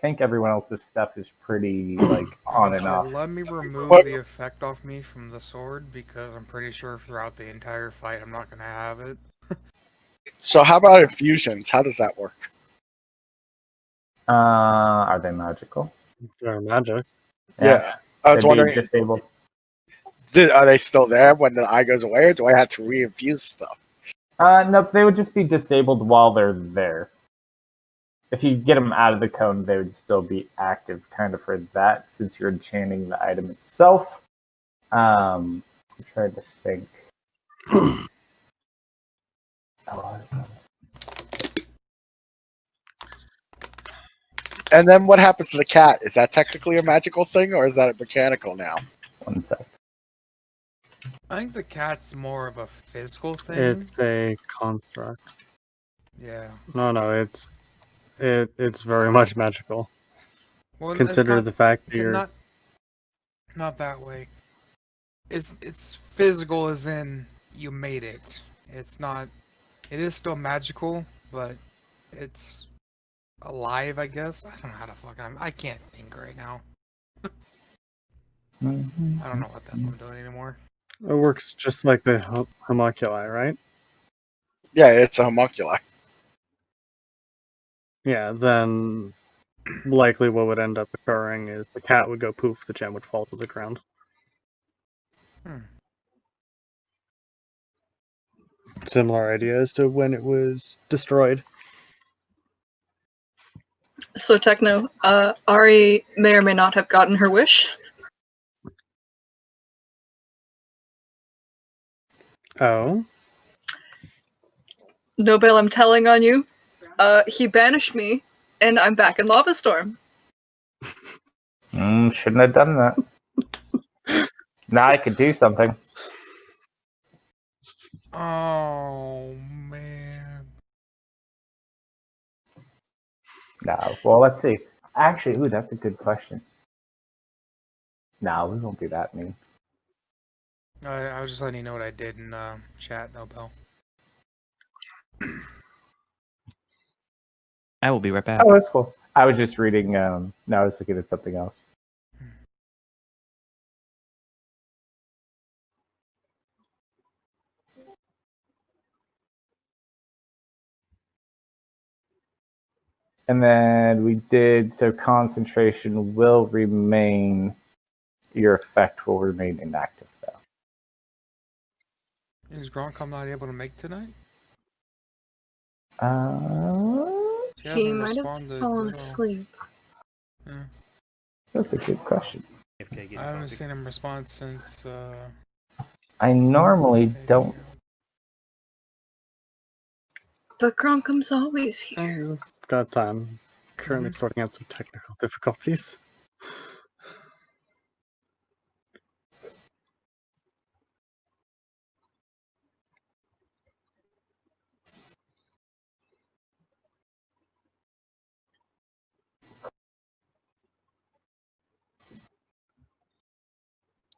think everyone else's stuff is pretty like on and So off. let me remove What? the effect off me from the sword because I'm pretty sure throughout the entire fight I'm not gonna have it. So how about infusions? How does that work? Are they magical? They're magic. Yeah. I was They'd be wondering, disabled. are they still there when the eye goes away, or do I have to reinfuse stuff? Nope, they would just be disabled while they're there. If you get them out of the cone, they would still be active, kind of for that, since you're enchanting the item itself. I'm trying to think. And then what happens to the cat? Is that technically a magical thing, or is that mechanical now? One sec. I think the cat's more of a physical thing. It's a construct. Yeah. No, it's very much magical. Well, Consider it's the fact that not, you're not that way. It's physical as in you made it. It's not. It is still magical, but it's alive. I guess I don't know how to fucking. I can't think right now. I don't know what the hell I'm doing anymore. it works just like the homunculi, right? Yeah, it's a homunculi. Yeah, then likely what would end up occurring is the cat would go poof, the gem would fall to the ground. Similar idea as to when it was destroyed. So, Techno, Ari may or may not have gotten her wish. Oh? Nobel, I'm telling on you. He banished me, and I'm back in Lava Storm. Shouldn't have done that. Now I could do something. Oh man. No. Well, let's see. Actually, ooh, that's a good question. No, we won't be that mean. I was just letting you know what I did in chat, Nobel. I will be right back. Oh, that's cool. I was just reading. No, I was looking at something else. And then we did, so concentration will remain, your effect will remain inactive though. Is Gronkom not able to make tonight? She He hasn't might have responded fallen at all. asleep. Yeah. That's a good question. I haven't seen him respond since. I normally don't. But Gronkom's always here. Got time. Currently sorting out some technical difficulties.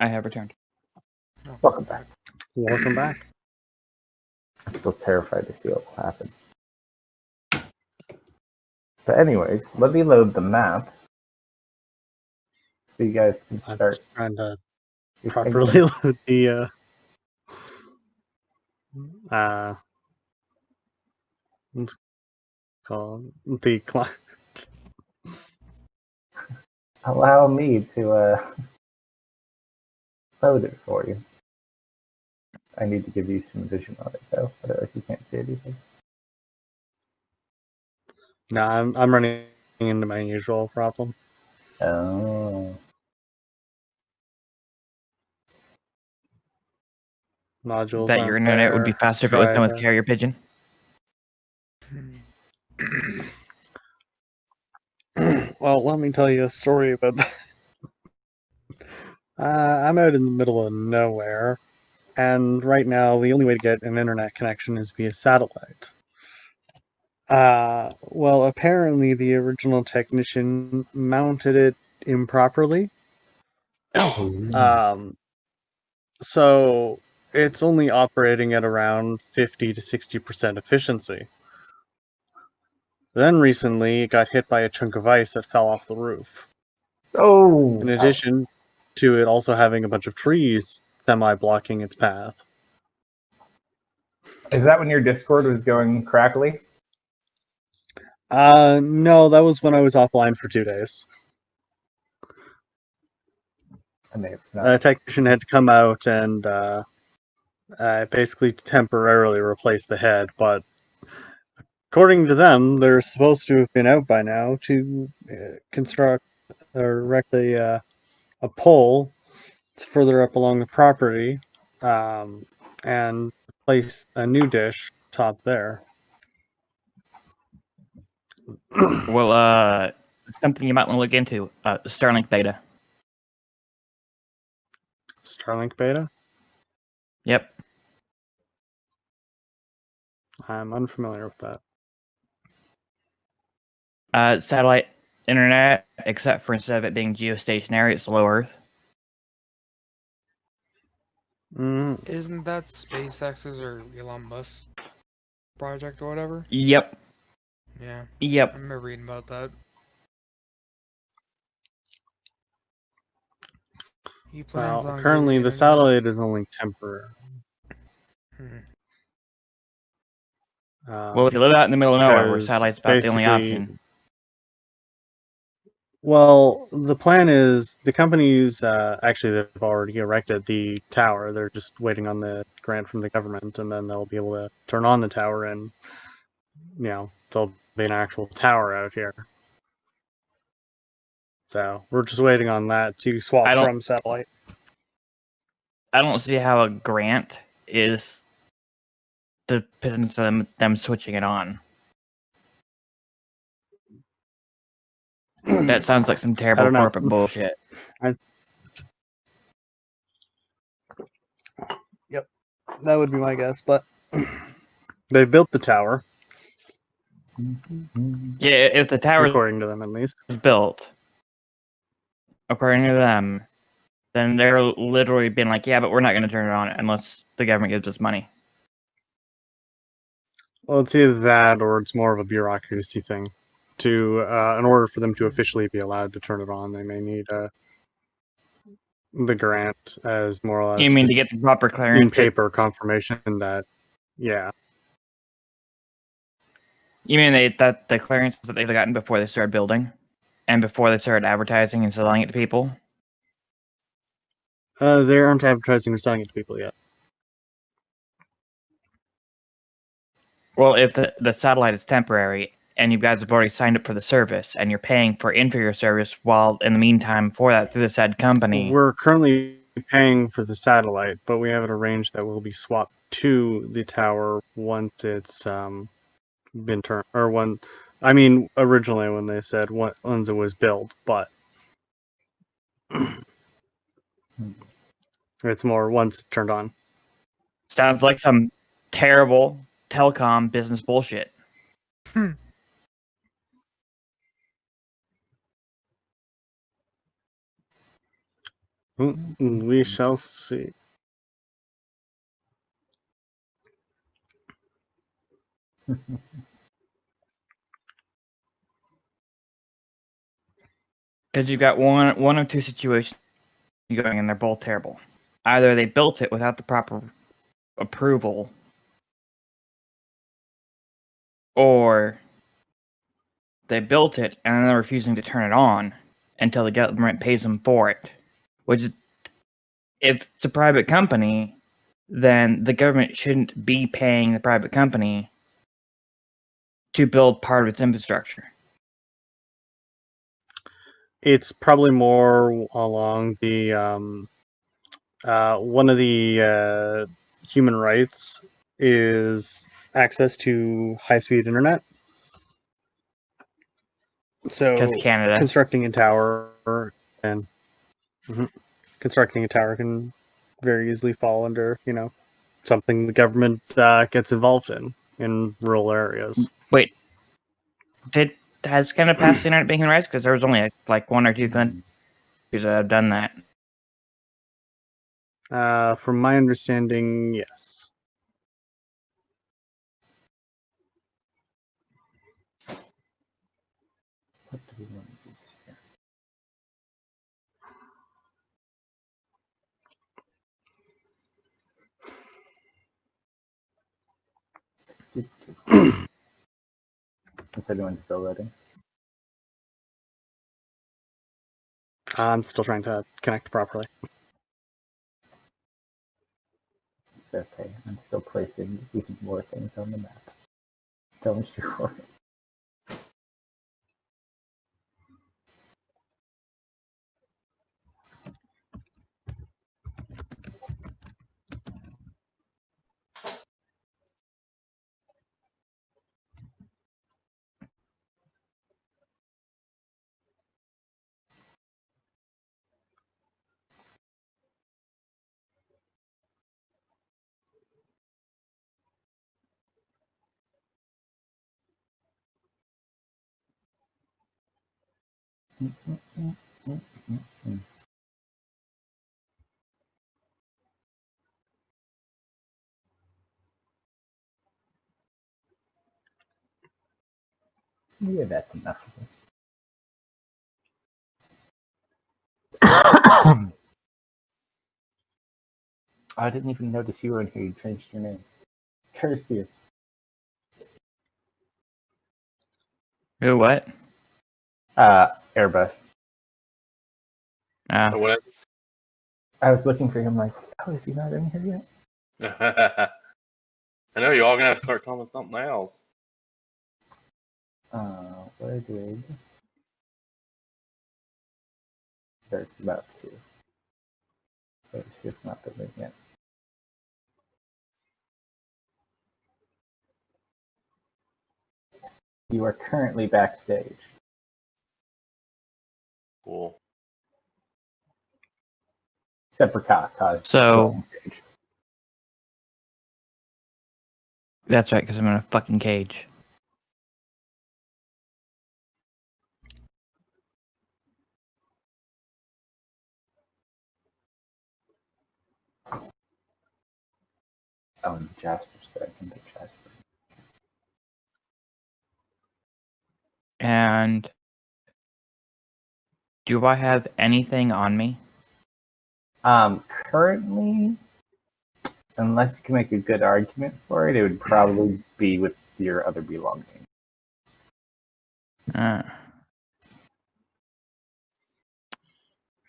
I have returned. Welcome back. Welcome back. I'm still terrified to see what will happen. But anyways, let me load the map so you guys can I'm start. just trying to your properly thinking. load what's it called the client. Allow me to load it for you. I need to give you some vision on it though, otherwise you can't see anything. No, I'm running into my usual problem. Oh. Modules That aren't your internet would be there. faster if it was done with Driver. carrier pigeon. Well, let me tell you a story about that. I'm out in the middle of nowhere, and right now the only way to get an internet connection is via satellite. Well, apparently the original technician mounted it improperly. So it's only operating at around 50 to 60% efficiency. Then recently, it got hit by a chunk of ice that fell off the roof. Oh, In addition to it also having a bunch of trees semi-blocking its path. is that when your Discord was going crackly? No, that was when I was offline for 2 days. I may have A not. technician had to come out and basically temporarily replace the head, but according to them, they're supposed to have been out by now to construct or erect a pole that's further up along the property and place a new dish top there. Well, something you might want to look into, Starlink beta. Starlink beta? Yep. I'm unfamiliar with that. Satellite internet, except for instead of it being geostationary, it's low Earth. Mm, Isn't that SpaceX's or Elon Musk's project or whatever? Yep. Yeah, I Yep. remember reading about that. He plans well, on currently giving the internet. satellite is only temporary. Hmm. Well, if you live out in the middle of nowhere, where Because satellite's about the only basically, option. well, the plan is the companies actually they've already erected the tower. They're just waiting on the grant from the government, and then they'll be able to turn on the tower, and there'll be an actual tower out here. So we're just waiting on that to swap I don't- from satellite. I don't see how a grant is dependent on them switching it on. That sounds like some I terrible don't know. corporate bullshit. Yep, that would be my guess. But they've built the tower, Yeah, if the tower according to them at least. is built, according to them, then they're literally being like, yeah, but we're not going to turn it on unless the government gives us money. Well, it's either that or it's more of a bureaucracy thing. In order for them to officially be allowed to turn it on, they may need the grant as more or less You mean to just get the proper clearance? in paper confirmation that, yeah. You mean that the clearance that they've gotten before they started building, and before they started advertising and selling it to people? They aren't advertising or selling it to people yet. Well, if the satellite is temporary, and you guys have already signed up for the service, and you're paying for inferior service while in the meantime for that through the said company. We're currently paying for the satellite, but we have it arranged that will be swapped to the tower once it's been turned, or when, I mean, originally when they said once it was built, but it's more once it's turned on. Sounds like some terrible telecom business bullshit. We shall see. Because you've got one of two situations going, and they're both terrible. Either they built it without the proper approval, or they built it and then they're refusing to turn it on until the government pays them for it. Which is, if it's a private company, then the government shouldn't be paying the private company to build part of its infrastructure. It's probably more along the one of the human rights is access to high-speed internet. So Because Canada. constructing a tower and constructing a tower can very easily fall under something the government gets involved in rural areas. Wait, has Canada passed the internet being human rights? Because there was only like one or two countries that have done that. From my understanding, yes. Is anyone still loading? I'm still trying to connect properly. It's okay. I'm still placing even more things on the map. Don't you worry. Yeah, that's enough. I didn't even notice you were in here. You changed your name. Curse you. Who? What? Airbus. Ah. What? I was looking for him like, oh, is he not in here yet? I know you all gonna have to start calling it something else. Where did... There's about two. But she's not been in yet. You are currently backstage. Cool. Except for Kaka's. So that's right, because I'm in a fucking cage. Oh, and Jasper's there. I can pick Jasper. And do I have anything on me? Currently, unless you can make a good argument for it, it would probably be with your other belongings.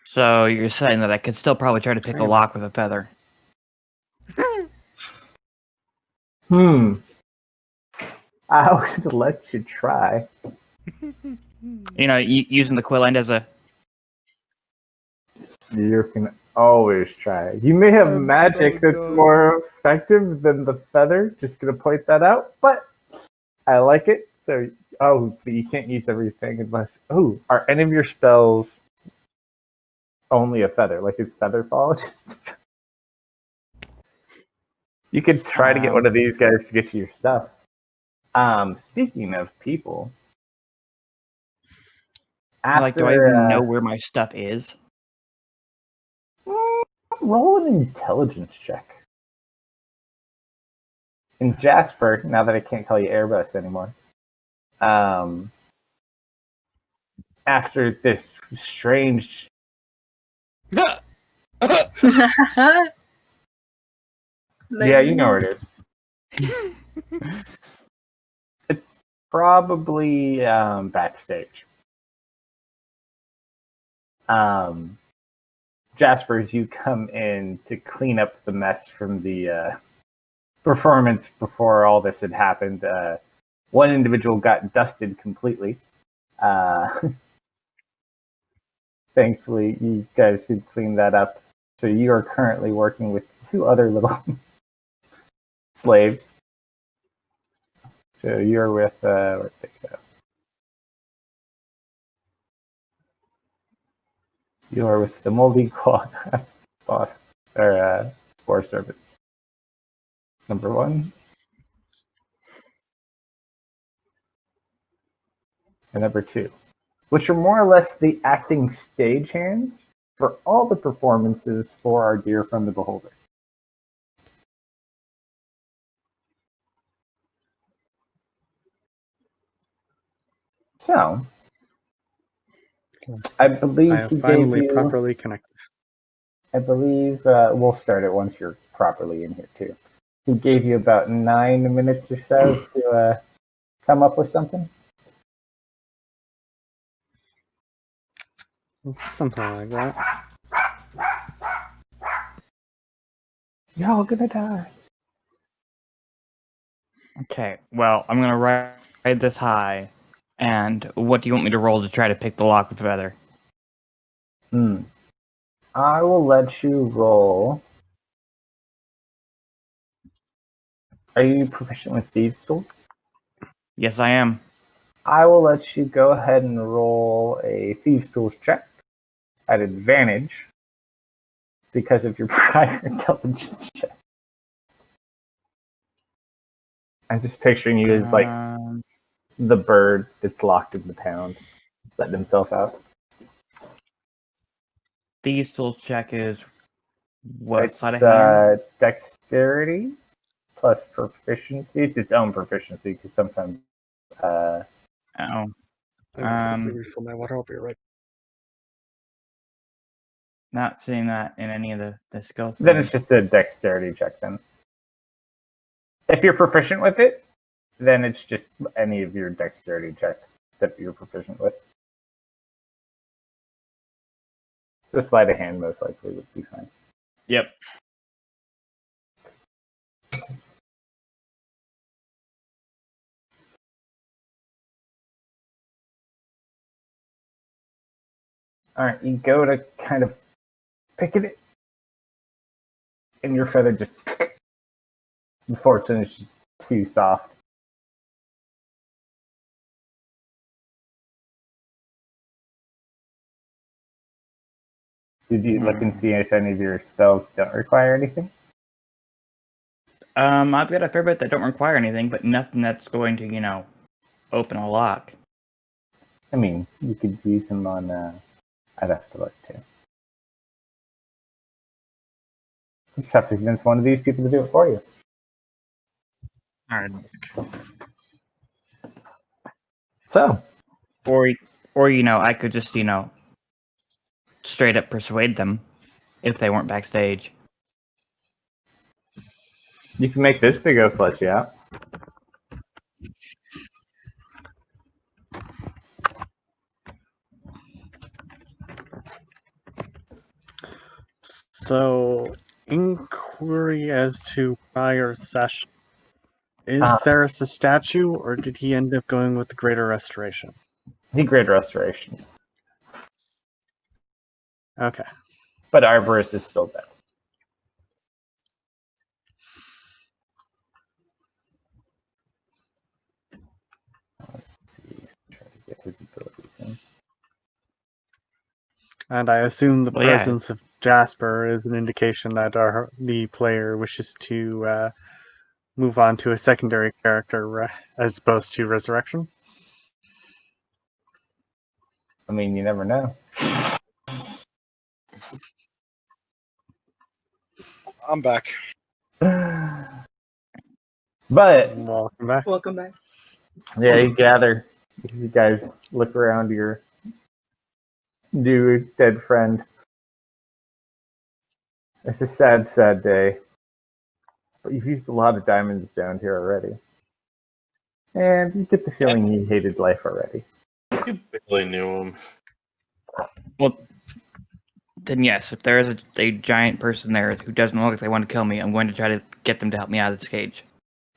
So you're saying that I could still probably try to pick a lock with a feather? I would let you try. You know, using the quill end as a... You can always try. You may have I'm magic so that's dumb. more effective than the feather. Just gonna point that out, but I like it. So, but you can't use everything unless. Oh, are any of your spells only a feather? Like is feather fall just? You could try to get one of these guys to get you your stuff. Speaking of people, Like, do I even know where my stuff is? roll an intelligence check. And Jasper, now that I can't call you Airbus anymore, after this strange... Yeah, Yeah, you know where it is. It's probably backstage. Jasper, as you come in to clean up the mess from the performance before all this had happened, one individual got dusted completely. Thankfully, you guys could clean that up. So you are currently working with two other little slaves. So you're with where'd they go? You are with the moldy quad or spore servants. Number one. And number two. Which are more or less the acting stagehands for all the performances for our dear friend the Beholder. So, I believe I have he gave finally you... properly connected. I believe we'll start it once you're properly in here too. He gave you about 9 minutes or so to come up with something. Something like that. You're all gonna die. Okay, well, I'm gonna ride this high. And what do you want me to roll to try to pick the lock with feather? I will let you roll. Are you proficient with thieves' tools? Yes, I am. I will let you go ahead and roll a thieves' tools check at advantage because of your prior intelligence check. I'm just picturing you as like the bird that's locked in the pound, letting himself out. Thieves' tools check is what It's side of hand? dexterity plus proficiency. It's its own proficiency because sometimes. Oh, Let me refill my water. I'll be right. not seeing that in any of the skills. Then it's just a dexterity check. Then, if you're proficient with it, then it's just any of your dexterity checks that you're proficient with. So sleight of hand most likely would be fine. Yep. All right, you go to kind of pick it, and your feather just. Unfortunately, it's just too soft. Did you look and see if any of your spells don't require anything? I've got a fair bit that don't require anything, but nothing that's going to, open a lock. I mean, you could use them on. I'd have to look too. You just have to convince one of these people to do it for you. Alright. So, Or I could just, straight up persuade them if they weren't backstage. you can make this big oak flesh you out. So, inquiry as to prior session. Is Ah. Theris a statue, or did he end up going with the Greater Restoration? The Great Restoration. Okay. But Arborist is still dead. Let's see. Try to get his abilities in. And I assume the Well, yeah. presence of Jasper is an indication that the player wishes to move on to a secondary character as opposed to Resurrection. I mean, you never know. I'm back. But Welcome back. Welcome back. yeah, you gather because you guys look around your new dead friend. It's a sad, sad day. But you've used a lot of diamonds down here already. And you get the feeling he hated life already. You barely knew him. Well, then yes, if there is a giant person there who doesn't look like they want to kill me, I'm going to try to get them to help me out of this cage.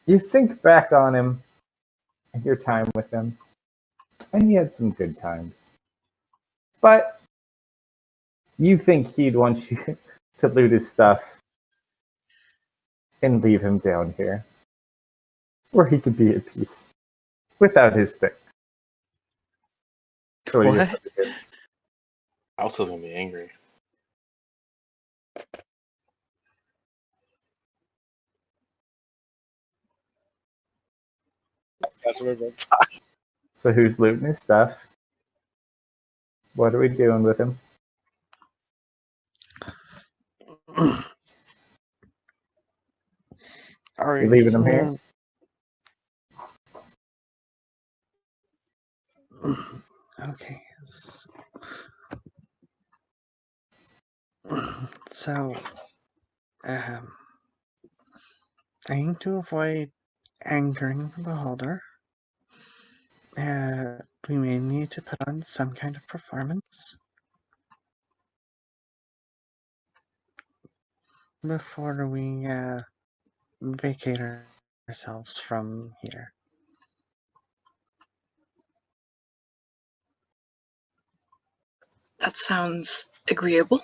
You think back on him and your time with him, and you had some good times. But you think he'd want you to loot his stuff and leave him down here, where he could be at peace without his things. So what? What? Kalsto's gonna be angry. That's what we're So who's looting his stuff? What are we doing with him? Are You leaving him here? Okay. So, I need to avoid angering the beholder. We may need to put on some kind of performance. before we vacate ourselves from here? That sounds agreeable.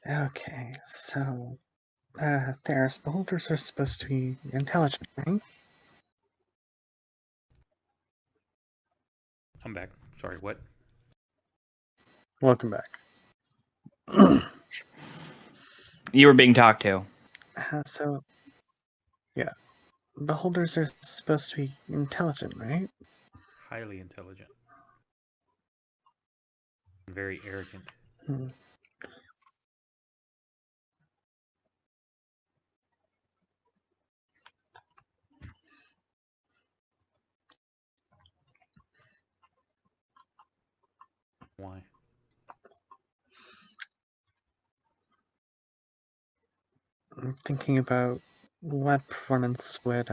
Okay, so there's beholders are supposed to be intelligent, right? I'm back. Sorry, what? Welcome back. You were being talked to. So, yeah, beholders are supposed to be intelligent, right? Highly intelligent. Very arrogant. Hmm. Why? I'm thinking about what performance would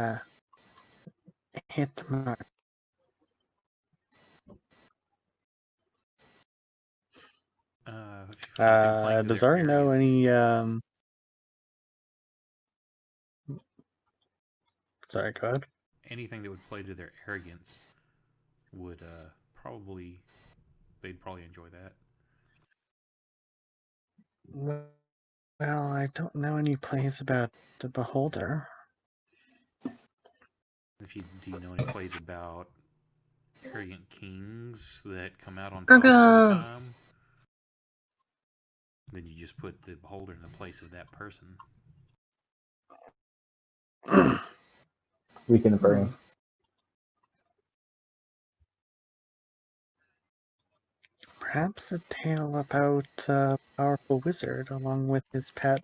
hit the mark. If something playing to Does their Ari know arrogance. any? Sorry, go ahead. Anything that would play to their arrogance would probably they'd probably enjoy that. Well, I don't know any plays about the beholder. Do you know any plays about arrogant kings that come out on top all the Garga. time? Then you just put the beholder in the place of that person. We can brains. Perhaps a tale about a powerful wizard along with his pet.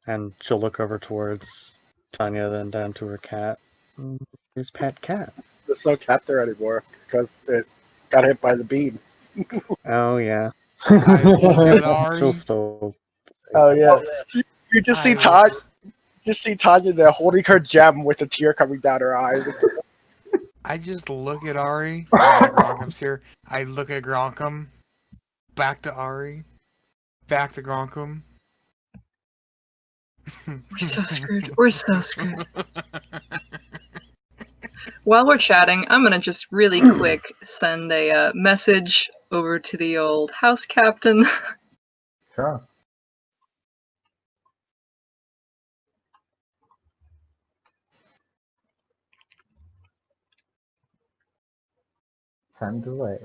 And she'll look over towards Tanya, then down to her cat. His pet cat. There's no cat there anymore because it got hit by the beam. Oh, yeah. I look at Ari. She'll still. Oh yeah. You just see I Tanya. Just see Tanya there holding her gem with a tear coming down her eyes. I just look at Ari. Now that Gronkum's here, I look at Gronkum. Back to Ari. Back to Gronkum. We're so screwed. We're so screwed. While we're chatting, I'm gonna just really quick send a message over to the old house captain. Sure. Send away.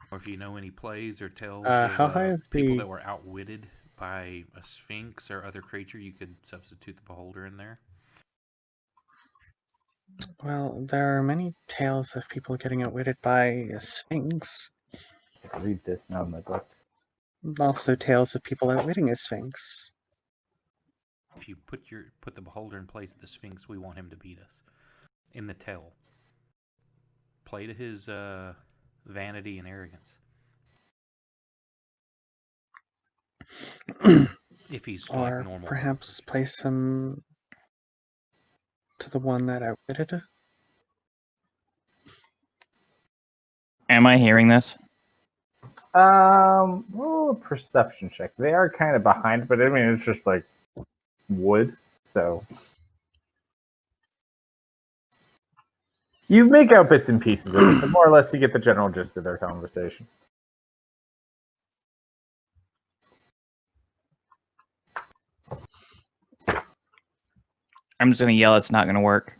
Or if you know any plays or tales How of high is people the- that were outwitted by a sphinx or other creature, you could substitute the beholder in there. Well, there are many tales of people getting outwitted by a sphinx. I'll read this now in my book. Also, tales of people outwitting a sphinx. If you put the beholder in place of the sphinx, we want him to beat us in the tale. Play to his vanity and arrogance. If he's like Or normal, perhaps place him to the one that outwitted. Am I hearing this? Well, a perception check. They are kind of behind, but I mean, it's just like wood, so you make out bits and pieces of it, but more or less you get the general gist of their conversation. I'm just gonna yell. It's not gonna work.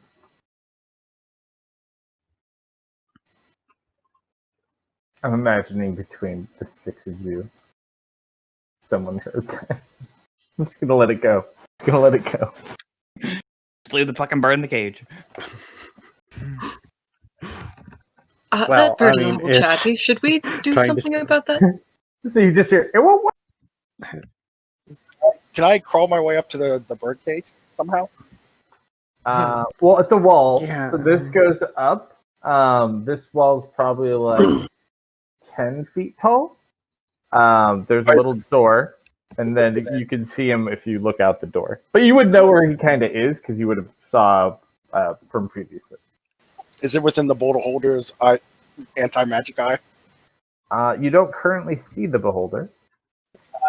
I'm imagining between the six of you, someone heard that. I'm just gonna let it go. Just gonna let it go. Just leave the fucking bird in the cage. Well, That bird I is a mean, little it's chatty. Should we do trying to something s- about that? So you just hear it won't work. Can I crawl my way up to the bird cage somehow? Well, it's a wall. Yeah. So this goes up. This wall's probably like 10 feet tall. There's a little door, and then you can see him if you look out the door. But you would know where he kind of is because you would have saw from previously. Is it within the boulder holder's anti-magic eye? You don't currently see the beholder.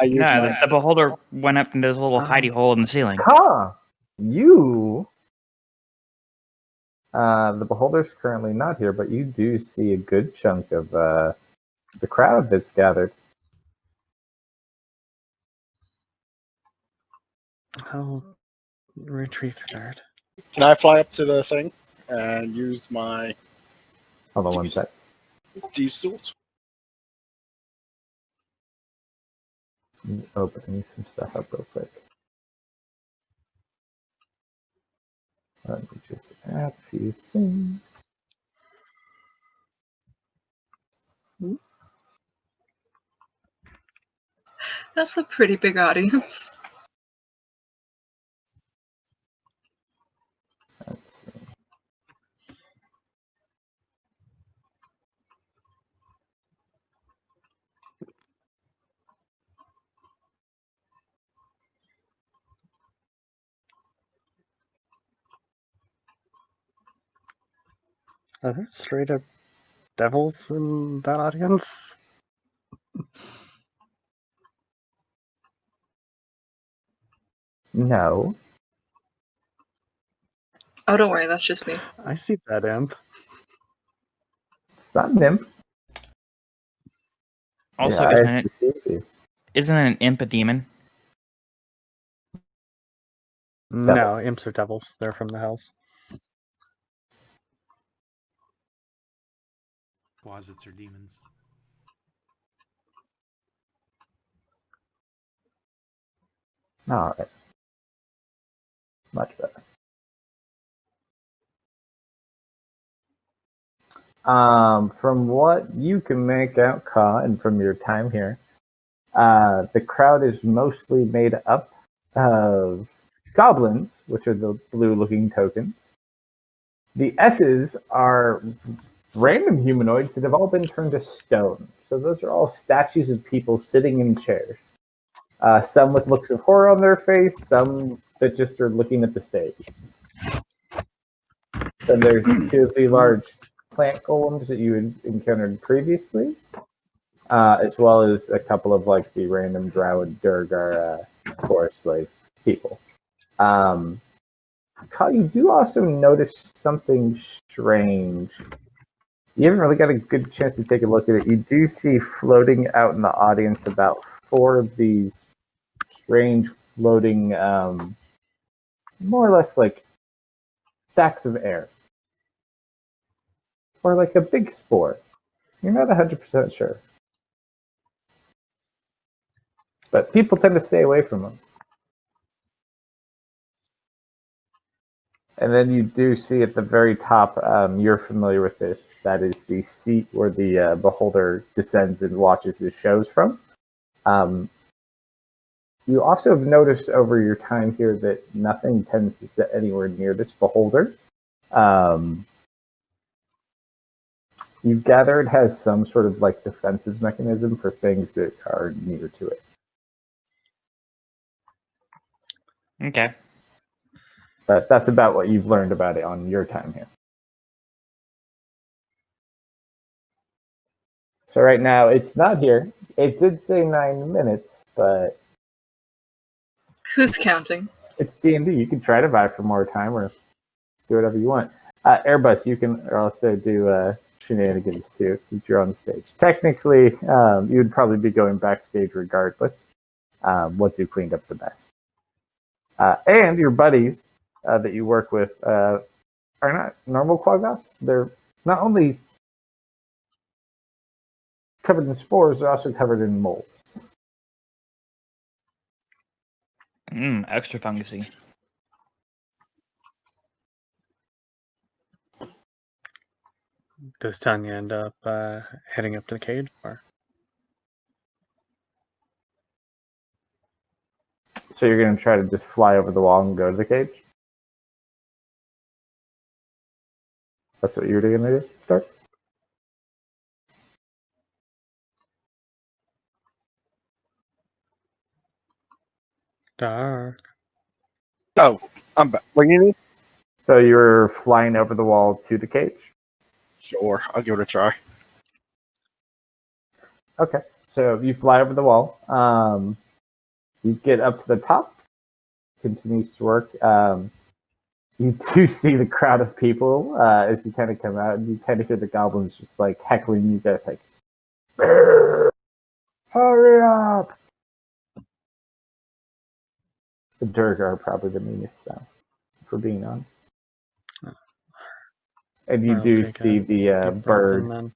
I use No, my the beholder went up into this little hidey hole in the ceiling. Huh! You. The beholder's currently not here, but you do see a good chunk of the crowd that's gathered. I'll retrieve the card. Can I fly up to the thing and use my Hold on one sec. thieves' tools? Opening some stuff up real quick. Let me just add a few things. That's a pretty big audience. Let's see. Are there straight up devils in that audience? No. Oh, don't worry, that's just me. I see that imp. It's not an imp. Also, Yeah, isn't I it deceive you. isn't an imp a demon? No, imps are devils. They're from the hells. Closets are demons. All right. Much better. From what you can make out, Ka, and from your time here, the crowd is mostly made up of goblins, which are the blue-looking tokens. The S's are random humanoids that have all been turned to stone. So those are all statues of people sitting in chairs. Some with looks of horror on their face, some that just are looking at the stage. Then there's two of the large plant golems that you had encountered previously, as well as a couple of like the random drow and Durgar forest slave people. Kyle, you do also notice something strange. You haven't really got a good chance to take a look at it. You do see floating out in the audience about 4 of these strange floating, more or less like sacks of air. Or like a big spore. You're not 100% sure. But people tend to stay away from them. And then you do see at the very top, you're familiar with this, that is the seat where the beholder descends and watches his shows from. You also have noticed over your time here that nothing tends to sit anywhere near this beholder. You've gathered it has some sort of like defensive mechanism for things that are near to it. Okay. But that's about what you've learned about it on your time here. So right now it's not here. It did say 9 minutes, but Who's counting? it's D&D. You can try to buy for more time or do whatever you want. Airbus, you can also do shenanigans too, since you're on the stage. Technically, you would probably be going backstage regardless, once you cleaned up the mess. And your buddies that you work with are not normal Quaggoths. They're not only covered in spores, they're also covered in mold. Extra fungusy. Does Tanya end up heading up to the cage? Or? So you're going to try to just fly over the wall and go to the cage? That's what you're going to do? Start? Dark. Oh, I'm back. What do you need? So you're flying over the wall to the cage? Sure, I'll give it a try. Okay, so you fly over the wall. You get up to the top. Continues to work. You do see the crowd of people as you kind of come out, and you kind of hear the goblins just like heckling you guys, like, "Hurry up!" The Durga are probably the meanest, though, for being honest. And you I'll do take see a the deep breath in bird. then.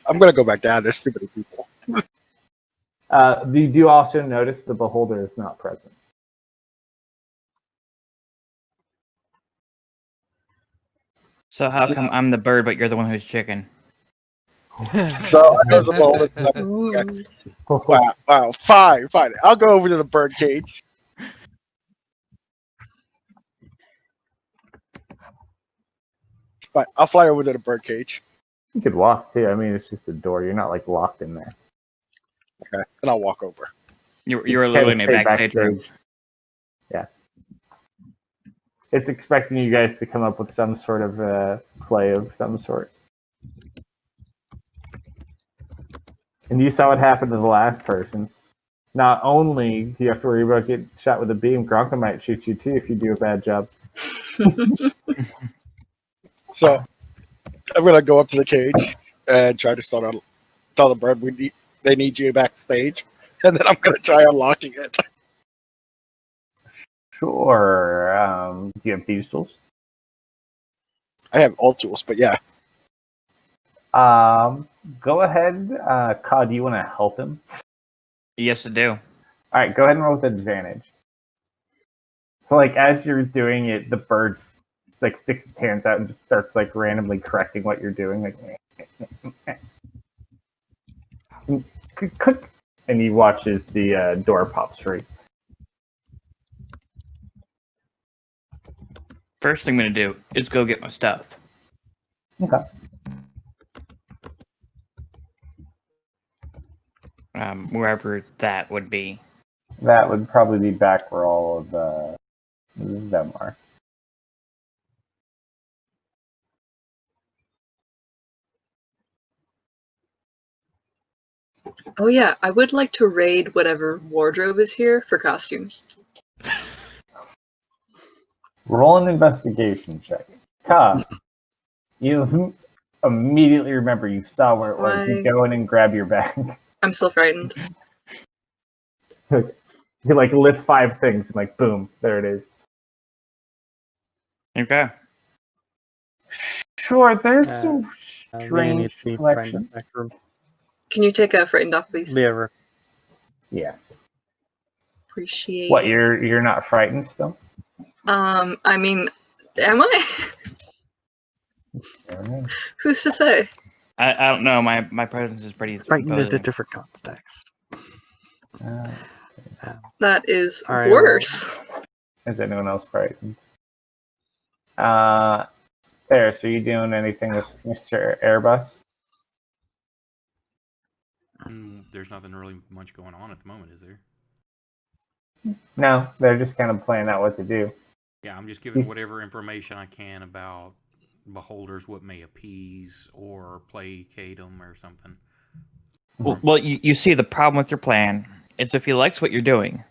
I'm gonna go back down. There's too many people. You do also notice the beholder is not present. So how come I'm the bird, but you're the one who's chicken? So I was a little Ooh. wow. Fine. I'll go over to the bird cage. Fine, I'll fly over to the bird cage. You could walk too. I mean, it's just a door. You're not like locked in there. Okay, and I'll walk over. You were Kinda literally in a stay backstage room. Yeah. It's expecting you guys to come up with some sort of play of some sort. And you saw what happened to the last person. Not only do you have to worry about getting shot with a beam, Gronka might shoot you too if you do a bad job. So I'm gonna go up to the cage and try to tell the bird they need you backstage, and then I'm gonna try unlocking it. Sure. Do you have thieves tools? I have all tools, but yeah. Go ahead. Ka, do you want to help him? Yes, I do. All right, go ahead and roll with advantage. So, like, as you're doing it, the bird just, like, sticks its hands out and just starts, like, randomly correcting what you're doing. Like, click, and he watches the door pop free. First thing I'm gonna do is go get my stuff. Okay. Wherever that would be. That would probably be back where all of them are. Oh yeah, I would like to raid whatever wardrobe is here for costumes. Roll an investigation check. Ka, you immediately remember you saw where it was. You Why? go in and grab your bag. I'm still frightened. You like lift 5 things and like boom, there it is. Okay. Sure, there's Uh, some They need strange to be collections. back room. Can you take a frightened off, please? Lever. Yeah. Appreciate What, it. you're not frightened still? I mean, am I? I don't know. Who's to say? I don't know. My presence is pretty Frightened in a imposing. different context. That is All right, worse. Is anyone else frightened? Ferris, are you doing anything with Mr. Airbus? There's nothing really much going on at the moment, is there? No, they're just kind of planning out what to do. Yeah, I'm just giving whatever information I can about beholders, what may appease or placate them or something. Well, you see, the problem with your plan is if he likes what you're doing,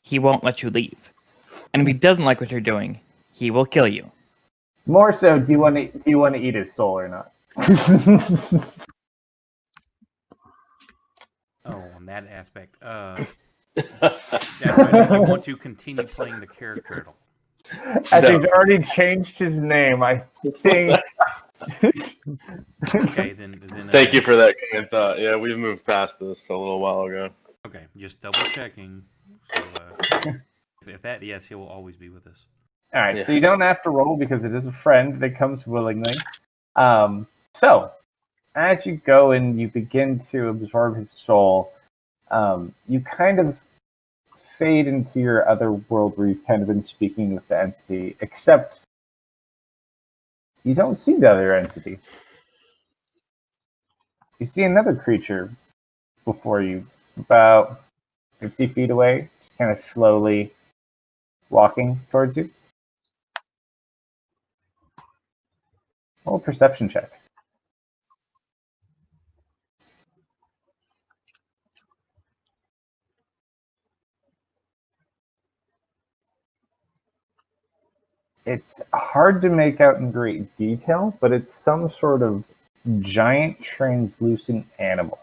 he won't let you leave. And if he doesn't like what you're doing, he will kill you. More so, do you want to eat his soul or not? Oh, on that aspect. Did you want to continue playing the character at all? As No. he's already changed his name, I think. Okay, then. Thank you for that kind thought. Yeah, we've moved past this a little while ago. Okay, just double checking. So, if that, yes, he will always be with us. All right, Yeah. so you don't have to roll because it is a friend that comes willingly. So, as you go and you begin to absorb his soul, you kind of fade into your other world where you've kind of been speaking with the entity, except you don't see the other entity. You see another creature before you, about 50 feet away, just kind of slowly walking towards you. Roll a perception check. It's hard to make out in great detail, but it's some sort of giant translucent animal.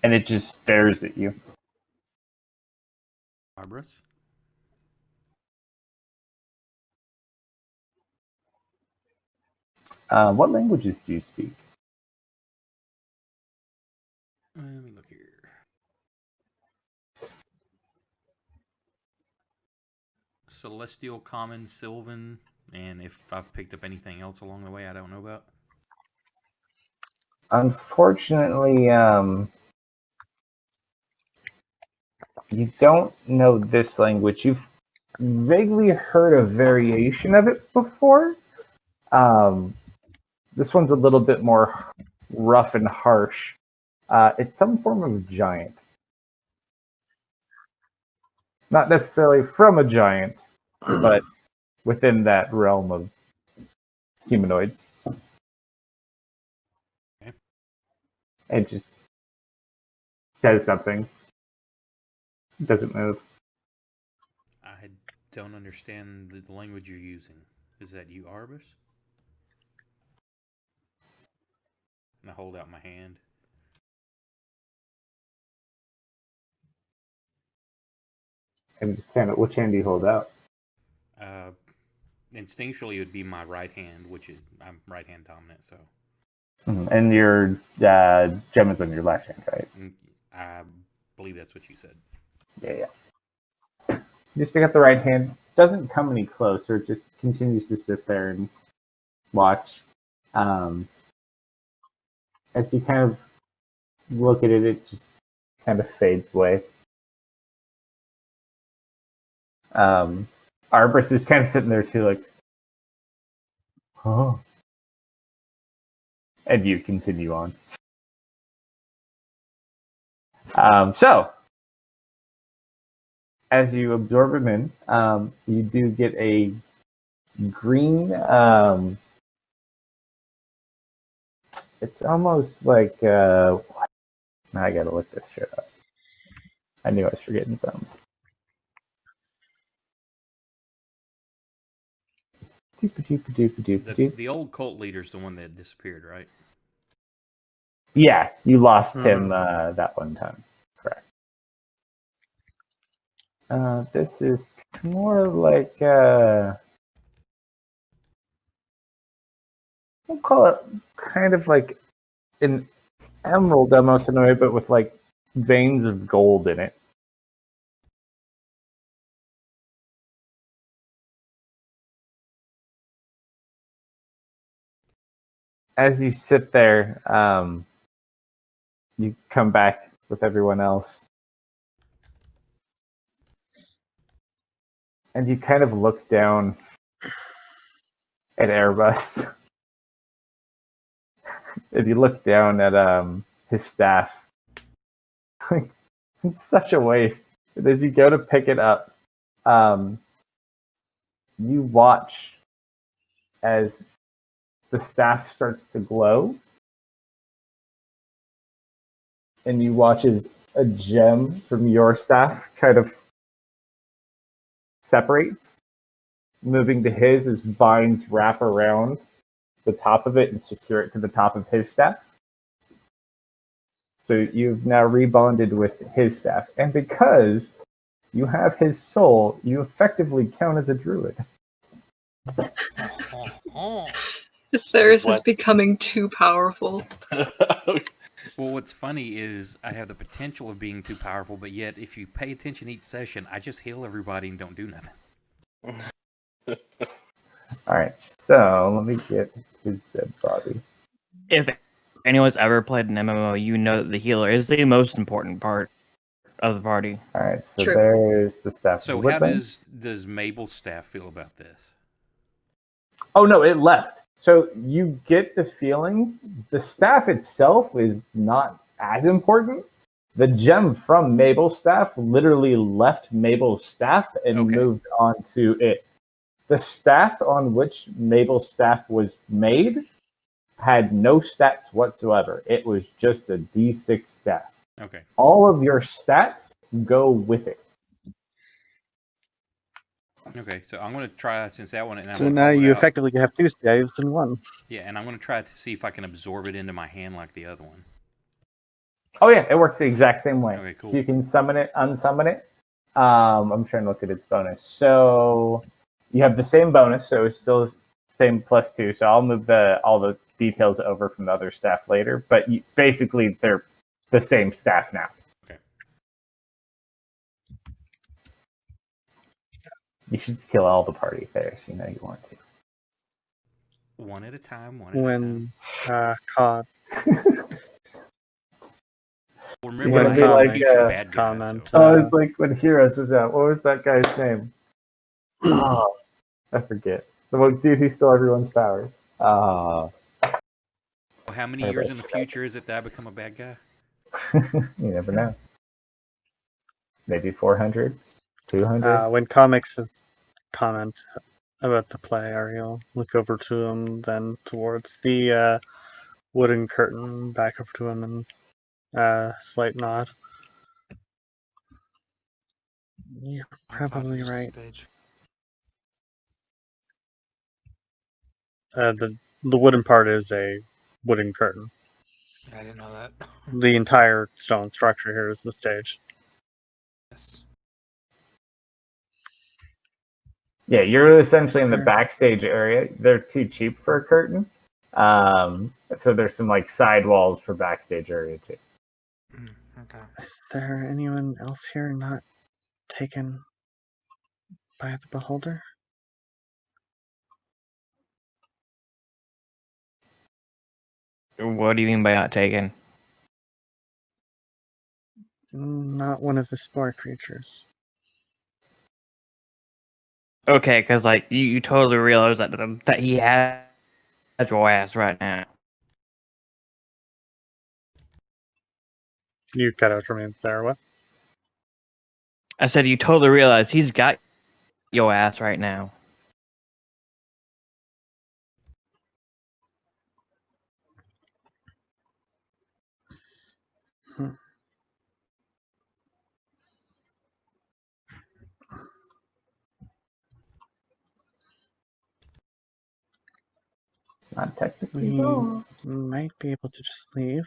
And it just stares at you. Barbarous? What languages do you speak? Let me look here. Celestial, Common, Sylvan, and if I've picked up anything else along the way I don't know about. Unfortunately, you don't know this language. You've vaguely heard a variation of it before. This one's a little bit more rough and harsh. It's some form of giant. Not necessarily from a giant, but within that realm of humanoids. Okay. It just says something. Doesn't move. I don't understand the language you're using. Is that you, Arbus? And I hold out my hand. And just kind of, which hand do you hold out? Instinctually, it would be my right hand, which is I'm right hand dominant, so. And your gem is on your left hand, right? I believe that's what you said. Yeah. You stick out the right hand. Doesn't come any closer. Just continues to sit there and watch. As you kind of look at it, it just kind of fades away. Arbus is kind of sitting there too, like, oh. And you continue on. So, as you absorb him in, you do get a green. It's almost like. Now I gotta look this shit up. I knew I was forgetting something. The old cult leader's the one that disappeared, right? Yeah, you lost him that one time. Correct. This is more like we'll call it kind of like an emerald emotionoid, but with like veins of gold in it. As you sit there, you come back with everyone else. And you kind of look down at Airbus. If you look down at his staff, it's such a waste. And as you go to pick it up, you watch as the staff starts to glow, and you watch as a gem from your staff kind of separates, moving to his as vines wrap around the top of it and secure it to the top of his staff. So you've now rebonded with his staff. And because you have his soul, you effectively count as a druid. Theris is becoming too powerful. Well, what's funny is I have the potential of being too powerful, but yet if you pay attention each session, I just heal everybody and don't do nothing. Alright, so let me get his dead body. If anyone's ever played an MMO, you know that the healer is the most important part of the party. Alright, so True. there's the staff. So of how Woodland. does Mabel's staff feel about this? Oh no, it left. So you get the feeling the staff itself is not as important. The gem from Mabel's staff literally left Mabel's staff and Okay. moved on to it. The staff on which Mabel's staff was made had no stats whatsoever. It was just a D6 staff. Okay. All of your stats go with it. Okay. So I'm gonna try since that one. And I'm So gonna now pull it you out. effectively have two staves in one. Yeah, and I'm gonna try to see if I can absorb it into my hand like the other one. Oh yeah, it works the exact same way. Okay, cool. So you can summon it, unsummon it. I'm trying to look at its bonus. So you have the same bonus, so it's still the same +2. So I'll move all the details over from the other staff later. But basically, they're the same staff now. Okay. You should kill all the party fairies. You know you want to. One at a time. One at a time. When caught. Remember, You're I gonna be have like, future bad guys, comment. so- Oh, it's like when Heroes was out. What was that guy's name? Oh, I forget. The one dude who stole everyone's powers. Well, how many years in the future is it that I become a bad guy? You never know. Maybe 400, 200. When comics comment about the play, Ariel, look over to him, then towards the wooden curtain, back over to him, and slight nod. You're I thought it probably was a right. stage. The wooden part is a wooden curtain. Yeah, I didn't know that. The entire stone structure here is the stage. Yes. Yeah, you're essentially in the Sure. backstage area. They're too cheap for a curtain. So there's some like side walls for backstage area too. Okay. Is there anyone else here not taken by the beholder? What do you mean by not taken? Not one of the spore creatures. Okay, because like you totally realize that he has your ass right now. You cut out from me there, what? I said you totally realize he's got your ass right now. Not technically We wrong. might be able to just leave.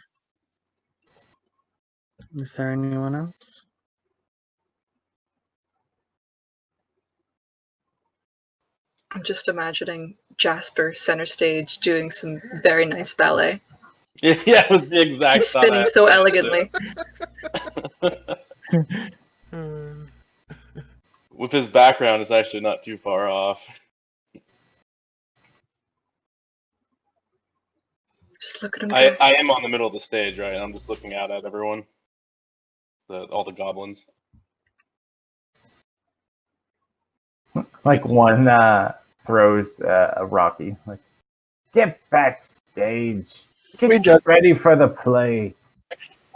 Is there anyone else? I'm just imagining Jasper center stage doing some very nice ballet. Yeah, it was the exact He's thought I spinning had so too. elegantly. With his background, it's actually not too far off. Just look at him go. I am on the middle of the stage, right? I'm just looking out at everyone. All the goblins. Like one throws a Rocky. Like, get backstage. We Get just- ready for the play.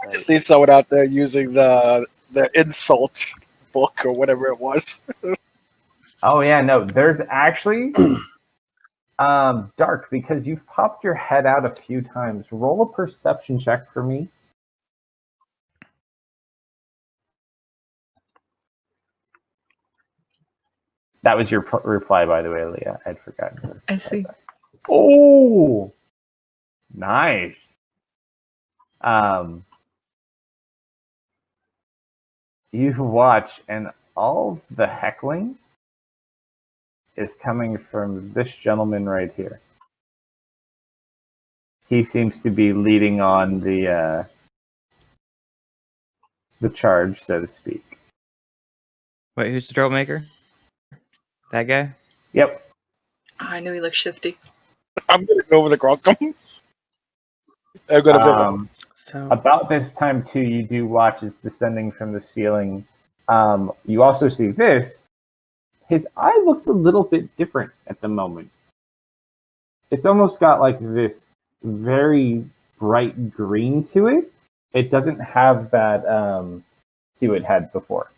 I just need someone out there using the insult book or whatever it was. Oh yeah, no. There's actually Dark, because you've popped your head out a few times. Roll a perception check for me. That was your reply, by the way, Leah. I'd forgotten. I see. Oh, nice. You watch, and all the heckling is coming from this gentleman right here. He seems to be leading on the charge, so to speak. Wait, who's the troublemaker? That guy? Yep. Oh, I knew he looked shifty. I'm gonna go with the Grunkum. I'm gonna So About this time too, you do watch it's descending from the ceiling. You also see this. His eye looks a little bit different at the moment. It's almost got like this very bright green to it, It doesn't have that hue it had before.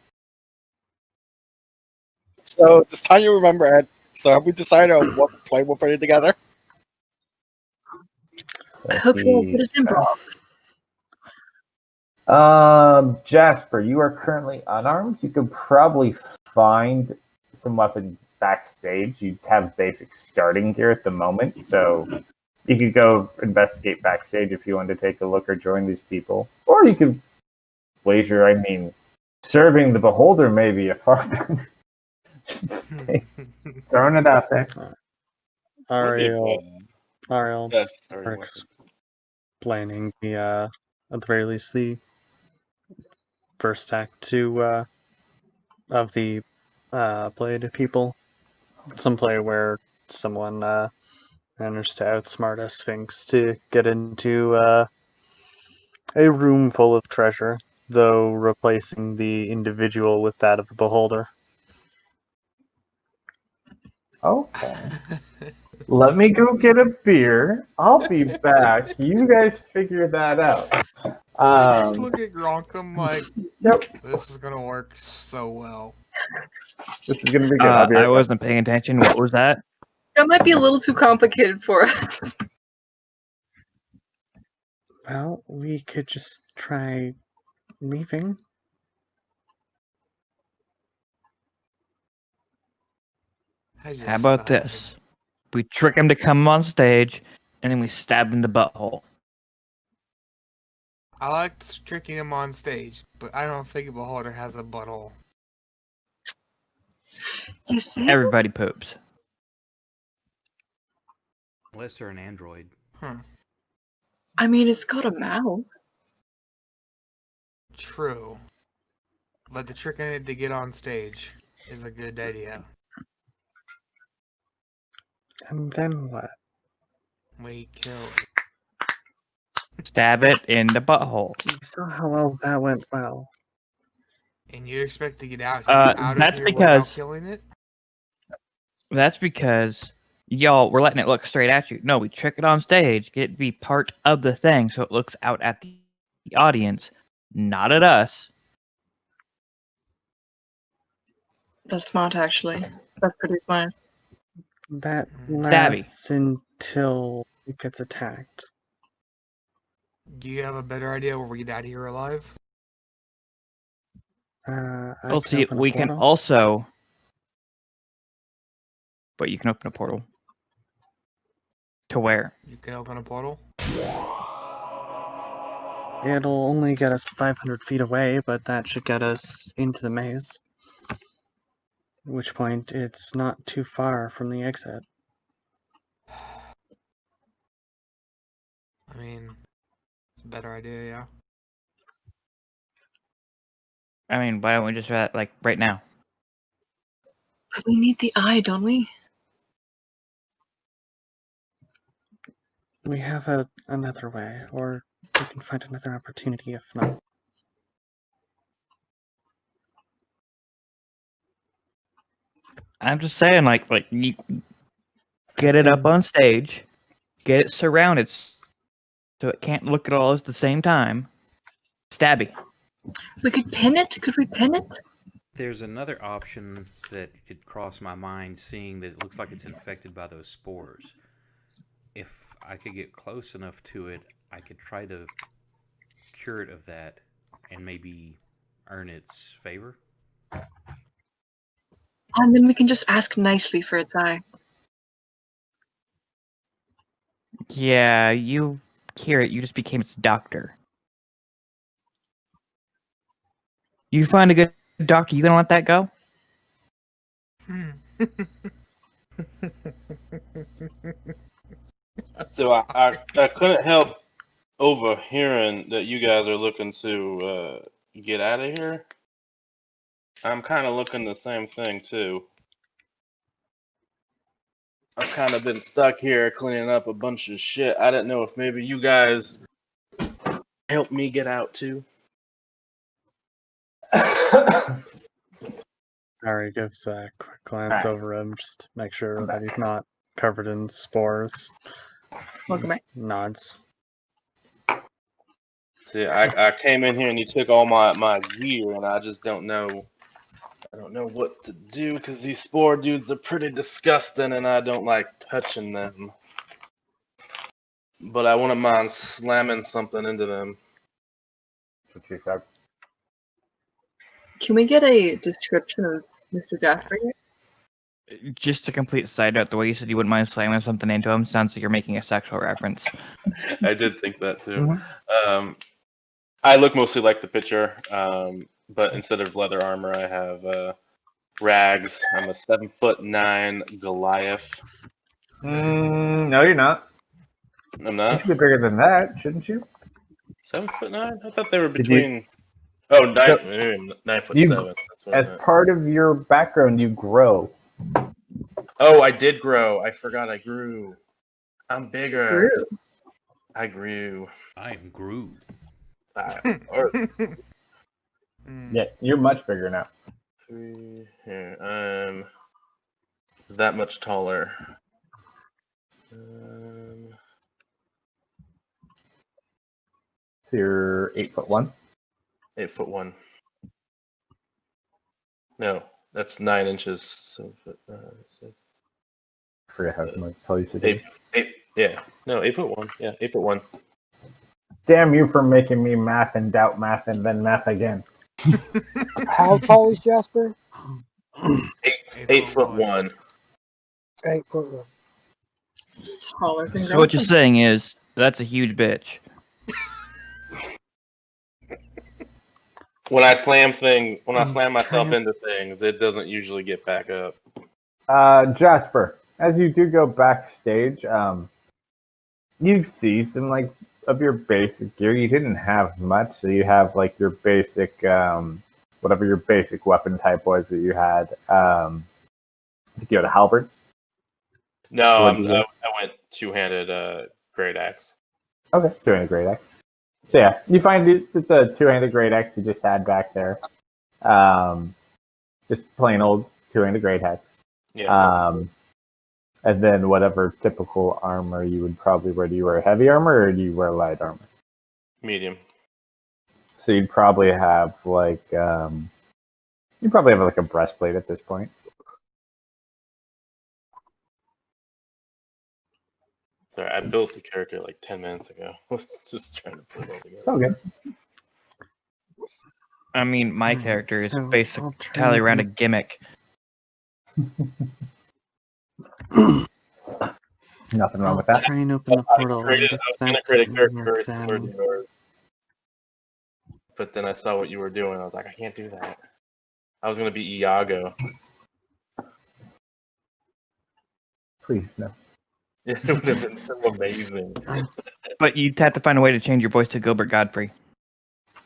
So this time you remember, Ed. So have we decided on what play we're putting together? I hope you're good at improv. Jasper, you are currently unarmed. You could probably find some weapons backstage. You have basic starting gear at the moment, so you could go investigate backstage if you want to take a look or join these people. Or you could wager, I mean, serving the beholder may be a far better thing. Throwing it out there. Ariel That's very explaining the at the very least the first act to of the play to people. Some play where someone managed to outsmart a sphinx to get into a room full of treasure, though replacing the individual with that of the beholder. Okay. Let me go get a beer. I'll be back. You guys figure that out. I just look at Gronk, I'm like, Yep. this is gonna work so well. This is gonna be good. I'll be right I back. wasn't paying attention. What was that? That might be a little too complicated for us. Well, we could just try leaving. I just How about sighed. this? We trick him to come on stage, and then we stab him in the butthole. I liked tricking him on stage, but I don't think a beholder has a butthole. You think? Everybody poops. Unless they're an android. I mean, it's got a mouth. True. But the tricking it to get on stage is a good idea. And then what? We kill. Stab it in the butthole. You saw how well that went well. And you expect to get out That's of here because- without killing it? That's because y'all we're letting it look straight at you. No, we trick it on stage, get it to be part of the thing, so it looks out at the audience, not at us. That's smart, actually. That's pretty smart. That Stabby. lasts until it gets attacked. Do you have a better idea where we get out of here alive? I We'll can see. open a We can portal. also, but you can open a portal to where? You can open a portal? It'll only get us 500 feet away, but that should get us into the maze. At which point, it's not too far from the exit. I mean, it's a better idea, yeah. I mean, why don't we just like right now? But we need the eye, don't we? We have another way, or we can find another opportunity if not. I'm just saying, like you get it up on stage, get it surrounded so it can't look at all at the same time. Stabby. We could pin it? Could we pin it? There's another option that could cross my mind, seeing that it looks like it's infected by those spores. If I could get close enough to it, I could try to cure it of that and maybe earn its favor. And then we can just ask nicely for its eye. Yeah, you hear it. You just became its doctor. You find a good doctor, you gonna let that go? So I couldn't help overhearing that you guys are looking to get out of here. I'm kind of looking the same thing too. I've kind of been stuck here cleaning up a bunch of shit. I didn't know if maybe you guys help me get out too. Harry gives a quick glance over him, just to make sure that he's not covered in spores. Welcome back. Nods. See, I came in here and you took all my gear, and I just don't know. I don't know what to do because these spore dudes are pretty disgusting, and I don't like touching them. But I wouldn't mind slamming something into them. What you said. Can we get a description of Mr. Jasper here? Just to complete side note, the way you said you wouldn't mind slamming something into him sounds like you're making a sexual reference. I did think that too. I look mostly like the picture, but instead of leather armor, I have rags. I'm a 7'9" Goliath. No, you're not. I'm You not should be bigger than that, shouldn't you? 7'9". I thought they were Did you- between. Oh, nine, So- maybe 9'7". You- That's what I As meant. part of your background, you grow. Oh, I did grow. I forgot I grew. I'm bigger. Grew. I grew. I am Groot. Or Yeah, you're much bigger now. here, I'm that much taller. So you're 8'1". 8'1". No, that's 9 inches. 6. I forget how tall you should be. Yeah, no, 8'1". Yeah, 8'1". Damn you for making me math and doubt math and then math again. How tall is Jasper? 8'1". 8'1". Taller than So what you're Grandpa. saying is that's a huge bitch. When I slam myself into things, it doesn't usually get back up. Jasper, as you do go backstage, you see some of your basic gear. You didn't have much, so you have your basic, whatever your basic weapon type was that you had. I think you had a halberd. No, What'd you I get? went two-handed great axe. Okay, two-handed great axe. So yeah, you find it's a two-handed great axe you just had back there. Just plain old two-handed great axe. Yeah. And then whatever typical armor you would probably wear. Do you wear heavy armor or do you wear light armor? Medium. So you'd probably have a breastplate at this point. Sorry, I built the character 10 minutes ago. I was just trying to put it all together. Okay. I mean, my character is so basically I'll try entirely and around a make- gimmick. Nothing wrong I'll with that. try and open the portal. I was and if gonna that create a doesn't character work, very similar to then yours. But then I saw what you were doing. I was like, I can't do that. I was gonna be Iago. Please no. It would have been so amazing. But you'd have to find a way to change your voice to Gilbert Godfrey.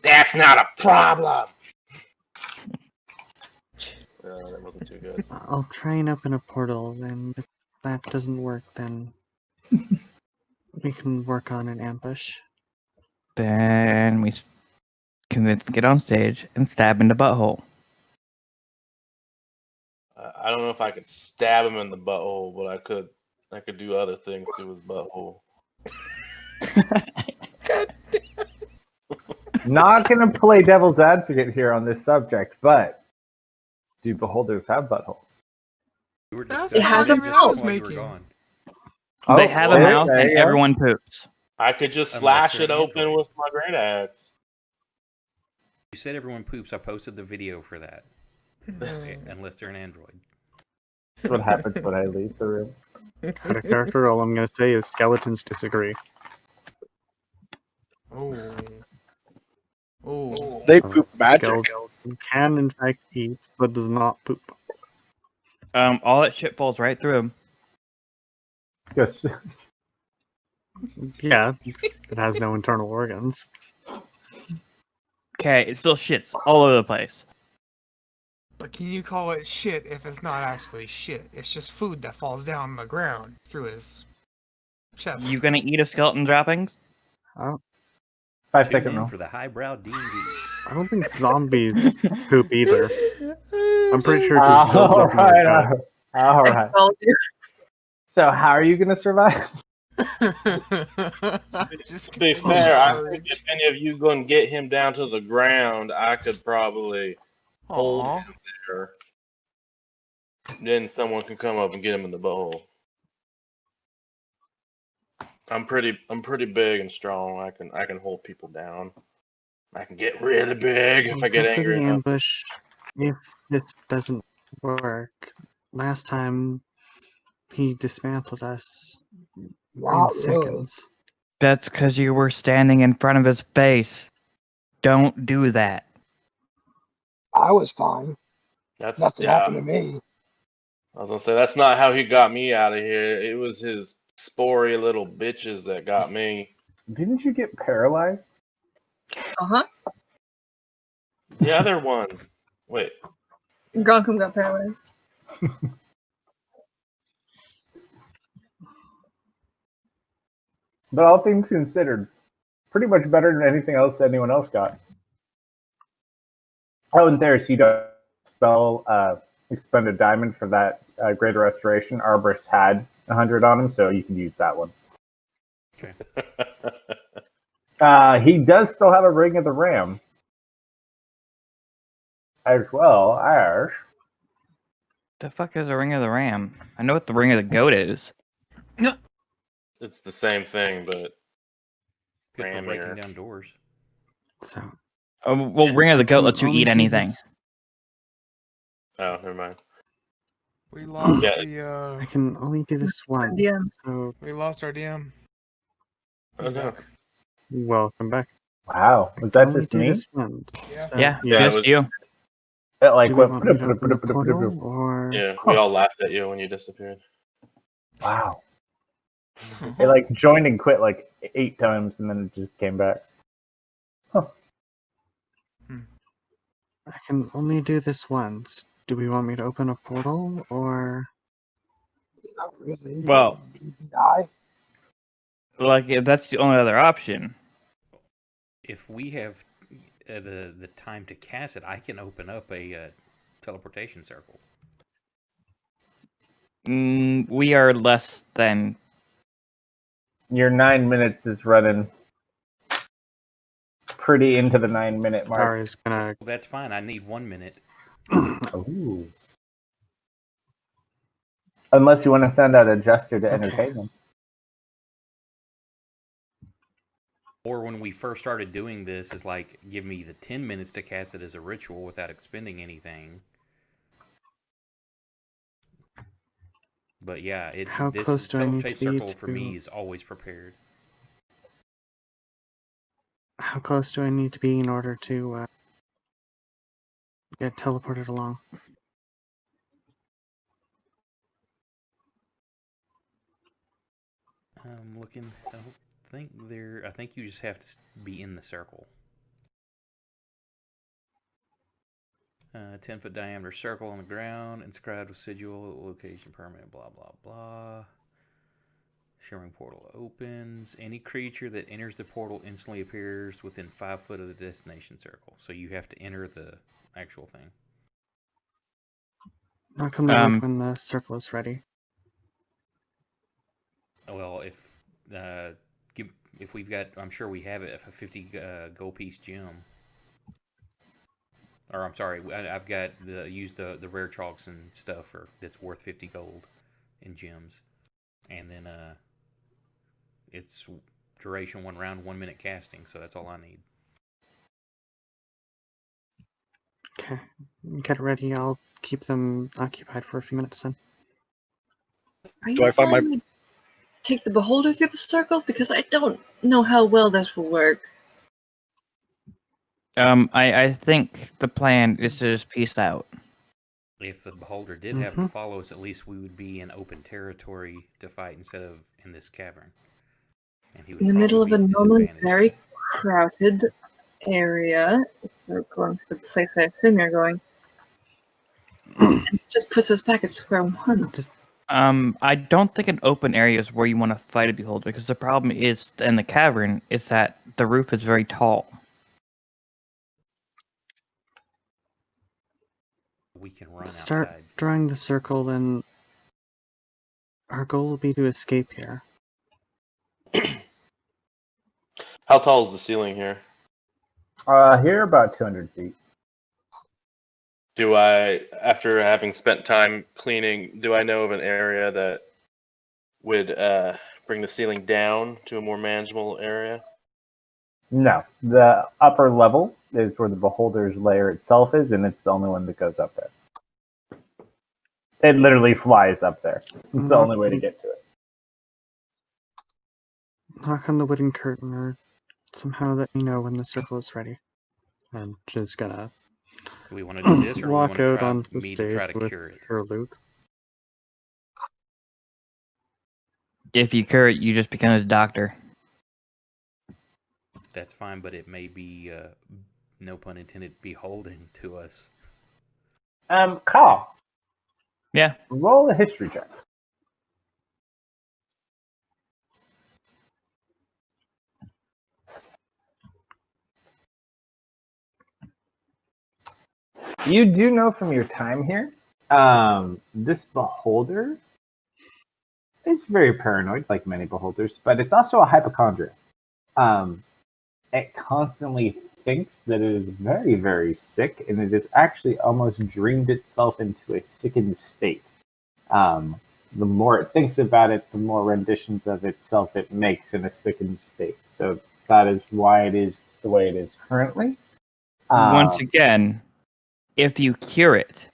That's not a problem. That wasn't too good. I'll try and open a portal, and if that doesn't work, then we can work on an ambush. Then we can then get on stage and stab in the butthole. I don't know if I could stab him in the butthole, but I could do other things to his butthole. Not gonna play devil's advocate here on this subject, but do beholders have buttholes? We were That's It has a discussing this mouth. while you were Making. gone. They have a there- mouth there and you go. everyone poops. I could just Unless slash they're it an open android. with my great axe. You said everyone poops. I posted the video for that. Unless they're an android. That's what happens when I leave the room. Out of character, all I'm going to say is skeletons disagree. Oh. Oh. They poop magic. Skeleton can, in fact, eat, but does not poop. All that shit falls right through him. Just Yeah, it has no internal organs. Okay, it still shits all over the place. But can you call it shit if it's not actually shit? It's just food that falls down the ground through his chest. You gonna eat a skeleton droppings? I don't, 5-second Tune in rule. for the highbrow D&D. I don't think zombies poop either. I'm pretty sure it just builds up in their gut. All right. Well, So how are you gonna survive? Just To be continue fair, to I think urge. if any of you gonna get him down to the ground, I could probably hold Aw. him there. Then someone can come up and get him in the bowl. I'm pretty big and strong. I can hold people down. I can get really big if I Go get for the angry enough. ambush if this doesn't work. Last time he dismantled us in Not really. seconds. That's because you were standing in front of his face. Don't do that. I was fine. That's Nothing yeah. happened to me. I was gonna say that's not how he got me out of here. It was his spory little bitches that got me. Didn't you get paralyzed? Uh-huh. The other one. Wait. Gronkum got paralyzed. But all things considered, pretty much better than anything else anyone else got. Oh, and there's you don't spell expend a diamond for that greater restoration. Arborist had 100 on him, so you can use that one. Okay. He does still have a ring of the ram, as well as The fuck is the ring of the ram? I know what the ring of the goat is. It's the same thing, but Good for breaking Rammer. down doors. So Oh, well, ring of the goat lets you only eat do anything. this- oh, never mind. We lost Yeah. I the can only do this once. DM. So we lost our DM. Oh, He's no. back. welcome back. wow, was I that can only just do me? this once. Yeah. So, Yeah, Yeah, it just was- you. It like Do we went. want me to open the portal or? Yeah, we all laughed at you when you disappeared. Wow. It like joined and quit like 8 times, and then it just came back. I can only do this once. Do we want me to open a portal or? Not really. Well, You can die. like if that's the only other option. If we have the time to cast it, I can open up a teleportation circle. We are less than. Your 9 minutes is running pretty into the 9-minute mark. Ari's gonna. Well, that's fine. I need 1 minute. Ooh. Unless you want to send out a jester to Okay. entertain them. Or when we first started doing this, is like give me the 10 minutes to cast it as a ritual without expending anything. But yeah, How this close do I need to teleportation be circle for me to- is always prepared. How close do I need to be in order to get teleported along? I'm looking. I don't think there. I think you just have to be in the circle. 10-foot diameter circle on the ground, inscribed with sigil, location permanent, blah blah blah. Shimmering portal opens. Any creature that enters the portal instantly appears within 5 foot of the destination circle. So you have to enter the actual thing. Knock on the wood when the circle is ready. Well, if we've got, I'm sure we have it, a 50 gold piece gem. Or I'm sorry, I've got used the rare chalks and stuff that's worth 50 gold in gems, and then it's duration 1 round, 1 minute casting, so that's all I need. Okay, get ready. I'll keep them occupied for a few minutes then. Are Do you I find my- planning to take the beholder through the circle? Because I don't know how well this will work. I think the plan is to just peace out. If the beholder did have to follow us, at least we would be in open territory to fight instead of in this cavern. And he would In the middle of probably a be normally disadvantaged. very crowded area, if we're going to the place I assume you're going, it just puts us back at square one. I don't think an open area is where you want to fight a beholder, because the problem is in the cavern is that the roof is very tall. We can run Start outside. drawing the circle, then our goal will be to escape here. How tall is the ceiling here? Here about 200 feet. Do I, after having spent time cleaning, do I know of an area that would bring the ceiling down to a more manageable area? No, the upper level is where the beholder's lair itself is, and it's the only one that goes up there. It literally flies up there. It's the only way to get to it. Knock on the wooden curtain or somehow let me know when the circle is ready. And she's gonna Do we want to do this, or do we want walk to out try onto the me to stage try to with cure it? her Luke. If you cure it, you just become his doctor. That's fine, but it may be, no pun intended, beholden to us. Kyle, Yeah. roll a history check. You do know from your time here, this beholder is very paranoid, like many beholders, but it's also a hypochondriac. It constantly thinks that it is very, very sick, and it has actually almost dreamed itself into a sickened state. The more it thinks about it, the more renditions of itself it makes in a sickened state. So that is why it is the way it is currently. Once again, if you cure it,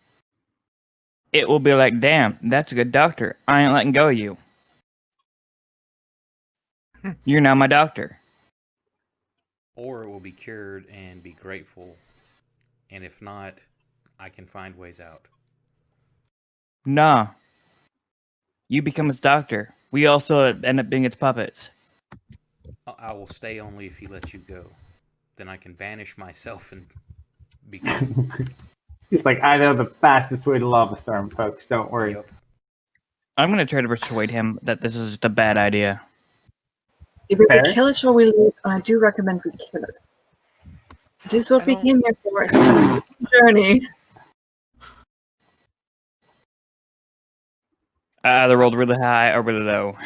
it will be like, damn, that's a good doctor. I ain't letting go of you. You're now my doctor. Or it will be cured and be grateful. And if not, I can find ways out. Nah. You become its doctor. We also end up being its puppets. I will stay only if he lets you go. Then I can vanish myself and be cool. He's like, I know the fastest way to Lava Storm, folks. Don't worry. Yep. I'm going to try to persuade him that this is just a bad idea. Either Fair. we kill it or we leave, and I do recommend we kill it. It is what I we don't- came here for. It's been a long journey. I either rolled really high or really low.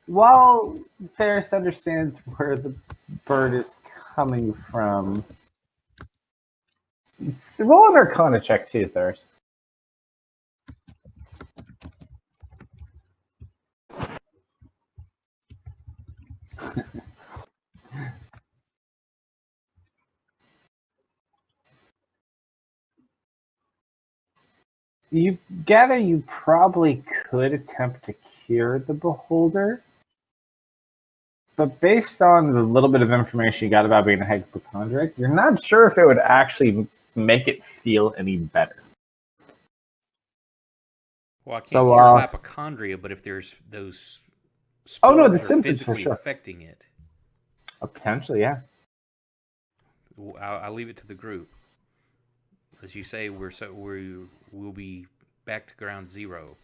While Ferris understands where the bird is coming from, roll an Arcana check too, Ferris. You gather you probably could attempt to cure the beholder, but based on the little bit of information you got about being a hypochondriac, you're not sure if it would actually make it feel any better. Well, I can't So, cure hypochondria, but if there's those Oh, no, spores the are symptoms for physically sure. affecting it, Potentially, yeah. I'll leave it to the group. As you say, we'll be back to ground zero.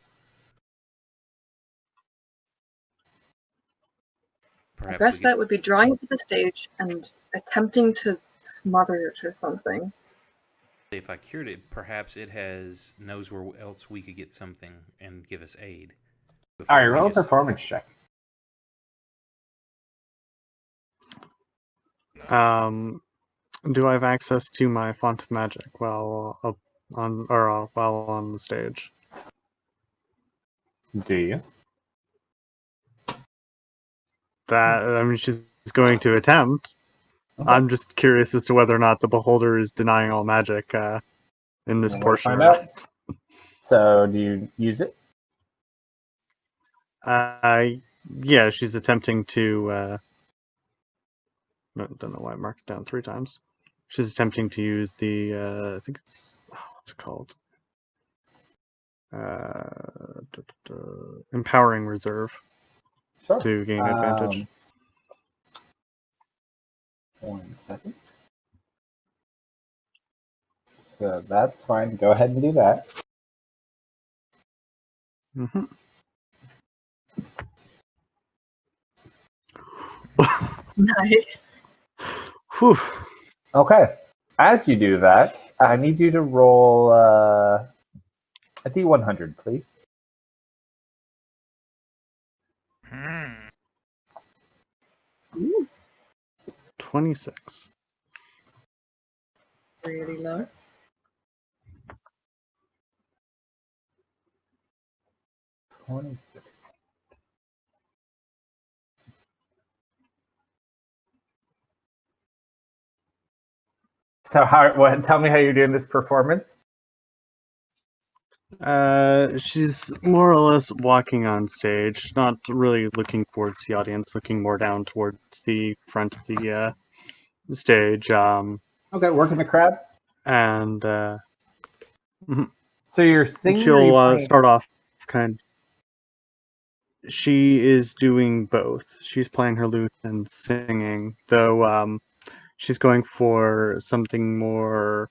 My Perhaps best bet would be drawing it to the stage and attempting to smother it or something. if I cured it, perhaps it knows where else we could get something and give us aid. All right, roll a performance check. Do I have access to my font of magic while while on the stage? Do you? She's going to attempt. Okay. I'm just curious as to whether or not the beholder is denying all magic in this We'll portion find of out. it. So, do you use it? Yeah, she's attempting to. I don't know why I marked it down 3 times. She's attempting to use the. I think it's what's it called? Empowering reserve Sure. to gain advantage. 1 second. So that's fine. Go ahead and do that. Mm-hmm. Nice. Whew. Okay. As you do that, I need you to roll a D100, please. Hmm. 26. Really low. So tell me how you're doing this performance. She's more or less walking on stage, not really looking towards the audience, looking more down towards the front of the stage. Okay, working the crowd. And So you're singing. Or she'll you playing? start off kind. She is doing both. She's playing her lute and singing, though she's going for something more,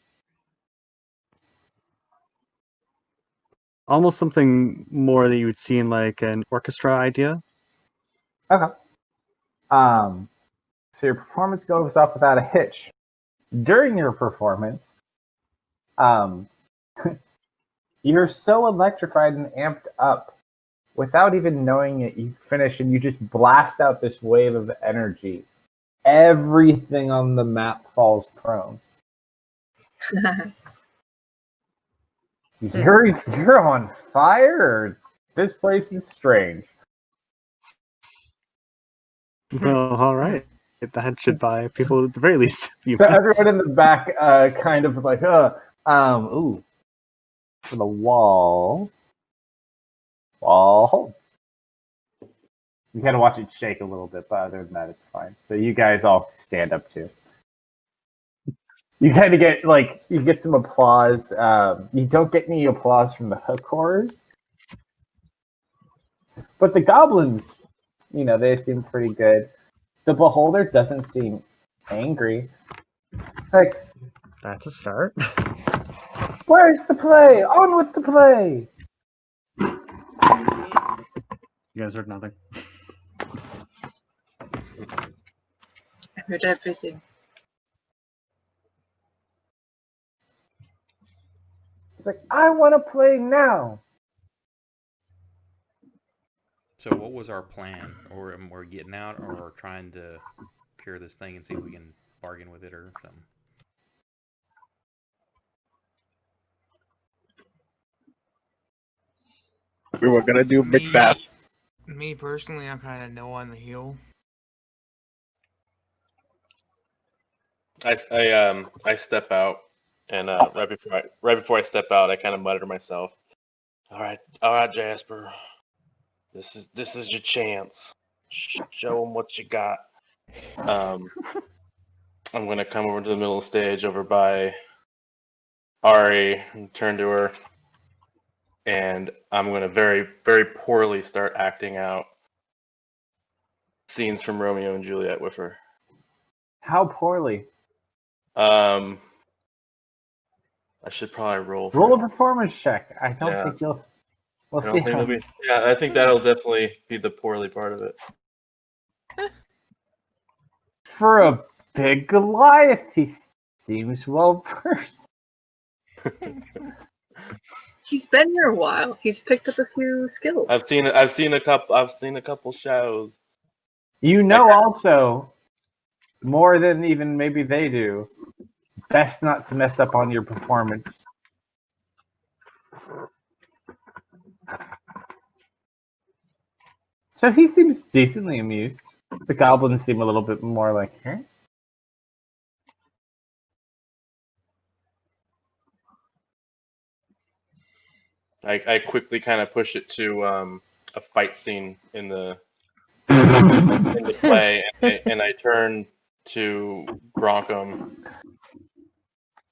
almost something more that you would see in like an orchestra idea. Okay. So your performance goes off without a hitch. During your performance, you're so electrified and amped up, without even knowing it, you finish and you just blast out this wave of energy. Everything on the map falls prone. You're on fire. This place is strange. Well, all right. That should buy people at the very least a few So minutes. everyone in the back, kind of like, ooh, for the wall holds. You kind of watch it shake a little bit, but other than that, it's fine. So you guys all stand up too. You kind of get you get some applause. You don't get any applause from the hook horrors, but the goblins, they seem pretty good. The beholder doesn't seem angry. Like, That's a start. where's the play? On with the play! You guys heard nothing. I heard everything. It's like, I want to play now. So, what was our plan? Or we're getting out, or trying to cure this thing and see if we can bargain with it or something? We were gonna do Macbeth. Me personally, I'm kind of no on the heel. I step out, and right before I step out, I kind of mutter to myself, all right, Jasper, this is your chance. Show them what you got. I'm gonna come over to the middle of the stage, over by Ari, and turn to her, and I'm gonna very, very poorly start acting out scenes from Romeo and Juliet with her. How poorly? I should probably roll a performance check. I don't Yeah. think you'll. We'll I don't see think how. it'll be. Yeah, I think that'll definitely be the poorly part of it. For a big Goliath, he seems well versed. He's been here a while. He's picked up a few skills. I've seen a couple shows. Also, more than even maybe they do, best not to mess up on your performance. So he seems decently amused. The goblins seem a little bit more like, huh? I quickly kind of push it to a fight scene in the play, and I turn to Gronkum,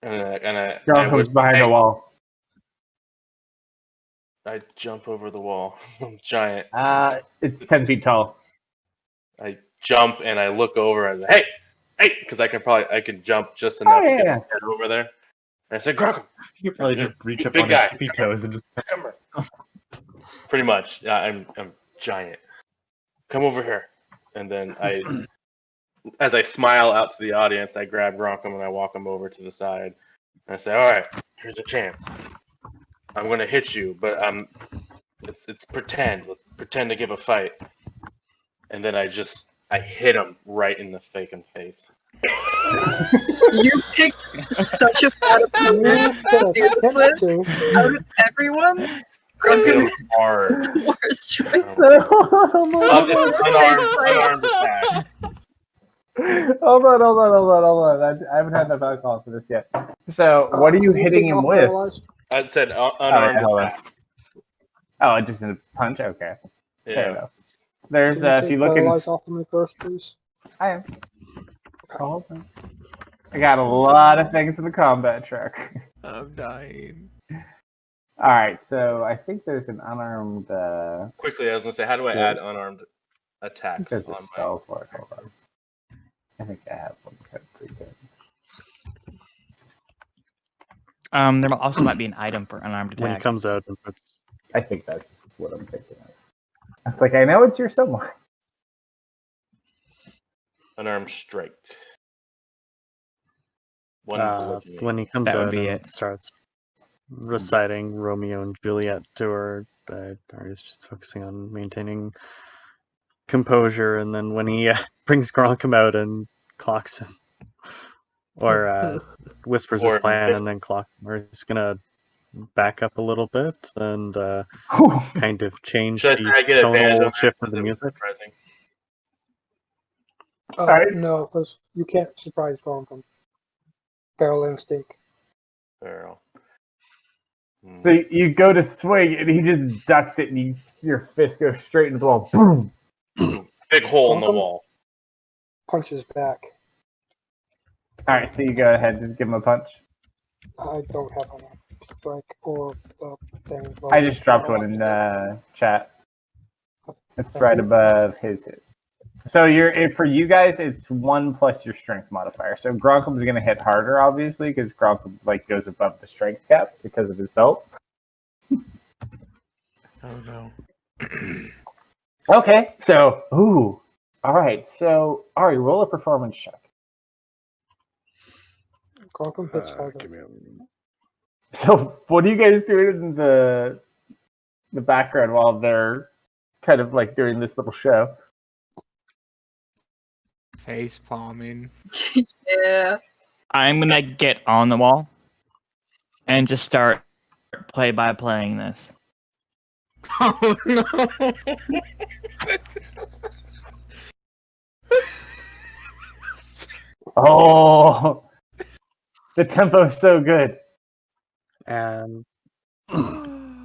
and I Gronkham's behind the wall. I jump over the wall. I'm giant. It's 10 feet tall. I jump and I look over and hey, because I can jump just enough to get my head over there. And I said, Gronkum. You could probably just reach up Big on guy. his tippy toes and just. Come here. Pretty much. I'm giant. Come over here. And then as I smile out to the audience, I grab Gronkum and I walk him over to the side. And I say, all right, here's a chance. I'm going to hit you, but it's pretend. Let's pretend to give a fight. and then I hit him right in the fucking face. You picked such a bad opponent to do this with. Out of everyone, Hit Grunkum him is hard. the worst choice. So, hold It's unarmed attack. on. I haven't had enough alcohol for this yet. So, what are you hitting him with? I said Oh, yeah, unarmed hold on. attack. Oh, just a punch? Okay. Fair Yeah. enough. There's, if you look in... off of me first, please. I am. Hold on. I got a lot of things in the combat truck. I'm dying. Alright, so I think there's an unarmed, Quickly, I was gonna say, how do I add unarmed attacks there's a on my? spell for it. Hold on. I think I have one. Pretty good. There also might be an item for unarmed When he attack. comes out and puts I think that's what I'm thinking of. I was like, I know it's here somewhere. Unarmed strike. One bludgeoning. when he comes That would out be and it. starts reciting Romeo and Juliet to her, Ari's just focusing on maintaining composure, and then when he brings Gronkum out and clocks him, or whispers his Or plan and then clocks him, we're just gonna back up a little bit and kind of change should the I get advantage tonal on shift that of the because it was music. surprising? Alright. No, because you can't surprise Gronkum. Feral instinct. Barrel. So you go to swing, and he just ducks it, and your fist goes straight into the wall. Boom! Big hole in the Gronkum wall. punches back. Alright, so you go ahead and give him a punch. I don't have a strike or the thing. I just dropped one in chat. It's right above his hit. So for you guys, it's 1 plus your strength modifier. So Gronkum's gonna hit harder, obviously, because Gronkum goes above the strength cap because of his belt. Oh no. Okay, so all right. So Ari, roll a performance check. Gronkum hits harder. Give me a... So what are you guys doing in the background while they're kind of doing this little show? Face palming. Yeah. I'm gonna get on the wall and just start play-by-playing this. Oh no. Oh, the tempo's so good. And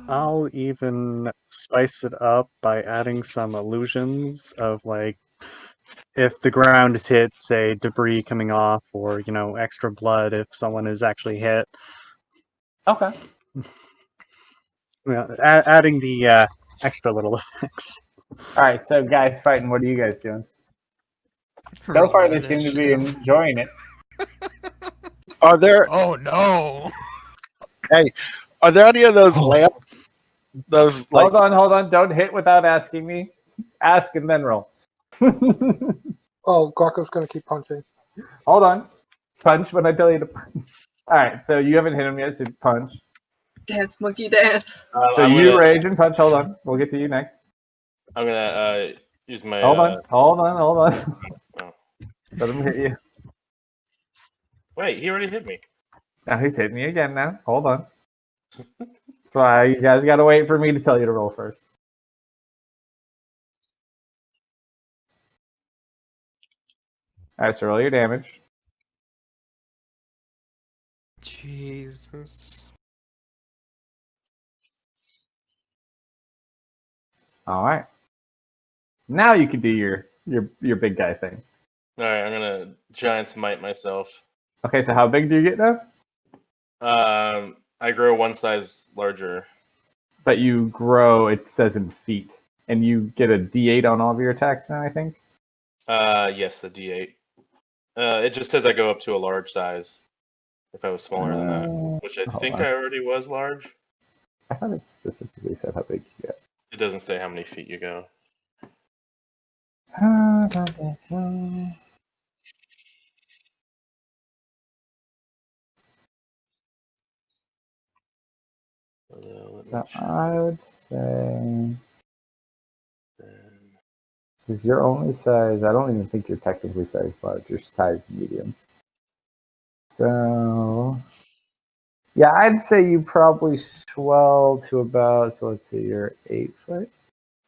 I'll even spice it up by adding some illusions of if the ground is hit, say debris coming off, or extra blood if someone is actually hit. Okay. Adding the extra little effects. All right, so guys fighting, what are you guys doing? So far, they seem to be enjoying it. Are there Oh no. are there any of those lamp? Those Hold on. Don't hit without asking me. Ask and then roll. Oh, Gronkum's gonna keep punching. Hold on. Punch when I tell you to punch. All right, so you haven't hit him yet, so punch. Dance, monkey, dance. So you rage and punch. Hold on. We'll get to you next. I'm gonna use my. Hold on. Oh. Let him hit you. Wait, he already hit me. Now he's hitting you again now. Hold on. That's why you guys gotta wait for me to tell you to roll first. Alright, so roll your damage. Jesus. Alright. Now you can do your big guy thing. Alright, I'm gonna giant smite myself. Okay, so how big do you get now? I grow 1 size larger. But you grow, it says in feet. And you get a D8 on all of your attacks now, I think? Yes, a D8. It just says I go up to a large size. If I was smaller than that, which I think I already was large. I thought it specifically said how big you get. It doesn't say how many feet you go. So I would say Because you're only size, I don't even think you're technically size large, you're size medium. So, yeah, I'd say you probably swell to about, so let's say you're 8 foot.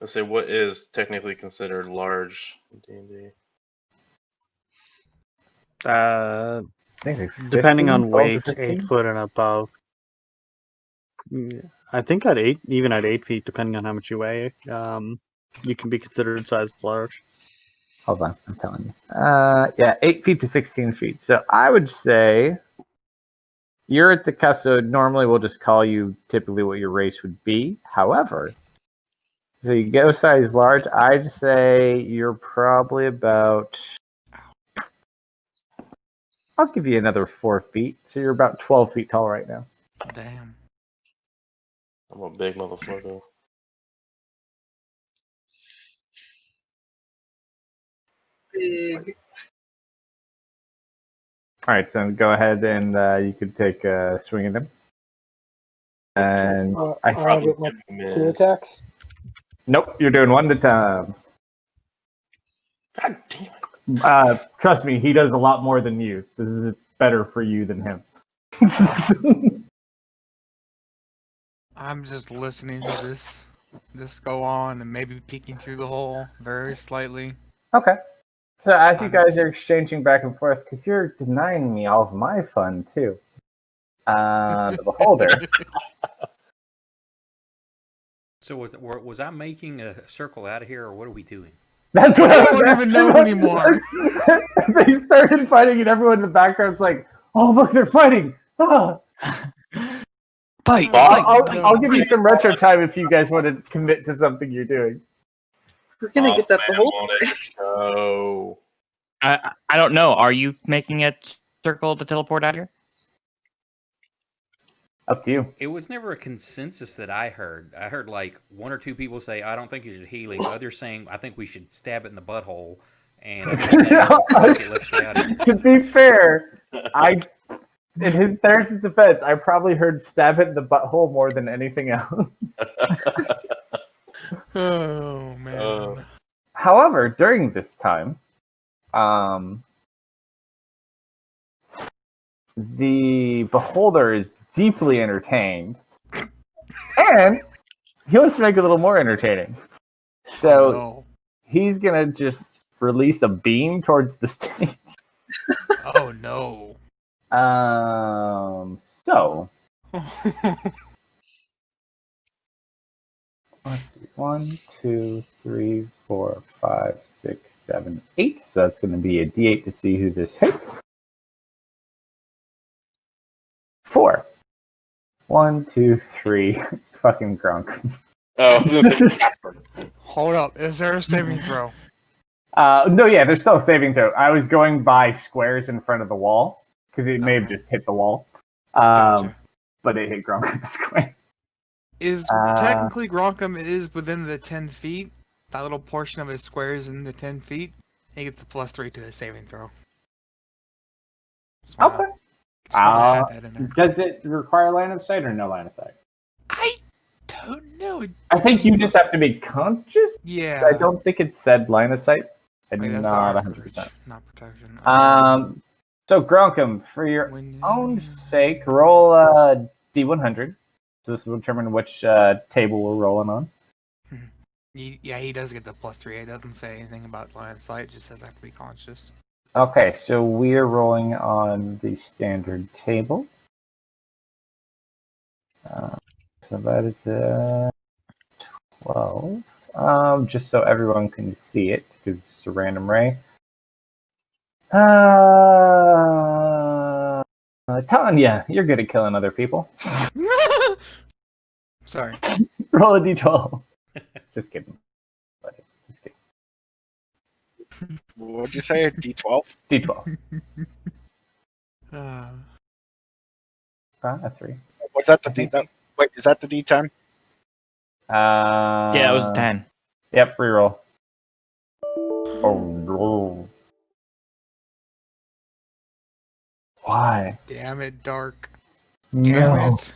Let's say what is technically considered large in D&D. I think like Depending 15, on 12 to weight, 15. 8 foot and above. Yeah, I think at 8, even at 8 feet, depending on how much you weigh, you can be considered size large. Hold on, I'm telling you. Yeah, 8 feet to 16 feet. So I would say you're at the Kalsto. Normally, we'll just call you typically what your race would be. However, so you go size large, I'd say you're probably about. I'll give you another 4 feet. So you're about 12 feet tall right now. Damn. I'm a big motherfucker. Big. All right, so go ahead and you could take a swing at him. And I want to get my 2 attacks. Nope, you're doing one at a time. God damn it. Trust me, he does a lot more than you. This is better for you than him. I'm just listening to this go on and maybe peeking through the hole very slightly. Okay. So as you guys are exchanging back and forth, because you're denying me all of my fun too. The beholder. So was I making a circle out of here, or what are we doing? That's what I I don't was even know anymore. They started fighting, and everyone in the background's like, "Oh, look, they're fighting!" Ah. Fight! I'll give you some retro time if you guys want to commit to something you're doing. We're gonna get that beholder. Oh. I don't know. Are you making a circle to teleport out here? Up to you. It was never a consensus that I heard. I heard like 1 or 2 people say, "I don't think you should healing." Others saying, "I think we should stab it in the butthole." And I'm just saying, "Fuck it, let's get out of here." To be fair, in his Theris' defense, I probably heard "stab it in the butthole" more than anything else. Oh man. However, during this time, the beholder is deeply entertained, and he wants to make it a little more entertaining. So no. he's gonna just release a beam towards the stage. Oh no. So 1, 2, 3, 4, 5, 6, 7, 8. So that's going to be a D8 to see who this hits. 4. 1, 2, 3. Fucking Gronk. Oh, I was gonna say Hold up. Is there a saving throw? No, yeah, there's still a saving throw. I was going by squares in front of the wall because it may have Okay. just hit the wall. Gotcha. But it hit Gronk square. Is technically Gronkum is within the 10 feet. That little portion of his square is in the 10 feet. He gets a +3 to his saving throw. Just wanna add that in there. Does it require line of sight or no line of sight? I don't know. I think you just have to be conscious. Yeah. I don't think it said line of sight. I'm Wait, that's not the 100%. not protection. So Gronkum, for your When- own sake, roll a D100. So this will determine which table we're rolling on. he does get the +3. It doesn't say anything about line of sight. It just says I have to be conscious. Okay, so we're rolling on the standard table. So that is a 12. Just so everyone can see it, because it's a random ray. Tanya, you're good at killing other people. Sorry. Roll a d12. Just kidding. Buddy. Just kidding. What'd you say? D12? D12. A 3. Was that the D? Wait, is that the D10? Yeah, it was 10. Yep, reroll. Oh, why? Damn it, Dark. No. Damn it.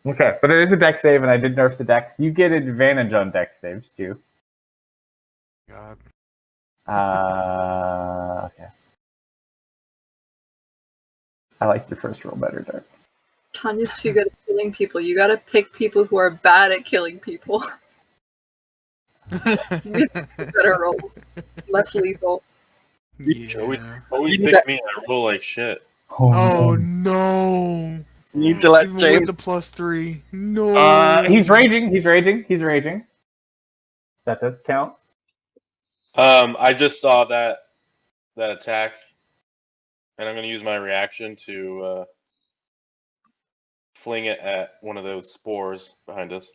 Okay, but it is a dex save, and I did nerf the dex. You get advantage on dex saves, too. God. Okay. I like your first roll better, Dark. Tanya's too good at killing people. You gotta pick people who are bad at killing people. Better rolls. Less lethal. Yeah. Always You need pick that- me. I roll like shit. Oh no! You need to let Even James. with the +3. No. He's raging. He's raging. He's raging. That does count. I just saw that attack, and I'm going to use my reaction to fling it at one of those spores behind us.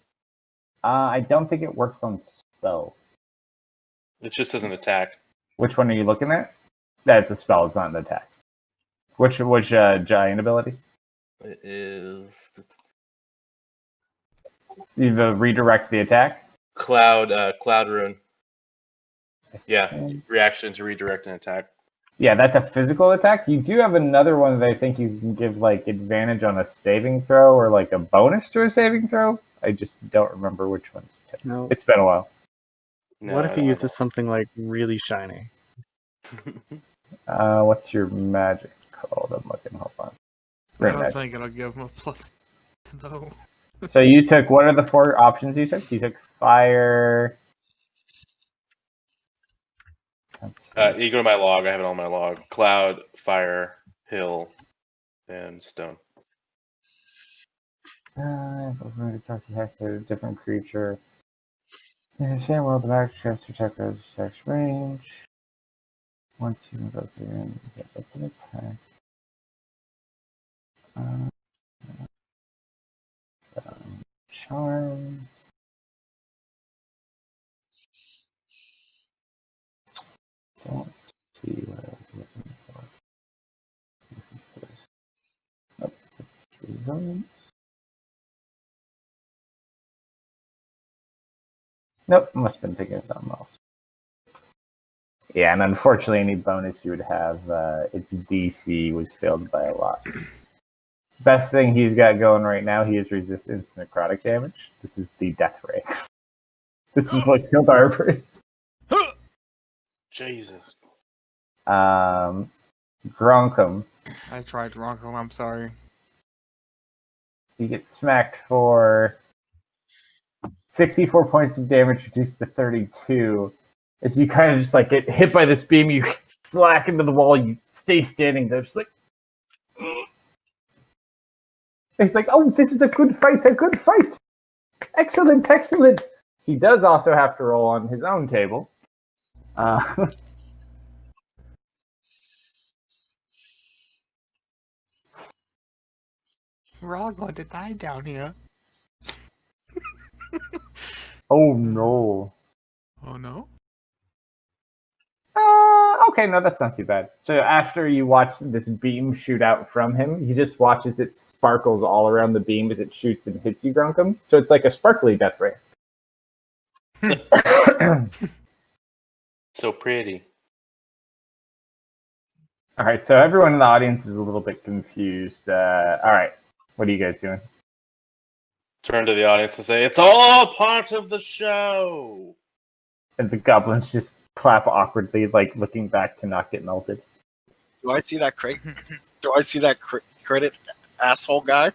I don't think it works on spell. It just says an attack. Which one are you looking at? That's a spell. It's not an attack. Which giant ability? It is You redirect the attack. cloud rune. Yeah, reaction to redirect an attack. Yeah, that's a physical attack. You do have another one that I think you can give like advantage on a saving throw or like a bonus to a saving throw. I just don't remember which one. No. It's been a while. No, What I if he don't uses something like really shiny? What's your magic called? I'm looking. Hold on. I Great don't magic. think it'll give him a plus, though. So you took, what are the 4 options you took? You took fire. You go to my log. I have it on my log. Cloud, fire, hill, and stone. Talk to a different creature. In the same world, the magic shifts to attack as attacks range. Once you go through and get up an attack. Charm. Don't see what I was looking for. Nope, it's resilience. Nope, must have been thinking of something else. Yeah, and unfortunately, any bonus you would have, its DC was failed by a lot. Best thing he's got going right now, he has resistance to necrotic damage. This is the death ray. This is what killed Arbors. Jesus. Gronkum, I tried wrong. I'm sorry. you get smacked for 64 points of damage, reduced to 32. As you kind of just like get hit by this beam, you slack into the wall, you stay standing there, just like. He's like, oh, this is a good fight, a good fight. Excellent, excellent. He does also have to roll on his own table. We're all going to die down here. Oh, no. Oh no? Okay, no, that's not too bad. So after you watch this beam shoot out from him, he just watches it sparkles all around the beam as it shoots and hits you, Grunkum. So it's like a sparkly death ray. So pretty. All right, so everyone in the audience is a little bit confused. All right, what are you guys doing? Turn to the audience and say, "It's all part of the show." And the goblins just clap awkwardly, like looking back to not get melted. Do I see that credit asshole guy?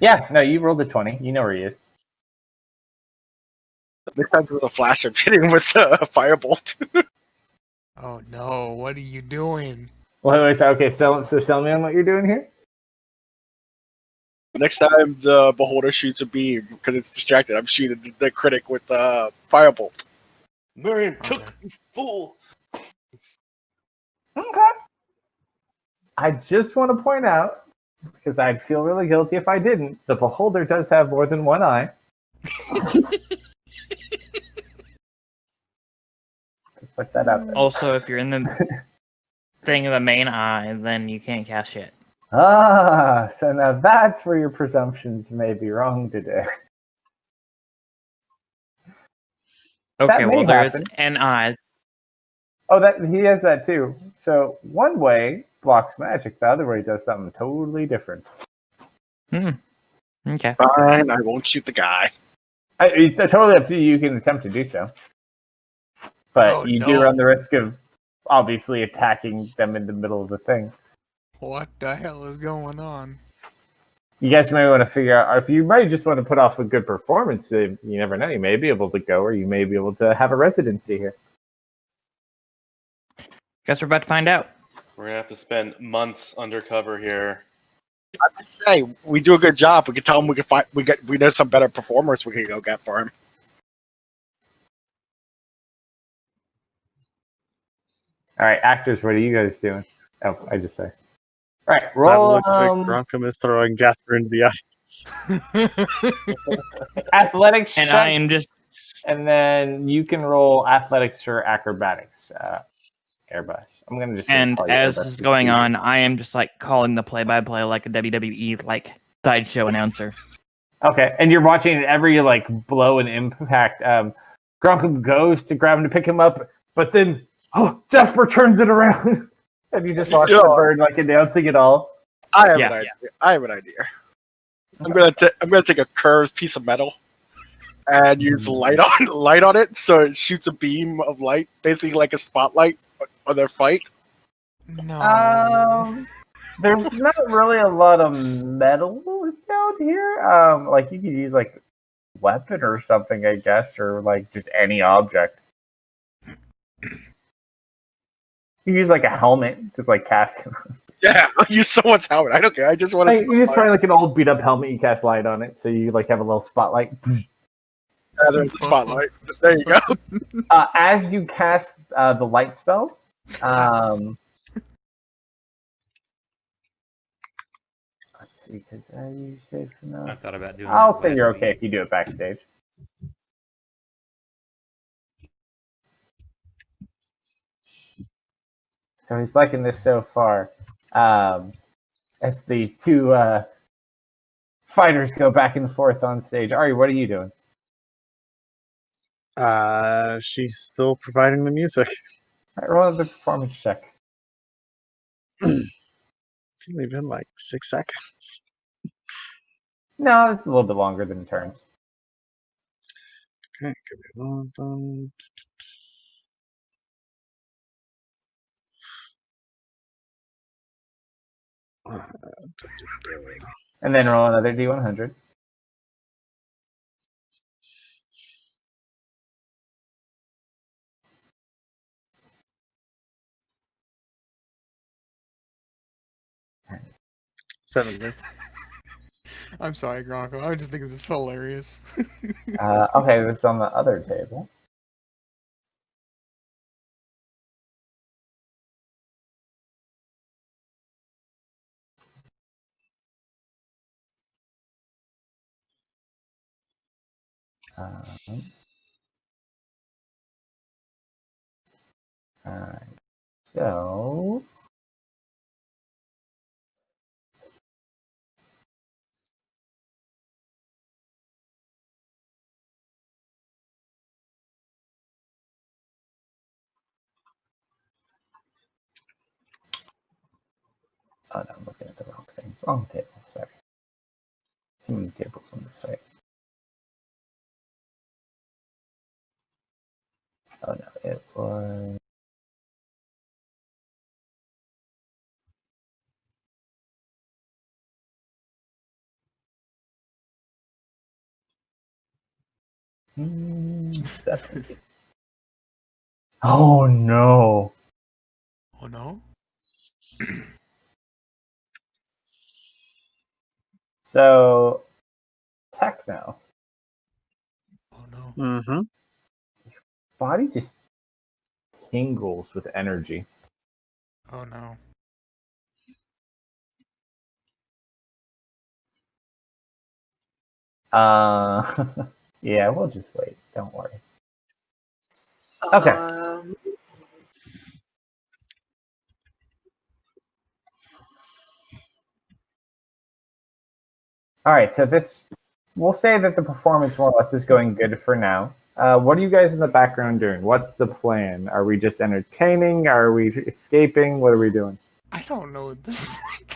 Yeah, no, you rolled a 20. You know where he is. This time's with a flash. I'm hitting with a firebolt. Oh no, what are you doing? Wait, okay, so tell me on what you're doing here. Next time the beholder shoots a beam because it's distracted, I'm shooting the critic with the firebolt. Miriam took Okay. you, fool. Okay. I just want to point out, because I'd feel really guilty if I didn't, the beholder does have more than one eye. Put that out there. Also, if you're in the thing of the main eye, then you can't cast shit. Ah, so now that's where your presumptions may be wrong today. Okay, may well, there is happen. an eye. Oh, that he has that too. So one way blocks magic, the other way does something totally different. Okay. Fine, I won't shoot the guy. It's totally up to you. You can attempt to do so. but Oh, you do no. run the risk of obviously attacking them in the middle of the thing. What the hell is going on? You guys may want to figure out, or if you might just want to put off a good performance, you never know. You may be able to go, or you may be able to have a residency here. Guess we're about to find out. We're gonna have to spend months undercover here. I'd say we do a good job. We can tell him we know some better performers we can go get for him. All right, actors, what are you guys doing? Oh, I just say. All right, That roll looks like Gronkum is throwing Jasper into the audience. athletics And check, I am just and then you can roll athletics or acrobatics. Airbus. I'm gonna just and call you as Airbus this is to going keep- on, I am just like calling the play-by-play like a WWE like sideshow announcer. Okay, and you're watching every like blow and impact. Gronkum goes to grab him to pick him up, but then Jasper turns it around, and you just watch the bird like announcing it all. I have Yeah. an idea. I have an idea. I'm gonna take a curved piece of metal and use light on it, so it shoots a beam of light, basically like a spotlight on their fight. No. There's not really a lot of metal down here. Like you could use like a weapon or something, I guess, or like just any object. You use like a helmet to like cast him. Yeah, I'll use someone's helmet. I don't care. I just want to. You just find like an old beat up helmet, you cast light on it, so you like have a little spotlight. The spotlight. There you go. As you cast the light spell, let's see, because you safe for now. I thought about doing. I'll that say last you're week. okay if you do it backstage. So he's liking this so far. As the two fighters go back and forth on stage. Ari, what are you doing? She's still providing the music. All right, roll the performance check. It's only been like 6 seconds. No, it's a little bit longer than turns. Okay, give me one. And then roll another D100. Seven. I'm sorry, Gronko. I was just thinking this is hilarious. Okay, that's on the other table. Alright, so oh no, I'm looking at the wrong thing. Wrong table, sorry. Too many tables on this site. Oh no, it was seven. Oh no. Oh no? So techno. Oh no. Mm-hmm. Body just tingles with energy. Oh no. Yeah, we'll just wait. Don't worry. Okay. All right, so we'll say that the performance more or less is going good for now. What are you guys in the background doing? What's the plan? Are we just entertaining? Are we escaping? What are we doing? I don't know at this point.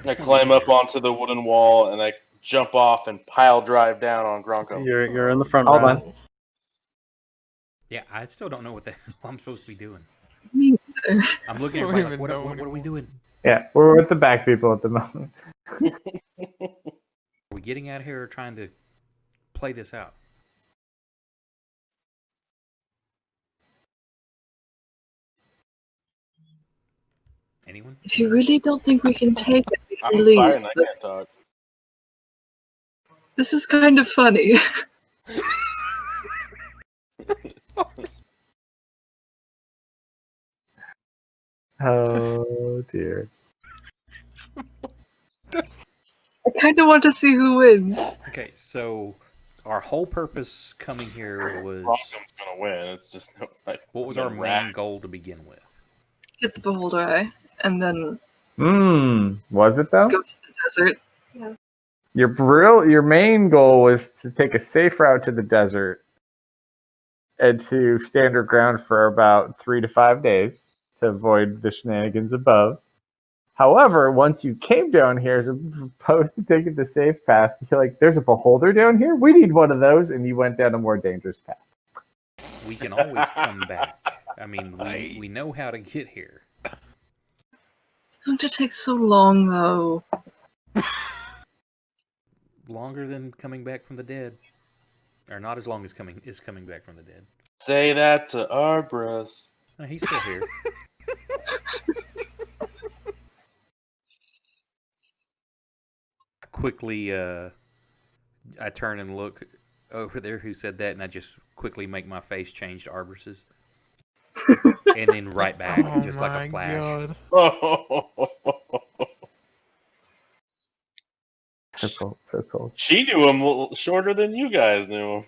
I climb up onto the wooden wall and I jump off and pile drive down on Gronko. You're in the front Hold row. on. Yeah, I still don't know what the hell I'm supposed to be doing. Me neither. I'm looking I at don't everybody like, even what, know what are we anymore. doing? Yeah, we're with the back people at the moment. Are we getting out of here or trying to play this out? Anyone? If you really don't think we can take it, we can I'm leave. fine. I But can't talk. this is kind of funny. Oh dear. I kind of want to see who wins. Okay, so our whole purpose coming here was Rockham's gonna win. It's just like what was then our main goal to begin with? Get the beholder eye, and then Was it though? go to the desert. Your main goal was to take a safe route to the desert and to stand your ground for about 3 to 5 days to avoid the shenanigans above. However, once you came down here as opposed to taking the safe path, you're like, there's a beholder down here? We need one of those, and you went down a more dangerous path. We can always come back. I mean, we know how to get here. It's going to take so long, though. Longer than coming back from the dead. Or not as long as coming back from the dead. say that to Arbris. No, he's still here. Quickly, I turn and look over there who said that, and I just quickly make my face change to Arbris's. And then right back, Oh just like my a flash. god. So cool, so cool. She knew him shorter than you guys knew him.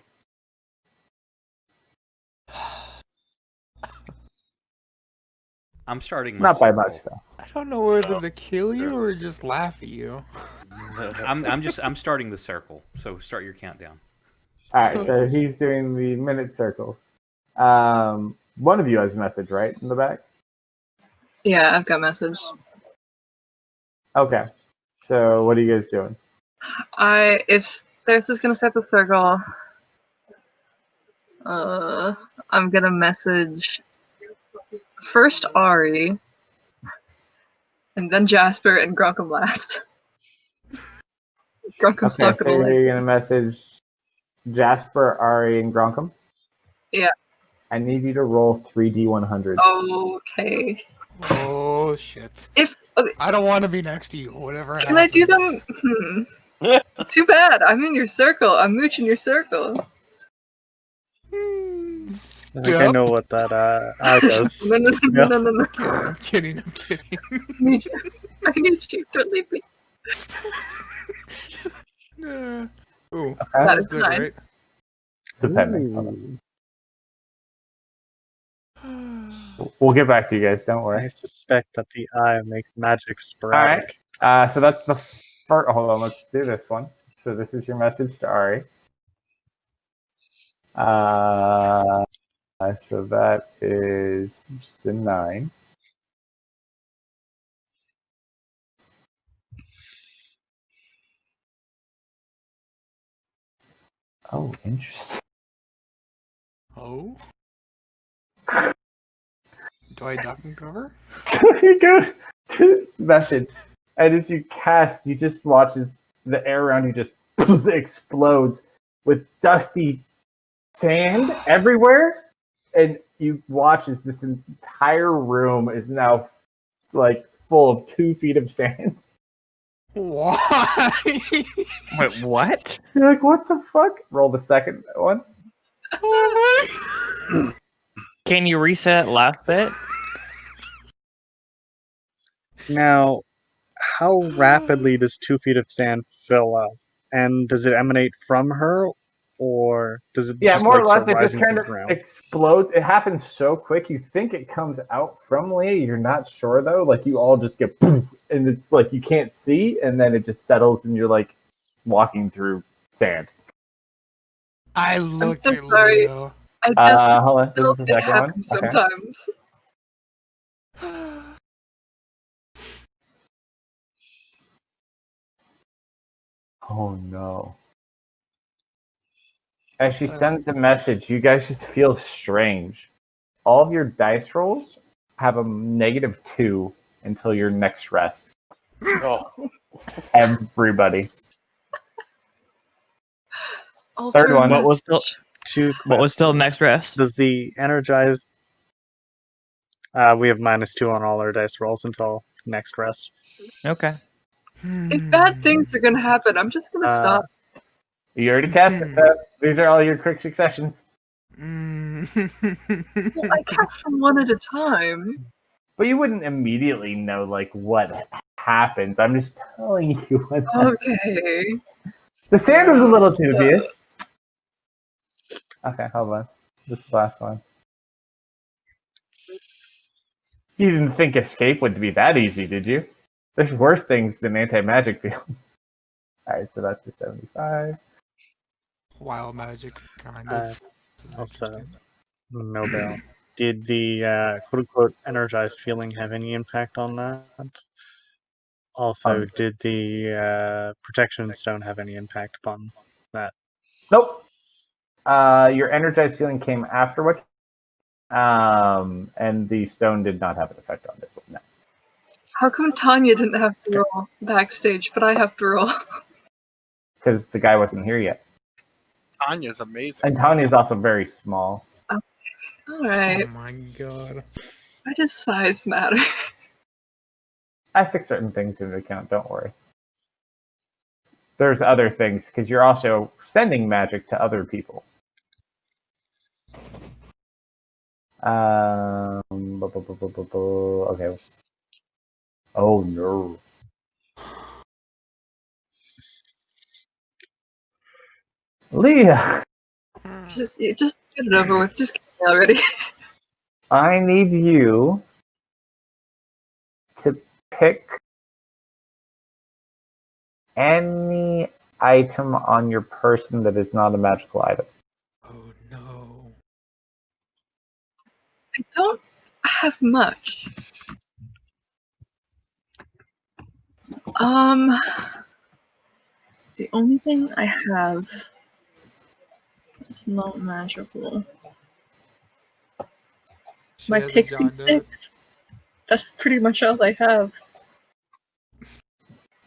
I'm starting my Not by circle. much, though. I don't know whether to kill you or just laugh at you. I'm starting the circle. So start your countdown. All right, so he's doing the minute circle. One of you has a message, right, in the back? Yeah, I've got message. Okay. So what are you guys doing? If Thirst is gonna start the circle, I'm gonna message first Ari, and then Jasper and Grunkum last. Grunkum's Okay, not so gonna like you're this. gonna message Jasper, Ari, and Gronkum? Yeah. I need you to roll 3D100. Okay. Oh shit. Okay, I don't want to be next to you. Whatever can I do happens. them? Too bad. I'm in your circle. I'm mooching your circle. I think I know what that does. No, no, no, no, no, no. I'm kidding. I'm kidding. I need you to leave me. Nah. Ooh, Okay. That that's is good, fine. right? Depending. Ooh. We'll get back to you guys. Don't worry. I suspect that the eye makes magic All right. sporadic. So that's the first. Hold on. Let's do this one. So this is your message to Ari. So that is just a 9. Oh, interesting. Oh. Do I duck and cover? You go to message, and as you cast, you just watch as the air around you just explodes with dusty sand everywhere, and you watch as this entire room is now like full of 2 feet of sand. Why? Wait, what? You're like, what the fuck? Roll the second one. Oh Can you reset last bit? Now, how rapidly does 2 feet of sand fill up? And does it emanate from her, or does it Yeah, just more like or less, start it just rising from kind the of ground? explodes. It happens so quick. You think it comes out from Leah. You're not sure though. Like you all just get, and it's like you can't see, and then it just settles, and you're like walking through sand. I looked so at sorry. Leo. I just Hold on. This feel is the it second one. happens Okay. sometimes. Oh no. As she sends a message, you guys just feel strange. All of your dice rolls have a -2 until your next rest. Oh, Everybody. All Third for a one. What was still Two what was still next rest? Does the energized? We have -2 on all our dice rolls until next rest. Okay. If bad things are gonna happen, I'm just gonna stop. You already cast it. These are all your quick successions. Well, I cast them one at a time. But you wouldn't immediately know like what happens. I'm just telling you what Okay. The sand was a little dubious. Okay, hold on. This is the last one. You didn't think escape would be that easy, did you? There's worse things than anti-magic fields. Alright, so that's the 75. Wild magic, kind of. Also, Nobel. Did the quote-unquote energized feeling have any impact on that? Also, did the protection stone have any impact upon that? Nope. Your energized feeling came afterward. And the stone did not have an effect on this one. No. How come Tanya didn't have to roll backstage, but I have to roll? Because the guy wasn't here yet. Tanya's amazing. And Tanya's also very small. Alright. Oh my god. Why does size matter? I took certain things into account, don't worry. There's other things, because you're also sending magic to other people. Okay. Oh no. Leah, Just get it over with. Just get it already. I need you to pick any item on your person that is not a magical item. Oh no. I don't have much. The only thing I have that's not magical. She My has a pixie John Doe. sticks. That's pretty much all I have.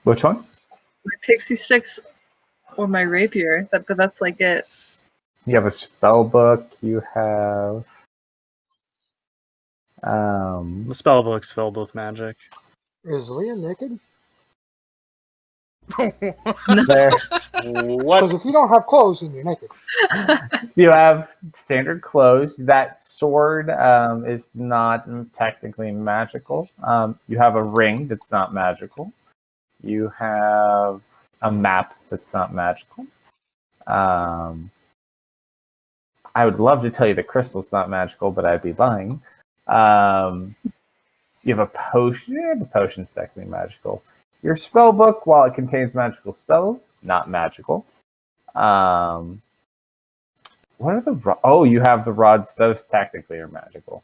Which one? My pixie sticks or my rapier. But that's like it. You have a spell book. You have The spell book's filled with magic. Is Leah naked? there. What? Because if you don't have clothes, then you're naked. You have standard clothes. That sword is not technically magical. You have a ring that's not magical. You have a map that's not magical. I would love to tell you the crystal's not magical, but I'd be lying. You have a potion. Yeah, the potion's technically magical. Your spell book, while it contains magical spells, not magical. What are the? Oh, you have the rods. Those technically are magical.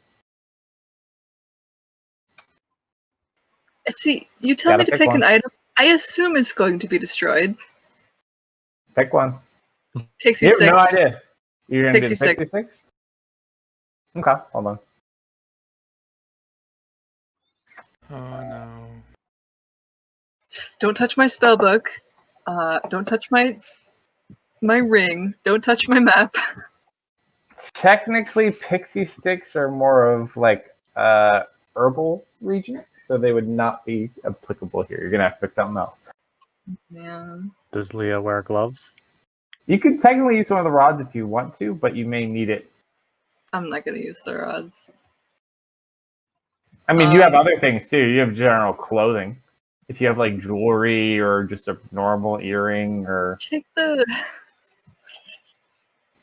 See, you tell me to pick one. an item. I assume it's going to be destroyed. Pick one. Pixie You have sticks. no idea. You're gonna Pixie do the Pixie Sticks? Okay, hold on. Oh no. Don't touch my spell book. Don't touch my ring. Don't touch my map. Technically, Pixie Sticks are more of like herbal region, so they would not be applicable here. You're gonna have to pick something else. Man. Does Leah wear gloves? You could technically use one of the rods if you want to, but you may need it. I'm not gonna use the rods. I mean, you have other things too. You have general clothing. If you have like jewelry or just a normal earring, or Take the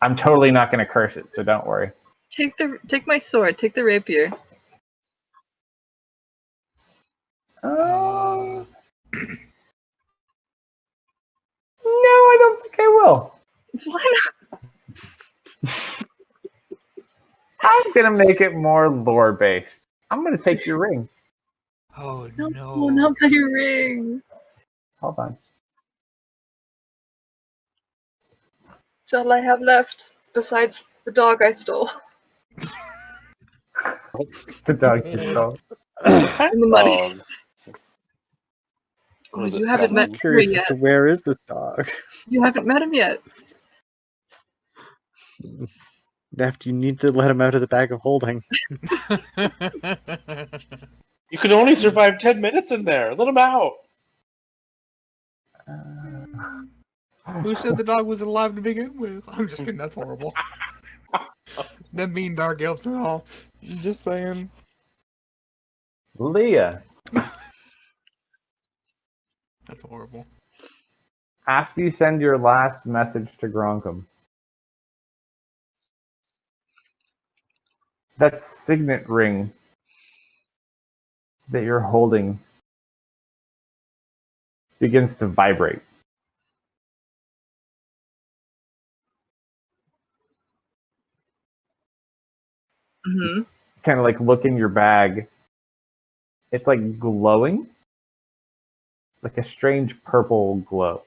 I'm totally not going to curse it, so don't worry. take my sword. Take the rapier. Uh, No, I don't think I will. Why not? I'm gonna make it more lore based. I'm gonna take your ring. oh No, no. not my ring. Hold on. It's all I have left, besides the dog I stole The dog you stole. in the money. Dog. Oh, Was it you haven't met Pepsi? Henry Curious as yet. to where is this dog. You haven't met him yet. Neft, you need to let him out of the bag of holding. You can only survive 10 minutes in there. Let him out. Who said the dog was alive to begin with? I'm just kidding. That's horrible. Them mean dark elves and all. Just saying. Leah, That's horrible. after you send your last message to Gronkum, that signet ring that you're holding begins to vibrate. Mm-hmm. Kind of like look in your bag. It's like glowing, like a strange purple glow.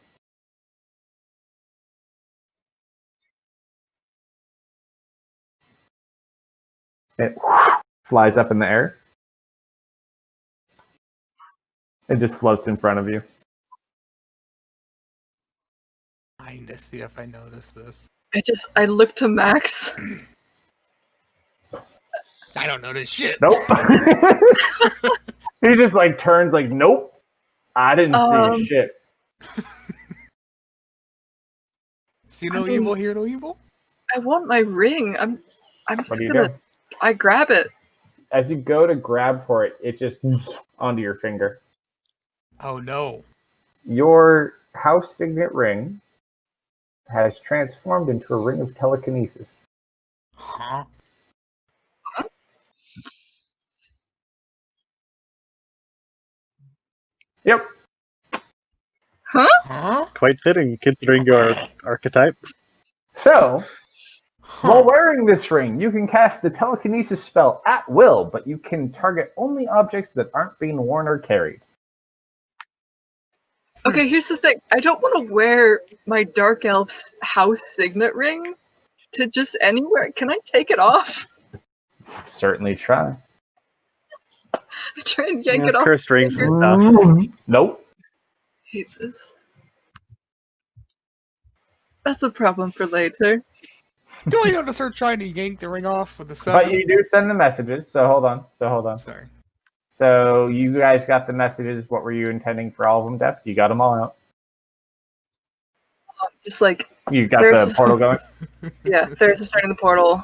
It flies up in the air. It just floats in front of you. I need to see if I notice this. I look to Max. I don't notice shit. Nope. He just like turns like, nope. I didn't see shit. See no evil, hear no evil? I want my ring. I'm What just do you gonna. do? I grab it. As you go to grab for it, it just onto your finger. Oh no. Your house signet ring has transformed into a ring of telekinesis. Huh? Yep. Huh? Quite fitting, considering your archetype. So, Huh. while wearing this ring, you can cast the telekinesis spell at will, but you can target only objects that aren't being worn or carried. Okay, here's the thing. I don't want to wear my dark elf's house signet ring to just anywhere. Can I take it off? Certainly try. I try and yank Yeah, it off. cursed rings and fingers. stuff. Nope. Hate this. That's a problem for later. Do I notice her trying to yank the ring off with the But seven? you do send the messages, so hold on. Sorry. So you guys got the messages. What were you intending for all of them, Def? You got them all out. Just like You got There's- the portal going? yeah, there's starting the portal.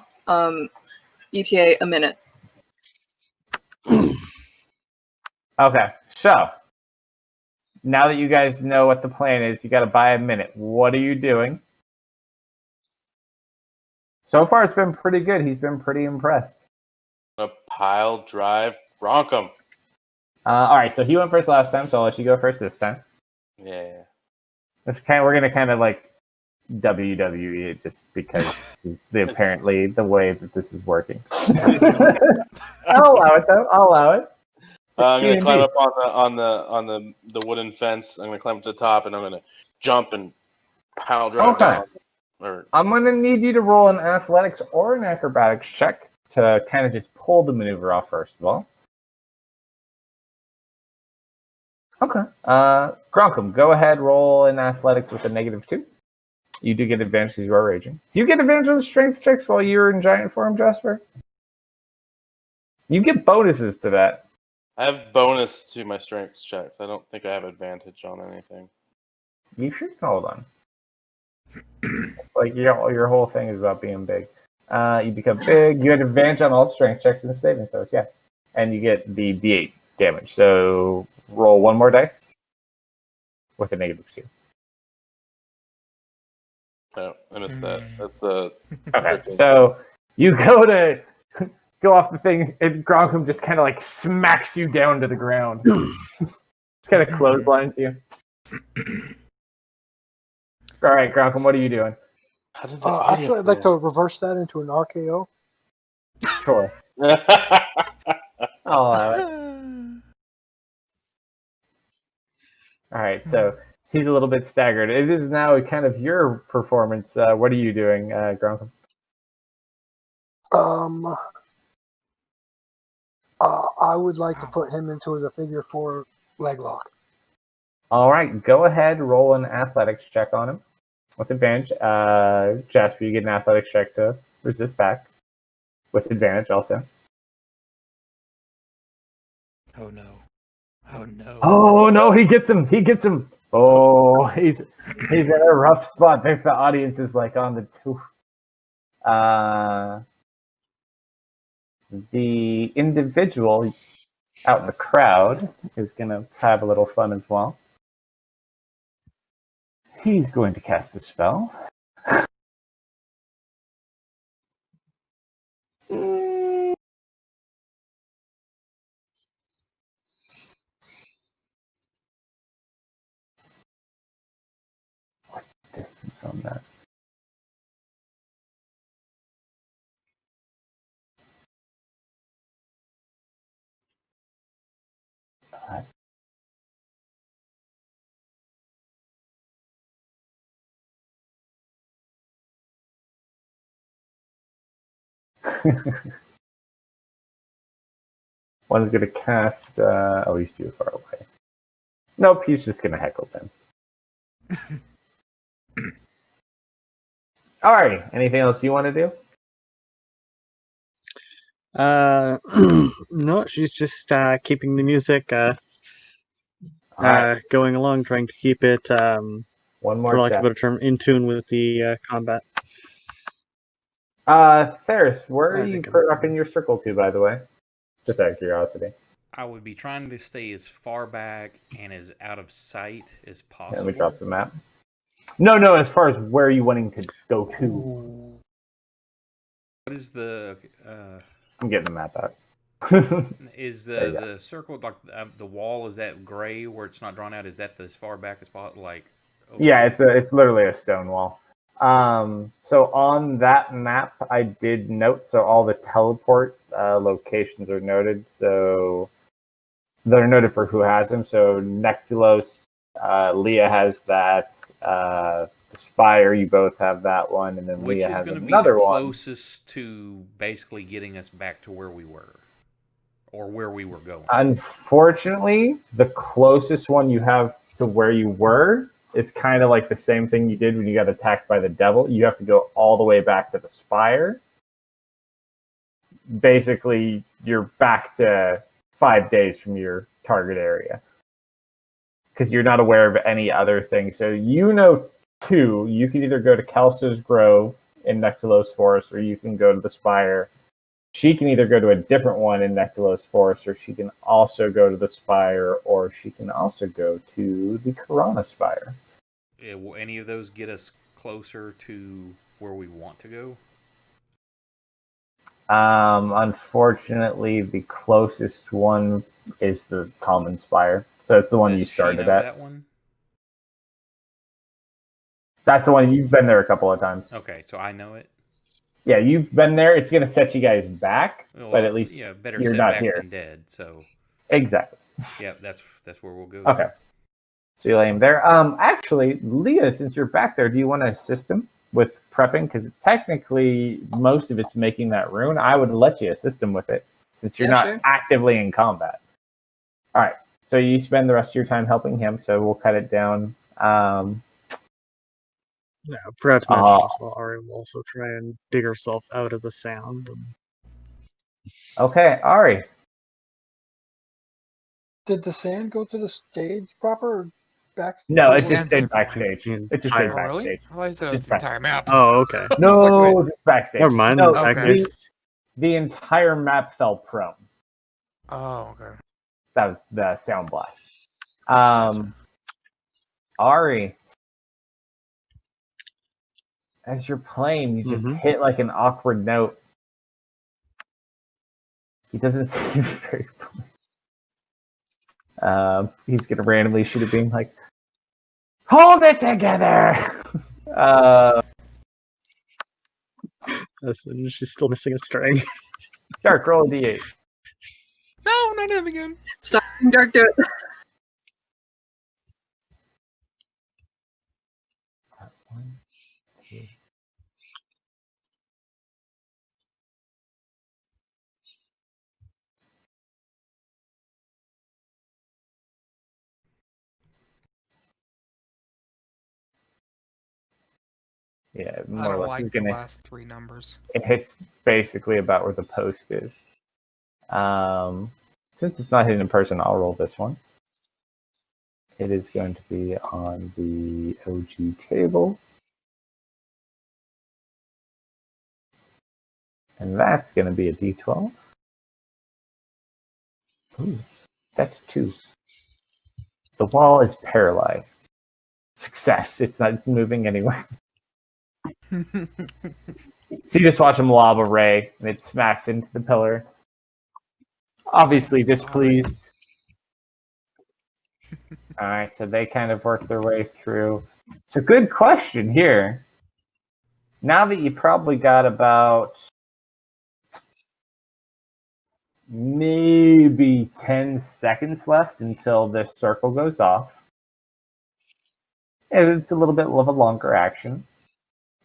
ETA a minute. Okay, so now that you guys know what the plan is, you got to buy a minute. What are you doing? So far, it's been pretty good. He's been pretty impressed. A pile drive Bronkum. All right, so he went first last time, so I'll let you go first this time. Yeah. We're gonna kind of like WWE it just because it's apparently the way that this is working. I'll allow it though. I'll allow it. I'm gonna D&D. climb up on the wooden fence. I'm gonna climb up to the top, and I'm gonna jump and pile drive Okay. down. Or I'm gonna need you to roll an athletics or an acrobatics check to kind of just pull the maneuver off first of all. Okay. Gronkum, go ahead, roll in athletics with a -2. You do get advantage because you are raging. Do you get advantage on the strength checks while you're in giant form, Jasper? You get bonuses to that. I have bonus to my strength checks. I don't think I have advantage on anything. You should hold on. Like your whole thing is about being big. You become big. You had advantage on all strength checks and saving throws, yeah. And you get the D8 damage. So roll one more dice with a -2. No, I missed that. That's the Okay, so you go off the thing, and Gronkum just kind of like smacks you down to the ground. Just kind of clotheslines you. All right, Gronkum, what are you doing? How did the audio Actually, I'd like to reverse that into an RKO. Sure, I'll allow it. All right, so He's a little bit staggered. It is now kind of your performance. What are you doing, Gronk? I would like to put him into the figure 4 leg lock. All right, go ahead. Roll an athletics check on him with advantage. Jasper, you get an athletics check to resist back with advantage also. Oh no. Oh no. Oh no, he gets him. He gets him. Oh, he's in a rough spot. If the audience is like on the two. The individual out in the crowd is going to have a little fun as well. He's going to cast a spell. What's the distance on that? One's going to cast. He's too far away. Nope, he's just going to heckle them. All right. Anything else you want to do? No, she's just keeping the music Right. going along, trying to keep it, One more for lack check. of a better term, in tune with the combat. Theris, where are I you think I'm- prepping your circle to, by the way? Just out of curiosity. I would be trying to stay as far back and as out of sight as Yeah, possible. let me drop the map. No, as far as where are you wanting to go to? Ooh. What is the I'm getting the map out. is There you the circle like the wall, is that gray where it's not drawn out? Is that as far back as possible? Like Yeah, it's literally a stone wall. So on that map, I did note, so all the teleport locations are noted. So they're noted for who has them. So Nectulos, Leah has that. The Spire, you both have that one, and then which Leah is has going to be another the one. closest to basically getting us back to where we were, or where we were going. Unfortunately, the closest one you have to where you were is kind of like the same thing you did when you got attacked by the devil. You have to go all the way back to the Spire. Basically, you're back to 5 days from your target area because you're not aware of any other thing. So you know two. You can either go to Kalsto's Grove in Nectalos Forest, or you can go to the Spire. She can either go to a different one in Nectalos Forest, or she can also go to the Spire, or she can also go to the Corona Spire. Will any of those get us closer to where we want to go? Unfortunately, the closest one is the Common Spire. So it's the one Does you she started know at. that one? That's the one you've been there a couple of times. Okay, so I know it. Yeah, you've been there. It's going to set you guys back, Well, but at least better you're set not back here. than dead. So Exactly. yeah, that's where we'll go. Okay. So you lay him there. Actually, Leah, since you're back there, do you want to assist him with prepping? Because technically, most of it's making that rune. I would let you assist him with it since you're Yeah, not sure. actively in combat. All right. So you spend the rest of your time helping him. So we'll cut it down. Yeah, I forgot to mention as well, Ari will also try and dig herself out of the sound. Okay, Ari. Did the sand go to the stage proper or back? No, it Sand's just stayed in- backstage. in It just high- stayed Oh, really? backstage. I thought you said it was Just the entire map. Oh, okay. No, Wait. just backstage. Never mind. No, In that okay. case, the entire map fell prone. Oh, okay. That was the sound blast. Ari, as you're playing, you just Mhm. hit like an awkward note. He doesn't seem very pleased. He's gonna randomly shoot a beam like, hold it together. listen, she's still missing a string. Dark, roll a d8. No, not him again. Stop having Dark do it. Yeah, I more or don't less. like It's the gonna, last 3 numbers. it hits basically about where the post is. Since it's not hidden in person, I'll roll this one. It is going to be on the OG table. And that's going to be a D12. Ooh, that's 2. The wall is paralyzed. Success. It's not moving anywhere. So you just watch him lob a ray, and it smacks into the pillar. Obviously displeased. All right, so they kind of work their way through. So good question here. Now that you probably got about maybe 10 seconds left until this circle goes off. And it's a little bit of a longer action.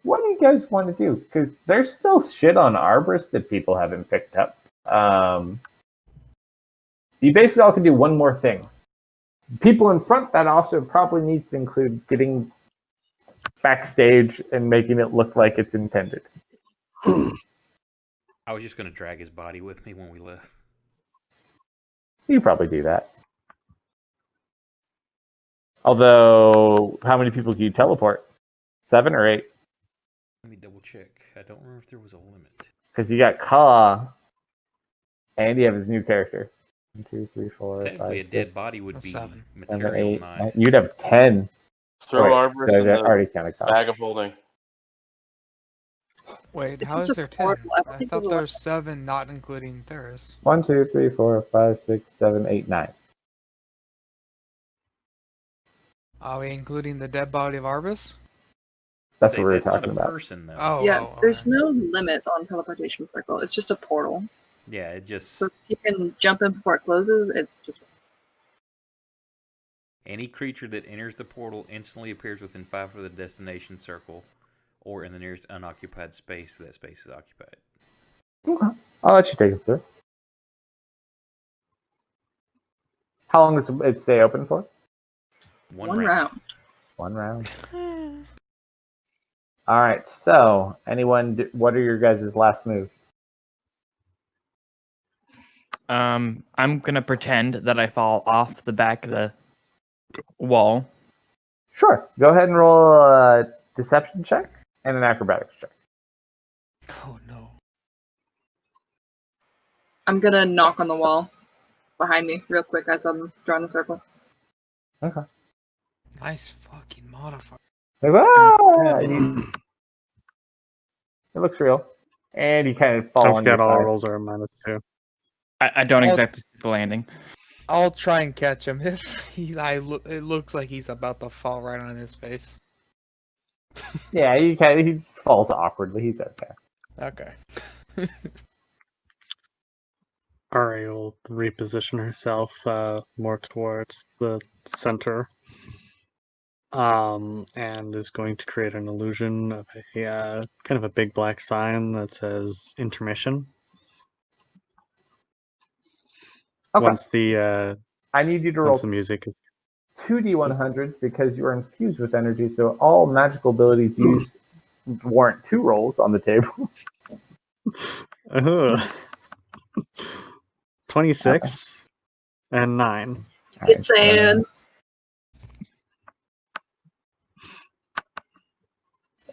What do you guys want to do? Because there's still shit on Arborist that people haven't picked up. You basically all can do one more thing. People in front, that also probably needs to include getting backstage and making it look like it's intended. I was just going to drag his body with me when we left. You probably do that. Although, how many people can you teleport? 7 or 8? Let me double check. I don't remember if there was a limit. Because you got Ka, and you have his new character. 1, 2, 3, 4, Technically, 5, a dead 6, body would be 7, 7, material 8, 9. 9. You'd have 10. Throw Wait, Arborist so in that the already counted Ka. bag of holding. Wait, It's how just is a there 10? portal. I don't I think thought there's a there's 7, not including Thuris. 1, 2, 3, 4, 5, 6, 7, 8, 9. Are we including the dead body of Arbus? That's what we were That's not talking a about. person, though. Oh, Yeah, oh, there's okay. no limit on teleportation circle. It's just a portal. Yeah, it just... So if you can jump in before it closes, it just works. Any creature that enters the portal instantly appears within 5 of the destination circle or in the nearest unoccupied space that space is occupied. Okay. I'll let you take it through. How long does it stay open for? One round. 1 round. All right. So, anyone? What are your guys' last moves? I'm gonna pretend that I fall off the back of the wall. Sure. Go ahead and roll a deception check and an acrobatics check. Oh no. I'm gonna knock on the wall behind me real quick as I'm drawing the circle. Okay. Nice fucking modifier. Like, ah! It looks real. And you kind of fall Don't on your forget all side. rolls are -2. I don't I'll- exactly see the landing. I'll try and catch him if it looks like he's about to fall right on his face. Yeah, he just falls awkwardly. He's okay. Okay. Ari will reposition herself more towards the center, and is going to create an illusion of a kind of a big black sign that says intermission. Okay. Once the I need you to roll once the music is 2d100s because you are infused with energy, so all magical abilities used warrant 2 rolls on the table. 26 and 9. It's saying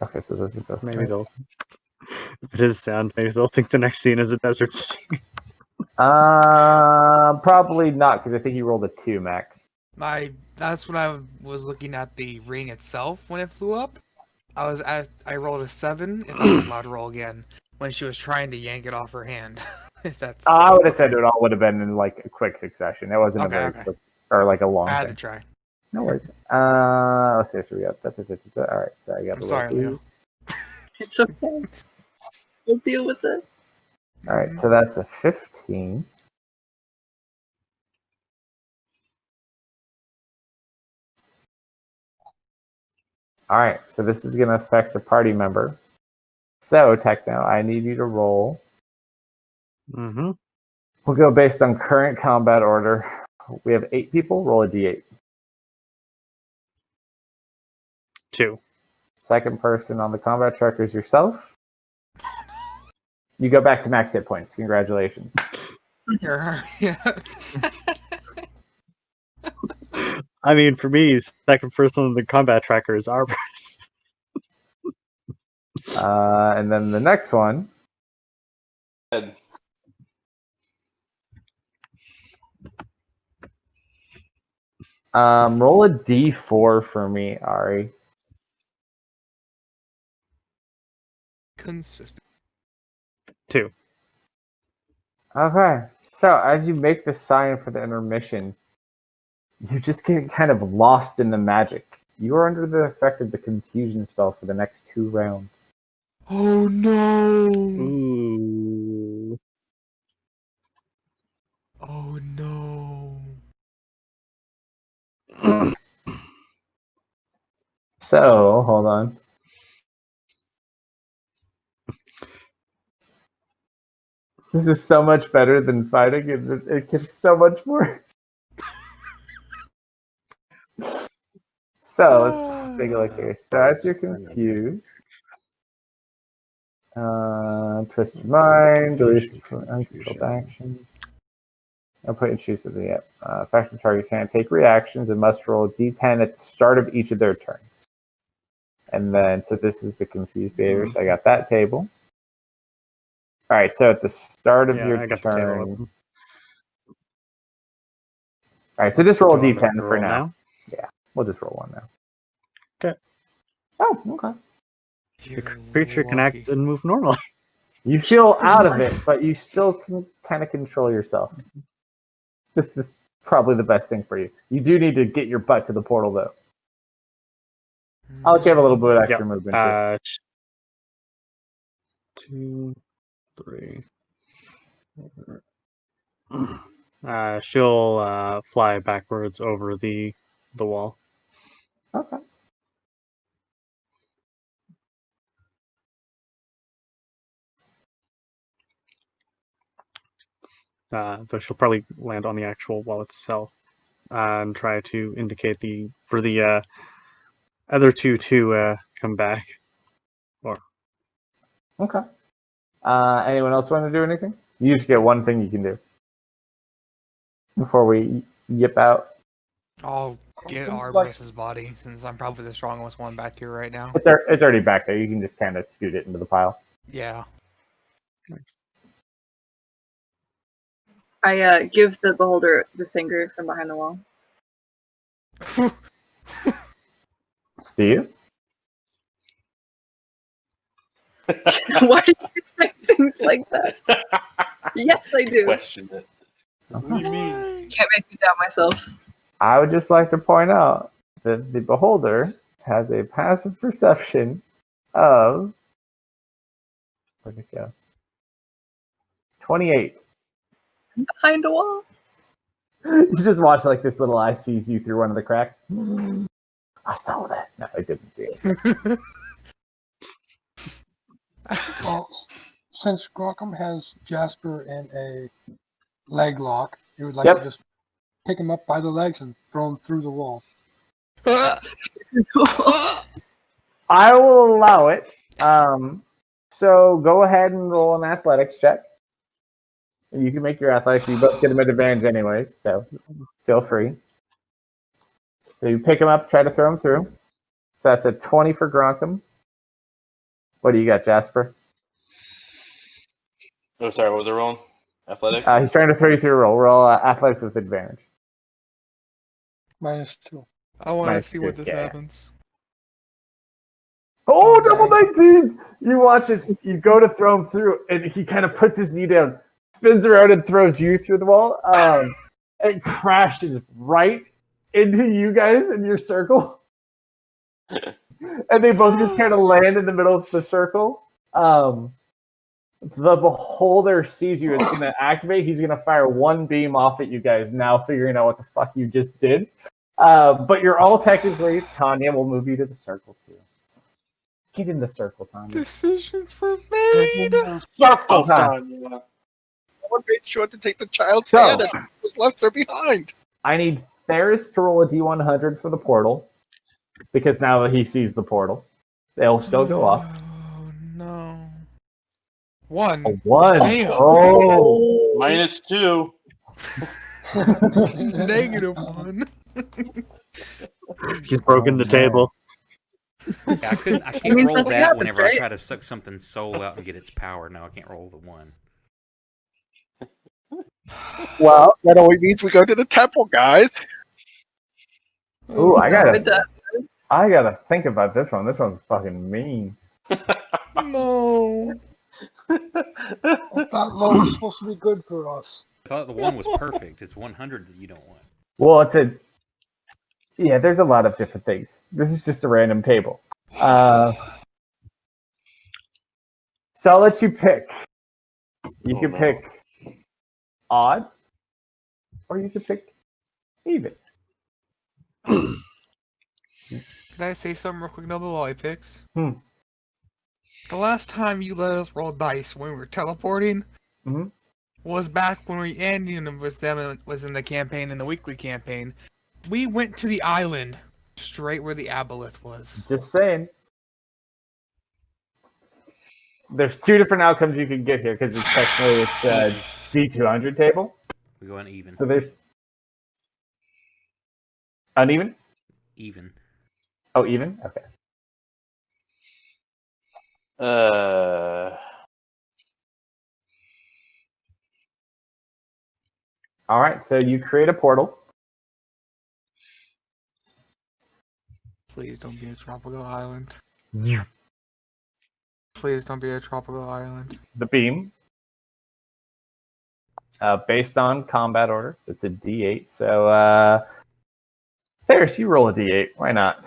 Okay, so those are both. Maybe they'll. If it is sound, maybe they'll think the next scene is a desert scene. Probably not because I think you rolled a 2, Max. That's when I was looking at the ring itself when it flew up. I rolled a 7. If I was allowed to roll again when she was trying to yank it off her hand. If that's. I would have said it all would have been in like a quick succession. It wasn't a very Okay. quick or like a long I had to thing. try. No worries. Let's see. So we got all right. So I got I'm the sorry, Leo. it's okay. We'll deal with it. All right. So that's a 15. All right. So this is going to affect the party member. So Techno, I need you to roll. Mm-hmm. We'll go based on current combat order. We have 8 people. Roll a d8. 2. Second person on the combat tracker is yourself. You go back to max hit points. Congratulations. Yeah. I mean, for me, second person on the combat tracker is Arbor. And then the next one. Ed. Roll a d4 for me, Ari. Consistent. 2. Okay. So as you make the sign for the intermission, you just get kind of lost in the magic. You are under the effect of the confusion spell for the next 2 rounds. Oh no! Ooh. Oh no! So, hold on. This is so much better than fighting. It gets so much worse. So, let's take a look here. So, as you're confused, twist your mind, release uncontrolled action. I'll put and choose something yet. Faction target can't take reactions and must roll a d10 at the start of each of their turns. And then, so this is the confused behavior. So I got that table. All right, so at the start of your turn. All right, so just roll a d10 for now. Yeah, we'll just roll one now. Okay. Oh, okay. The creature can act and move normally. You feel out of it, but you still can kind of control yourself. This is probably the best thing for you. You do need to get your butt to the portal, though. I'll let you have a little bit of extra movement. 2, 3. She'll fly backwards over the wall. Okay. Though she'll probably land on the actual wall itself and try to indicate for the other two to come back. Okay. Anyone else want to do anything? You just get one thing you can do before we yip out. I'll get Arborist's body since I'm probably the strongest one back here right now. It's already back there. You can just kind of scoot it into the pile. Yeah. I give the beholder the finger from behind the wall. Do you? Why do you say things like that? Yes, I do. Question it. What do you mean? Can't make me doubt myself. I would just like to point out that the beholder has a passive perception of, where'd it go? 28. Behind a wall. You just watch like this little eye sees you through one of the cracks. I saw that. No, I didn't see it. Well, since Grockham has Jasper in a leg lock, he would like to just pick him up by the legs and throw him through the wall. I will allow it. So go ahead and roll an athletics check. You can make your athletics. You both get them at advantage anyways, so feel free. So you pick him up, try to throw him through. So that's a 20 for Gronkum. What do you got, Jasper? Oh, sorry, what was it rolling? Athletics? He's trying to throw you through a roll. Roll athletics with advantage. -2. I want to see what this happens. Oh, double 19s! You watch it. You go to throw him through, and he kind of puts his knee down, spins around, and throws you through the wall. It crashes right into you guys in your circle. And they both just kind of land in the middle of the circle. The beholder sees you. It's going to activate. He's going to fire one beam off at you guys, now figuring out what the fuck you just did. But you're all technically, Tanya will move you to the circle too. Get in the circle, Tanya. Decisions were made. Circle, Tanya. No one made sure to take the child's hand and was left there behind. I need Ferris to roll a D100 for the portal, because now he sees the portal. They'll still go off. Oh no. A 1. 1. Damn. Oh. -2. -1. He's broken Oh, the man. table. Yeah, I can't means roll nothing that happens, whenever I right? try to suck something's soul out and get its power. No, I can't roll the 1. Well, that only means we go to the temple, guys. Ooh, I No, gotta it does. think about this one. This one's fucking mean. No. That low is supposed to be good for us. I thought the 1 was perfect. It's 100 that you don't want. Well, there's a lot of different things. This is just a random table. So I'll let you pick. You Oh, can no. pick odd, or you can pick even. Can I say something real quick, Noble, while he picks? Hmm. The last time you let us roll dice when we were teleporting Mhm. was back when Andy was in the campaign, in the weekly campaign. We went to the island, straight where the aboleth was. Just saying. There's 2 different outcomes you can get here because it's technically Even. D200 table. We go on even. So there's uneven. Even. Oh, even. Okay. All right. So you create a portal. Please don't be a tropical island. The Please don't be a tropical island. beam. Based on combat order, it's a D8. So, Ferris, you roll a D8. Why not?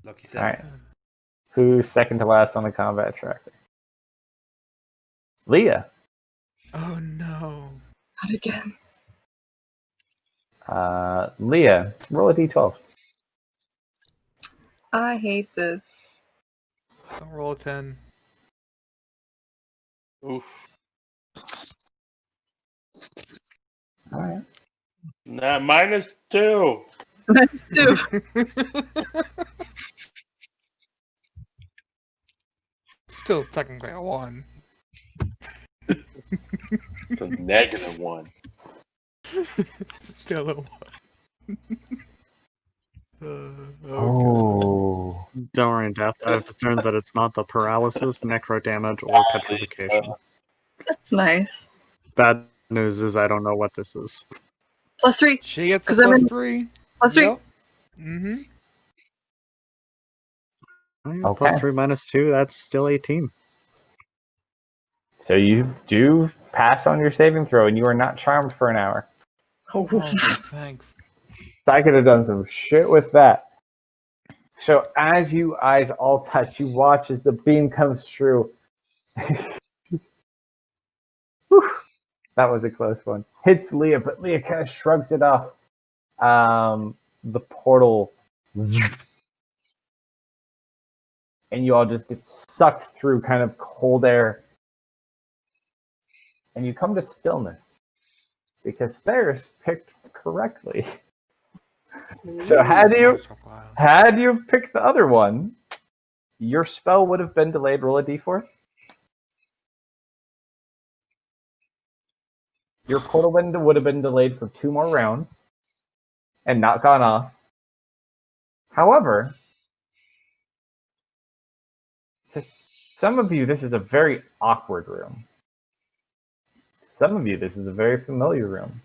Lucky All 7. right. Who's second to last on the combat tracker? Leah. Oh no. Not again. Leah, roll a D12. I hate this. Don't roll a 10. Oof. All right. Nah, -2. That's 2. Still technically a 1. It's a -1. Still a 1. Okay. Oh. Don't worry, Death. I've discerned that it's not the paralysis, necro damage, or petrification. That's nice. Bad news is I don't know what this is. +3. She gets a 'Cause I'm in- +3. +3. Yep. Mm-hmm. Okay. Plus 3 minus 2, that's still 18. So you do pass on your saving throw, and you are not charmed for an hour. Oh, Oh, thanks. I could have done some shit with that. So as you eyes all touch, you watch as the beam comes through. Whew. That was a close one. Hits Leah, but Leah kind of shrugs it off. The portal, and you all just get sucked through kind of cold air. And you come to stillness because Theris picked correctly. So had you picked the other one, your spell would have been delayed. Roll a d4. Your portal window would have been delayed for 2 more rounds and not gone off. However, to some of you, this is a very awkward room. Some of you, this is a very familiar room.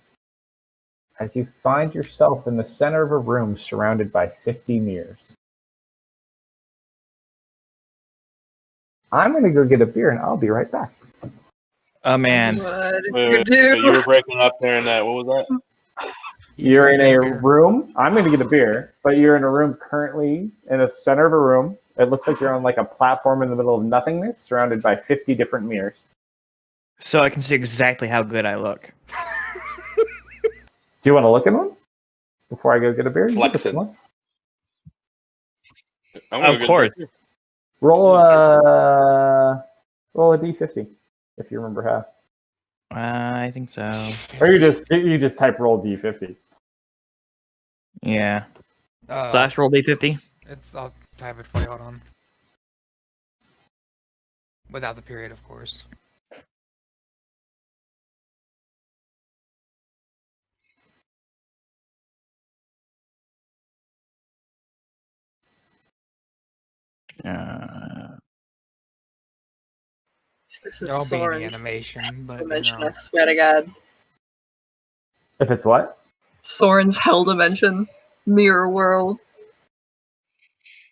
As you find yourself in the center of a room surrounded by 50 mirrors. I'm going to go get a beer and I'll be right back. Oh man. what did Wait, you wait, do? you were breaking up there in that. What was that? You're in Get a beer. room. I'm going to get a beer, but you're in a room currently in the center of a room. It looks like you're on like a platform in the middle of nothingness, surrounded by 50 different mirrors. So I can see exactly how good I look. Do you want to look at one before I go get a beer? You can Flex look at it. one. I'm gonna Of get course. that. Roll a d50 if you remember how, I think so. or you just type roll d50. Yeah. Slash roll D50. I'll type it for you. Hold on. Without the period, of course. This is There'll be any Soren's animation, but dimension, I swear to God. If it's what? Soren's hell dimension. Mirror world.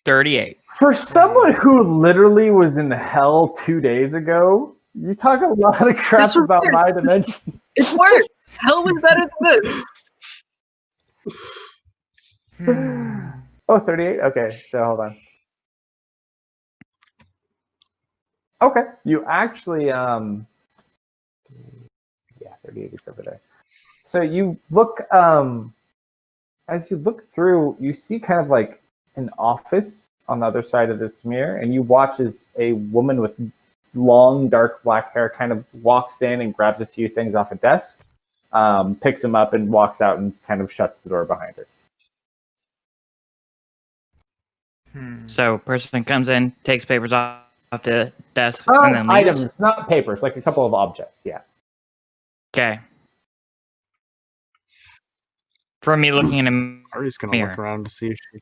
38. For someone who literally was in hell 2 days ago, you talk a lot of crap This was about weird. my dimension. It's worse. Hell was better than this. Oh, 38? Okay, so hold on. Okay, you actually, yeah, 38 is over there. So you look, as you look through, you see kind of like an office on the other side of this mirror, and you watch as a woman with long, dark black hair kind of walks in and grabs a few things off a desk, picks them up and walks out and kind of shuts the door behind her. So, person comes in, takes papers off the desk, and then leaves. Items, not papers, like a couple of objects, yeah. Okay. From me looking in a Ari's gonna mirror. look around to see if she.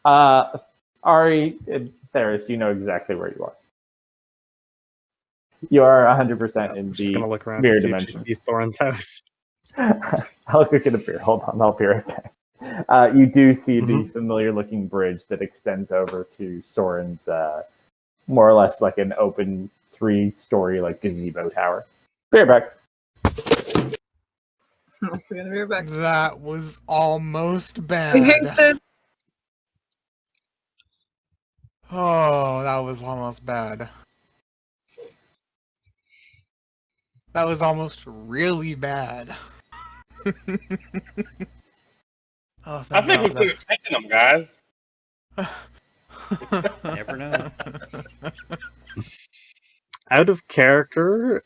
Ari, Theris, you know exactly where you are. You are 100% in She's the gonna look around mirror to see dimension. if she sees Thorin's house. I'll go get a beer. Hold on, I'll be right back. You do see the familiar-looking bridge that extends over to Soren's, more or less like an open 3-story like gazebo tower. Be right back. I'm still gonna be right back. That was almost I hate bad. this. Oh, that was almost bad. That was almost really bad. Oh, I thank think we God could have taken them, guys. Never know. Out of character,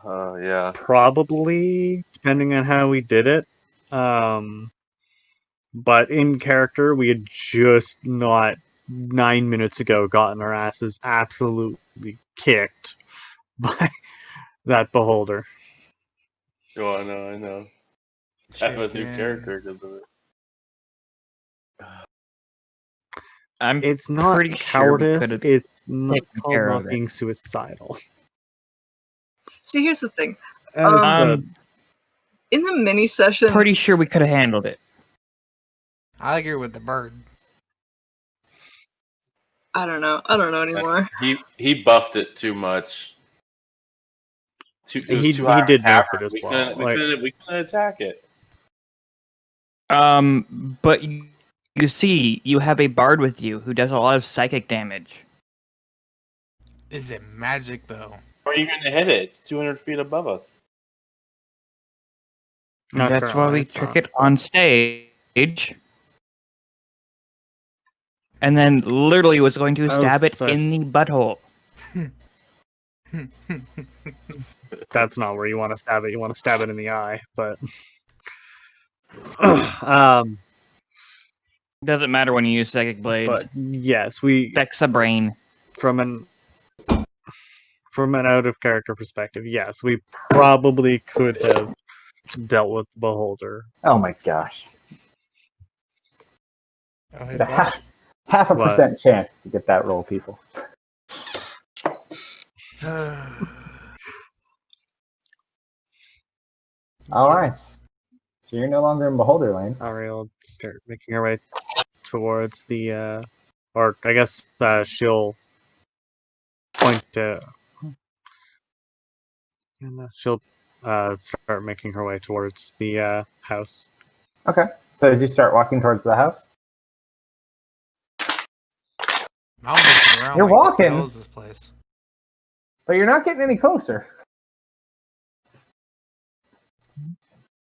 Yeah. probably, depending on how we did it. But in character, we had just not 9 minutes ago gotten our asses absolutely kicked by that beholder. Oh, I know. Have a new Chicken. character because of it. I'm It's not pretty sure we cowardice, could have it's not taken called care not of it. being suicidal. See, here's the thing. As I'm In the mini session, pretty sure we could have handled it. I agree with the bird. I don't know anymore. He buffed it too much. It was he too high did of a nerf cavern. it as We well. couldn't attack it. But you see, you have a bard with you who does a lot of psychic damage. Is it magic though? Where are you going to hit it? It's 200 feet above us. Not That's why currently, we it's trick not. it on stage. And then literally was going to stab it in the butthole. That's not where you want to stab it. You want to stab it in the eye, but Doesn't matter when you use psychic blades. but yes, we Affects the brain. from an out of character perspective, yes, we probably could have dealt with the beholder. Oh my gosh. Oh, his The gosh. half a What? percent chance to get that roll, people. All right. So you're no longer in Beholder Lane. Ariel start making her way towards the, or I guess she'll point to. She'll start making her way towards the house. Okay. So as you start walking towards the house, I'm looking around. You're like, what the walking. hell is this place? but you're not getting any closer.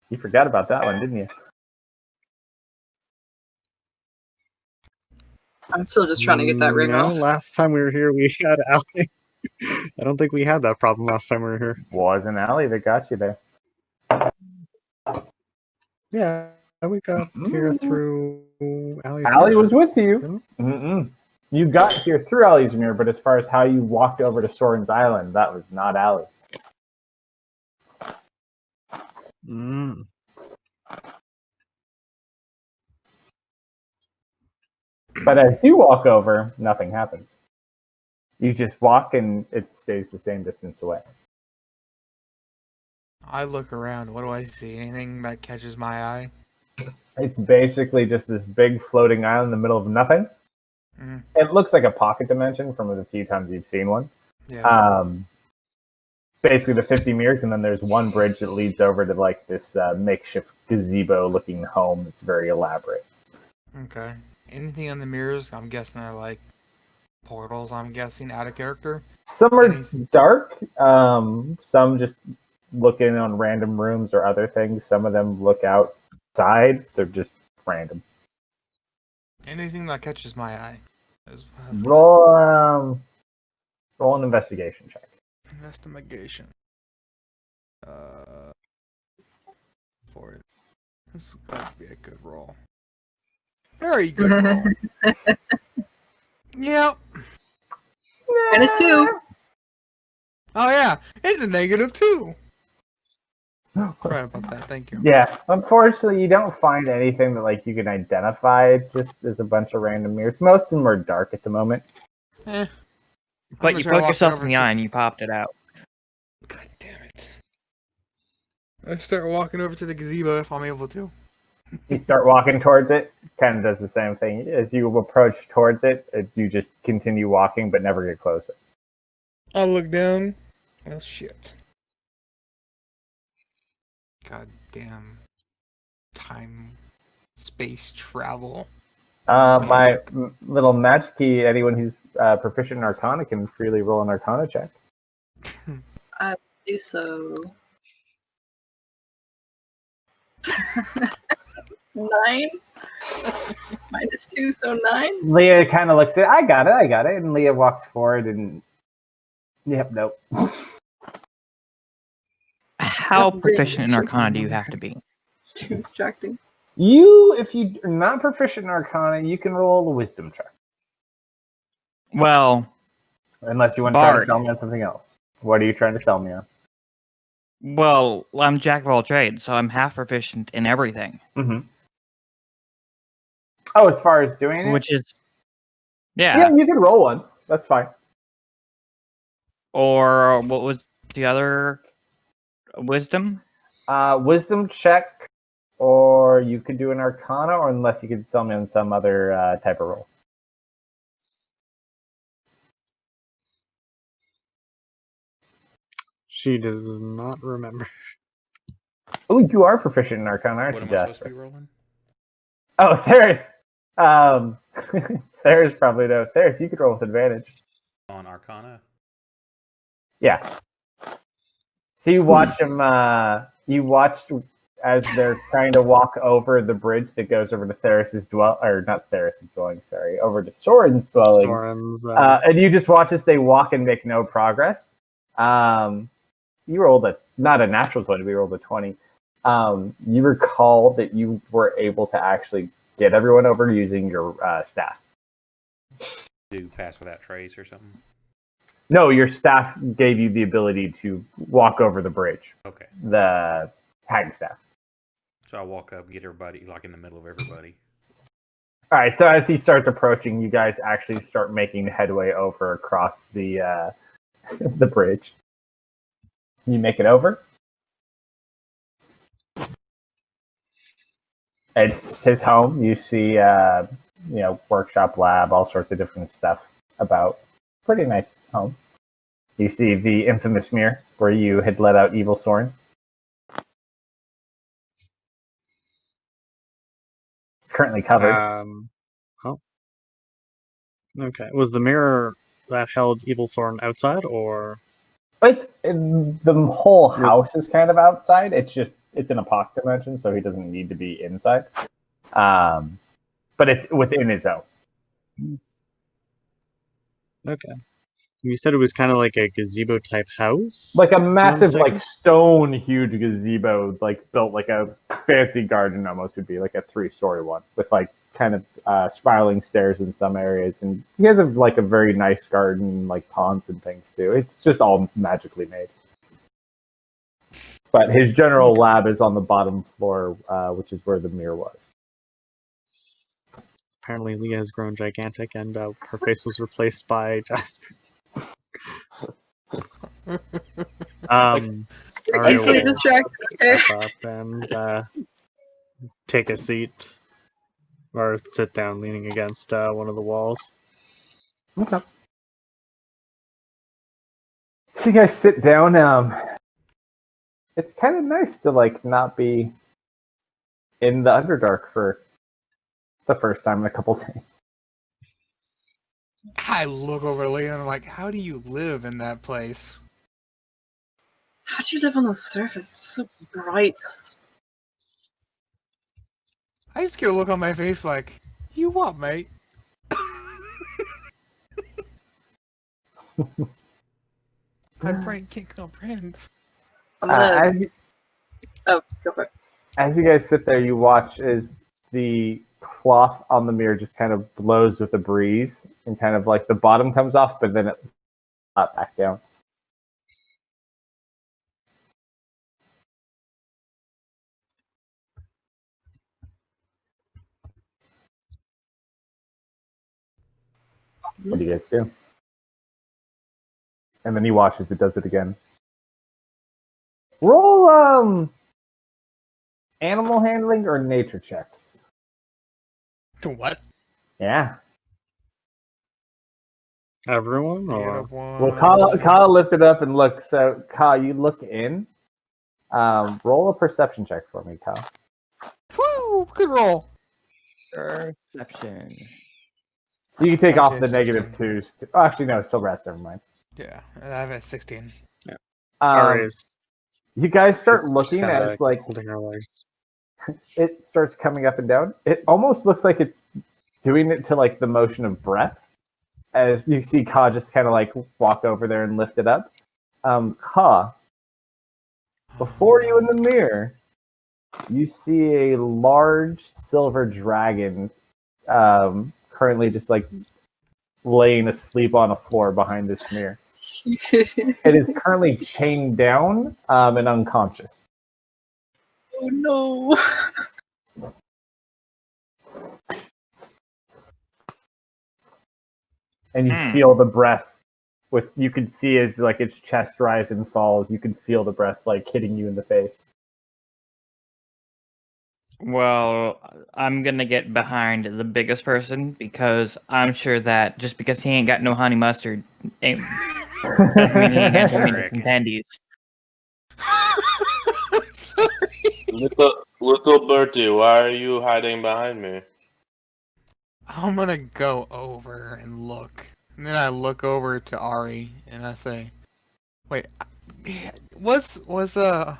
You forgot about that one, didn't you? I'm still just trying to get that ring no, off. last time we were here, we had Allie. I don't think we had that problem last time we were here. Was an alley that got you there. Yeah, we got here through Allie's Allie mirror. was with you. Mm-mm. You got here through Allie's mirror, but as far as how you walked over to Soren's Island, that was not Allie. Mm. But as you walk over, nothing happens. You just walk and it stays the same distance away. I look around. What do I see? Anything that catches my eye? It's basically just this big floating island in the middle of nothing. Mhm. It looks like a pocket dimension from the few times you've seen one. Yeah. Basically the 50 mirrors, and then there's one bridge that leads over to like this makeshift gazebo-looking home that's very elaborate. Okay. Anything on the mirrors? I'm guessing they're like portals. I'm guessing out of character. Some are dark. Some just look in on random rooms or other things. Some of them look outside. They're just random. Anything that catches my eye. Roll an investigation check. Investigation. For it. This is going to be a good roll. Very good roll. Yep. -2. Oh yeah, it's a -2. Right about that. Thank you. Yeah, unfortunately, you don't find anything that like you can identify. It just there's a bunch of random mirrors. Most of them are dark at the moment. Eh. But you poked yourself in the eye and you popped it out. God damn it! I start walking over to the gazebo if I'm able to. You start walking towards it. Kind of does the same thing as you approach towards it. You just continue walking, but never get closer. I look down. Well, shit. God damn. Time, space travel. My little magic key. Anyone who's proficient in Arcana can freely roll an Arcana check. I do so. 9 -2, so 9. Leah kind of looks at it. I got it. And Leah walks forward and. Yep, nope. How proficient in Arcana do you have to be? Too distracting. If you are not proficient in Arcana, you can roll a Wisdom check. Well, unless you want to try to sell me on something else. What are you trying to sell me on? Well, I'm jack of all trades, so I'm half proficient in everything. Mm-hmm. Oh, as far as doing it? Which is... Yeah. Yeah, you can roll one. That's fine. Or what was the other... Wisdom? Wisdom check, or you could do an Arcana, or unless you could sell me on some other type of roll. She does not remember. Oh, you are proficient in Arcana, aren't What you, am I Jasper? supposed to be rolling? Oh, Theris. Theris probably knows. Theris, you could roll with advantage. On Arcana? Yeah. So you watch them. You watched as they're trying to walk over the bridge that goes over to Theris's not Theris's dwelling. Sorry, over to Soren's dwelling. And you just watch as they walk and make no progress. You rolled not a natural 20. We rolled a 20. You recall that you were able to actually get everyone over using your staff. Do pass without trace or something? No, your staff gave you the ability to walk over the bridge. Okay. The hag staff. So I walk up, get everybody, like in the middle of everybody. All right, so as he starts approaching, you guys actually start making headway over across the the bridge. You make it over. It's his home. You see, workshop, lab, all sorts of different stuff about. Pretty nice home. You see the infamous mirror where you had let out Evil Soren. It's currently covered. Okay. Was the mirror that held Evil Soren outside, or? The whole house is kind of outside. It's in a pocket dimension, so he doesn't need to be inside. But it's within his own. Okay. You said it was kind of like a gazebo type house, Like a if I'm not massive, like mistaken? stone, huge gazebo, like built like a fancy garden almost would be, like a 3-story one with like kind of spiraling stairs in some areas, and he has like a very nice garden, like ponds and things too. It's just all magically made. But his general lab is on the bottom floor, which is where the mirror was. Apparently, Leah has grown gigantic, and her face was replaced by Jasper. Aria Easily will distracted. Okay. step up and take a seat or sit down, leaning against one of the walls. Okay. So you guys sit down. It's kind of nice to like not be in the Underdark for the first time in a couple days. I look over Leah and I'm like, how do you live in that place? How do you live on the surface? It's so bright. I just get a look on my face like, you what, mate? My brain can't comprehend. I'm gonna. As you, Oh, go for it. as you guys sit there, you watch as the cloth on the mirror just kind of blows with the breeze, and kind of like the bottom comes off, but then it pops back down. What do you guys do? And then you watch as it does it again. Roll animal handling or nature checks. What? Yeah. Everyone? Eight Or... of one. Well, Kyle lifted up and looked. So, Kyle, you look in. Roll a perception check for me, Kyle. Woo! Good roll. Perception. You can take off the Actually, negative 16. twos. Oh, actually, no, it's still rest. Never mind. Yeah, I have a 16. Aria's You guys start just looking kinda as like holding her legs. it starts coming up and down. It almost looks like it's doing it to like the motion of breath. As you see Ka just kind of like walk over there and lift it up. Ka, before you in the mirror, you see a large silver dragon currently just like laying asleep on a floor behind this mirror. It is currently chained down and unconscious. Oh no. And you feel the breath with you can see as like its chest rises and falls, you can feel the breath like hitting you in the face. Well, I'm gonna get behind the biggest person because I'm sure that just because he ain't got no honey mustard, doesn't mean he ain't got too many candies. Sorry. Little Bertie, why are you hiding behind me? I'm gonna go over and look. And then I look over to Ari and I say, wait, what the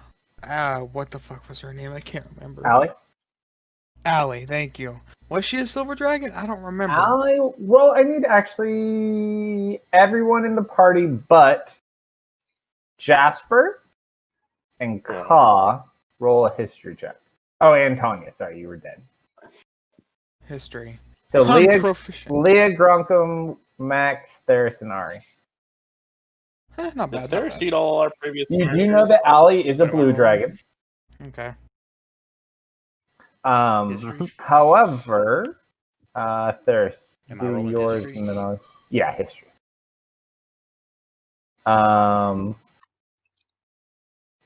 fuck was her name? I can't remember. Allie? Allie, thank you. Was she a silver dragon? I don't remember. Allie, well, I need actually everyone in the party but Jasper and Ka roll a history check. Oh, and Tanya, sorry, you were dead. History. So I'm Leah, proficient. Grunkum, Max, Theris, and Ari. Not Did bad. Theris Not bad. eat all our previous You do characters? know that Allie is a blue dragon. Okay. History? However, Theris, Am I do rolling yours history? and then I'll... Yeah, history.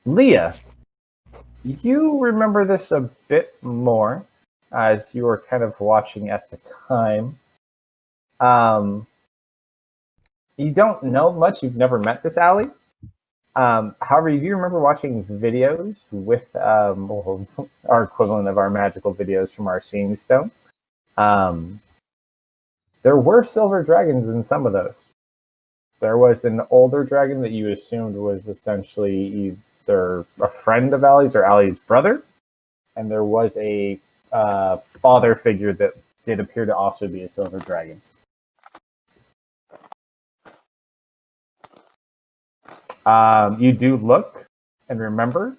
Leah, you remember this a bit more as you were kind of watching at the time. You don't know much. You've never met this Allie. However, you do remember watching videos with our equivalent of our magical videos from our Seeing Stone. There were silver dragons in some of those. There was an older dragon that you assumed was essentially either a friend of Allie's or Allie's brother. And there was a father figure that did appear to also be a silver dragon. You do look and remember,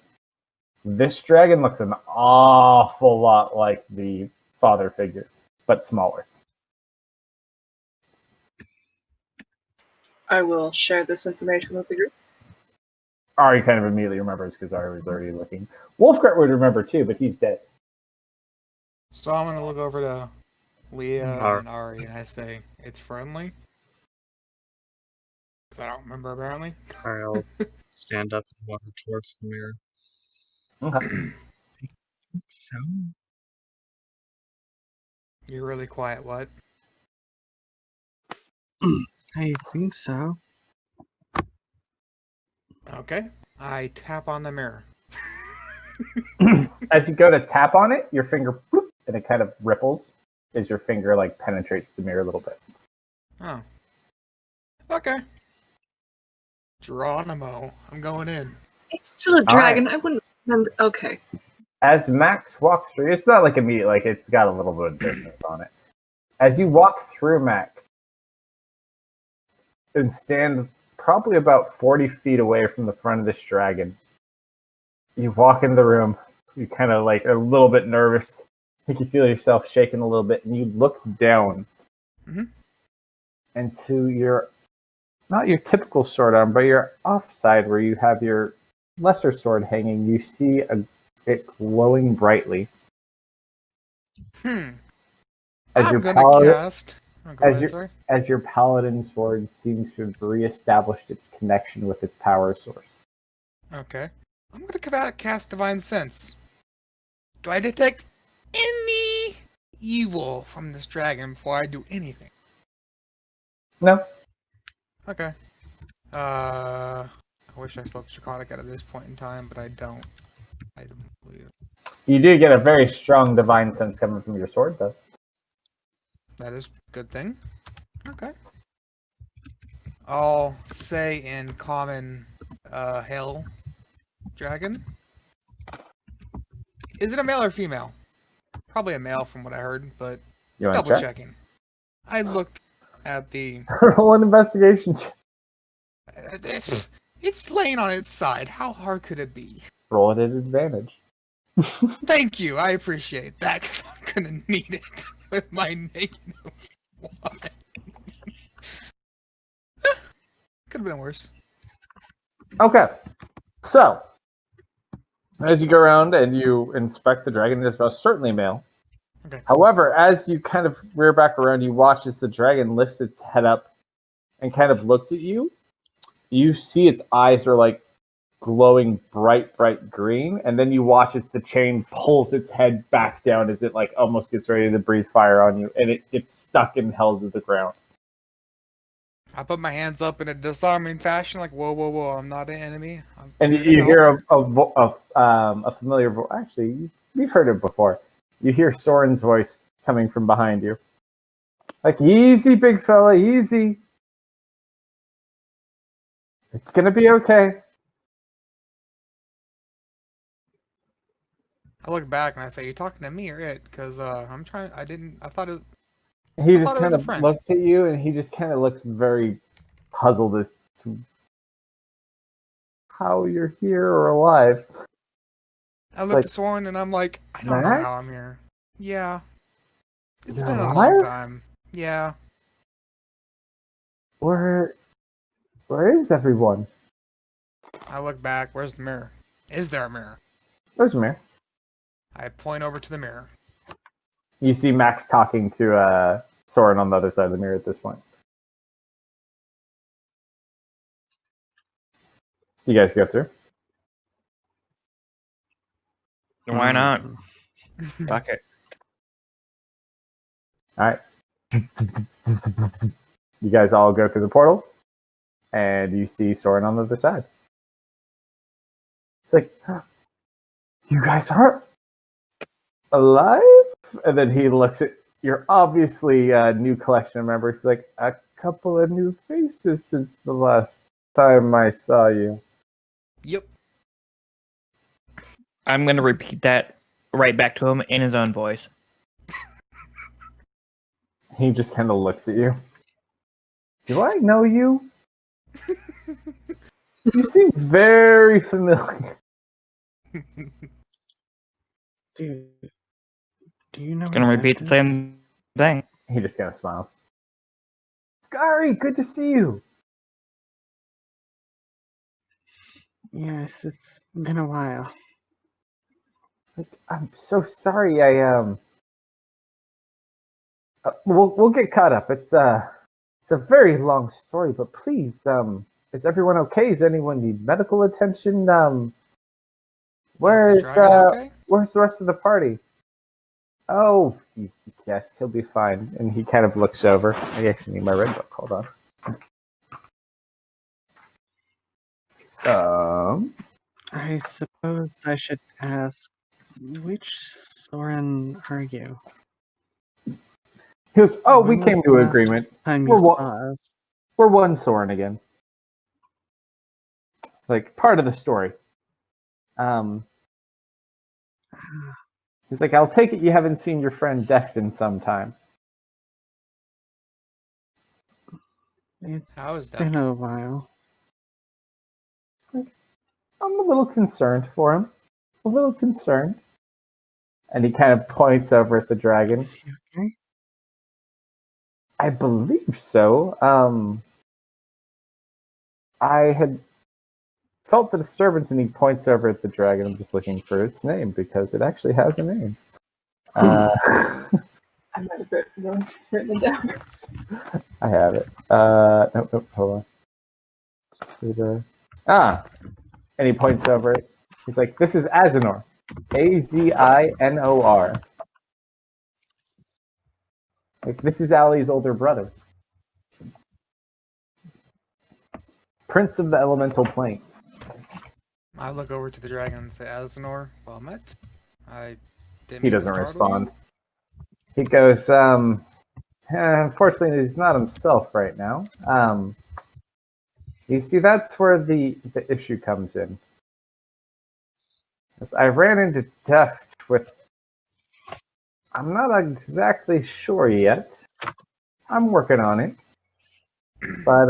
this dragon looks an awful lot like the father figure, but smaller. I will share this information with the group. Ari kind of immediately remembers because Ari was already looking. Wolfgart would remember too, but he's dead. So I'm gonna look over to Leah Ar- and Ari, and I say, "It's friendly." Because I don't remember apparently. I'll stand up and walk towards the mirror. Okay. So, You're really quiet. What? I think so. Okay. I tap on the mirror. As you go to tap on it, your finger bloop, and it kind of ripples as your finger like penetrates the mirror a little bit. Oh. Okay. Geronimo. I'm going in. It's still a dragon. I wouldn't remember. Okay. As Max walks through, it's not like immediate, like it's got a little bit of distance on it. As you walk through Max and stand probably about 40 feet away from the front of this dragon, you walk in the room, you kind of like a little bit nervous. I think you feel yourself shaking a little bit, and you look down and to your, not your typical sword arm, but your offside where you have your lesser sword hanging, you see it glowing brightly. As As I'm your gonna cast. Oh, go ahead, sorry. as your paladin sword seems to have reestablished its connection with its power source. Okay. I'm gonna cast Divine Sense. Do I detect any evil from this dragon before I do anything? No. Okay. I wish I spoke Draconic at this point in time, but I don't. I don't believe it. You do get a very strong divine sense coming from your sword, though. That is a good thing. Okay. I'll say in common, Hail Dragon. Is it a male or female? Probably a male from what I heard, but You want double to check? checking. I look at the. Roll an investigation check. It's laying on its side. How hard could it be? Roll it at advantage. Thank you. I appreciate that because I'm gonna need it with my -1. Could have been worse. Okay. So, as you go around and you inspect the dragon, it is most certainly male. Okay. However, as you kind of rear back around, you watch as the dragon lifts its head up and kind of looks at you. You see its eyes are like glowing bright green, and then you watch as the chain pulls its head back down as it like almost gets ready to breathe fire on you, and it gets stuck and held to the ground. I put my hands up in a disarming fashion, like whoa, whoa, whoa! I'm not an enemy. And you hear a familiar voice. Actually, you've heard it before. You hear Soren's voice coming from behind you. Like, easy, big fella, easy. It's gonna be okay. I look back and I say, "You talking to me or it?" Because I'm trying. I thought it. He I just thought it was kind a of friend. looks at you, and he just kind of looks very puzzled as to how you're here or alive. I look Like, at Soren and I'm like, I don't know Max? how I'm here. Yeah. It's You're been a long alive? time. Yeah. Where is everyone? I look back. Where's the mirror? Is there a mirror? There's a mirror. I point over to the mirror. You see Max talking to Soren on the other side of the mirror at this point. You guys go through? Why not? Fuck it. Alright. You guys all go through the portal, and you see Soren on the other side. It's like, you guys are alive? And then he looks at your obviously new collection of members. He's like, a couple of new faces since the last time I saw you. Yep. I'm gonna repeat that right back to him in his own voice. He just kind of looks at you. Do I know you? You seem very familiar. Do you know? Gonna what repeat that the is? same thing. He just kind of smiles. Scary, good to see you. Yes, it's been a while. I'm so sorry. We'll get caught up. It's a very long story, but please, is everyone okay? Does anyone need medical attention? Where's dragon okay? where's the rest of the party? Oh, yes, he'll be fine. And he kind of looks over. I actually need my red book. Hold on. I suppose I should ask, which Soren are you? He goes, oh, we When was came the to an last agreement. time you We're saw us? We're one Soren again. Like, part of the story. He's like, I'll take it you haven't seen your friend Deft in some time. How It's is that? been a while. I'm a little concerned for him. A little concerned. And he kind of points over at the dragon. Is he okay? I believe so. I had felt the disturbance, and he points over at the dragon. I'm just looking for its name because it actually has a name. I might have written it down. I have it. Nope, hold on. And he points over it. He's like, this is Azinor. Azinor. Like, this is Ali's older brother. Prince of the Elemental Plains. I look over to the dragon and say, Azinor, well met. I didn't He mean to doesn't startle you." respond. He goes, unfortunately, he's not himself right now. You see, that's where the issue comes in. As I ran into Deft with... I'm not exactly sure yet. I'm working on it. But,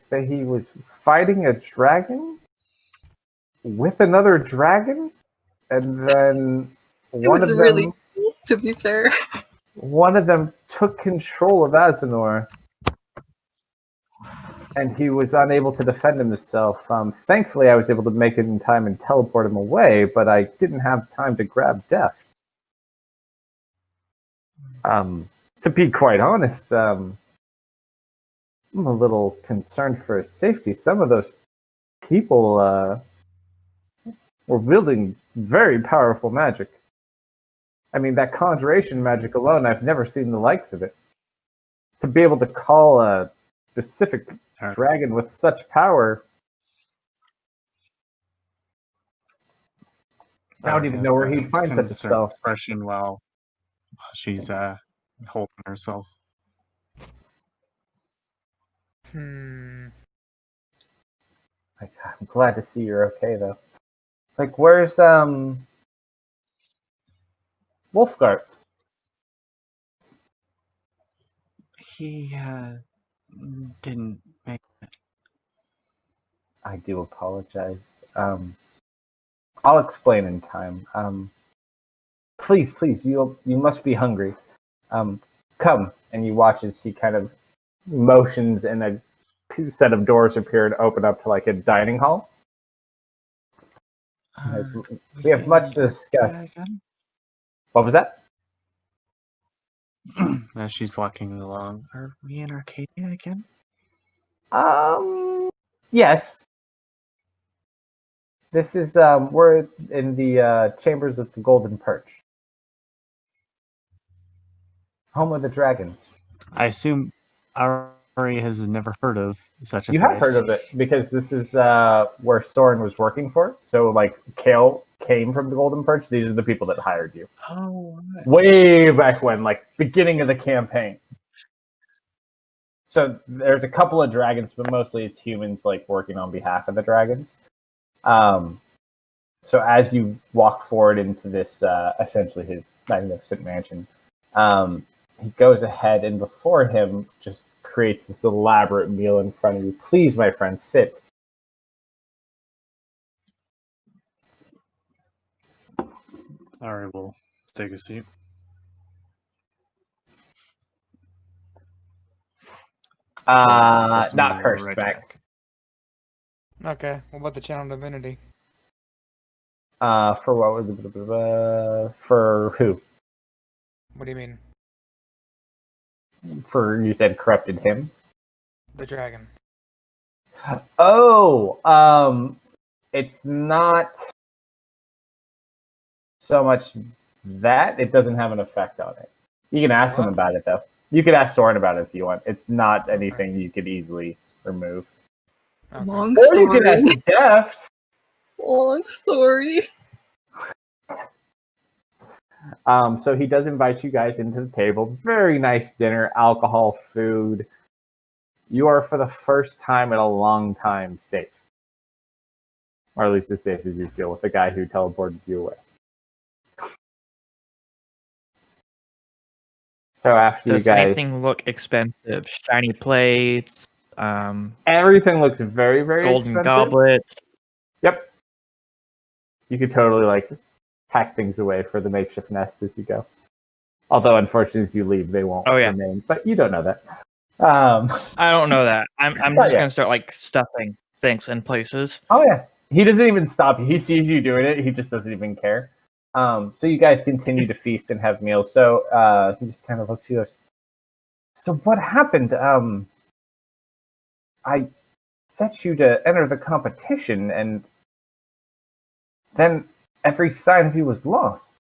that he was fighting a dragon with another dragon, and then It was really cool, to be fair. one of them took control of Azinor, and he was unable to defend himself. Thankfully, I was able to make it in time and teleport him away, but I didn't have time to grab Deft. To be quite honest, I'm a little concerned for his safety. Some of those people were wielding very powerful magic. I mean, that conjuration magic alone, I've never seen the likes of it. To be able to call a specific dragon with such power, I don't even know where he'd find such a spell. Expression while she's holding herself. Hmm. Like, I'm glad to see you're okay, though. Like, where's Wolfgart? He didn't make it. I do apologize. I'll explain in time. Please, you must be hungry. Come. And you watch as he kind of motions, and a set of doors appear to open up to like a dining hall. We have much to discuss. What was that? As she's walking along, are we in Arcadia again? Yes. This is we're in the chambers of the Golden Perch, home of the dragons. I assume Ari has never heard of such a You place. have heard of it because this is where Soren was working for. So, like, Kale came from the Golden Perch. These are the people that hired you. Oh, right. Way back when, like, beginning of the campaign. So there's a couple of dragons, but mostly it's humans, like, working on behalf of the dragons. So as you walk forward into this, essentially his magnificent mansion, he goes ahead, and before him, just creates this elaborate meal in front of you. Please, my friend, sit. All right, we'll take a seat. Not cursed, right Max. Okay. What about the channel divinity? For what was it? For who? What do you mean? For, you said corrupted him? The dragon. Oh, it's not so much that it doesn't have an effect on it. You can ask him What? about it though. You could ask Soren about it if you want. It's not anything you could easily remove. Okay. Long Or you can story. ask Deft. Long story. So he does invite you guys into the table. Very nice dinner, alcohol, food. You are, for the first time in a long time, safe. Or at least as safe as you feel with the guy who teleported you away. So after Does you guys... anything look expensive? Shiny plates, Everything looks very, very golden expensive. goblets. Yep. You could totally, like, pack things away for the makeshift nest as you go. Although, unfortunately, as you leave, they won't remain. But you don't know that. I don't know that. I'm But just yeah. gonna start like stuffing things in places. Oh, yeah. He doesn't even stop you. He sees you doing it. He just doesn't even care. So you guys continue to feast and have meals. So he just kind of looks at you and goes, so what happened? I set you to enter the competition, and then every sign of you was lost.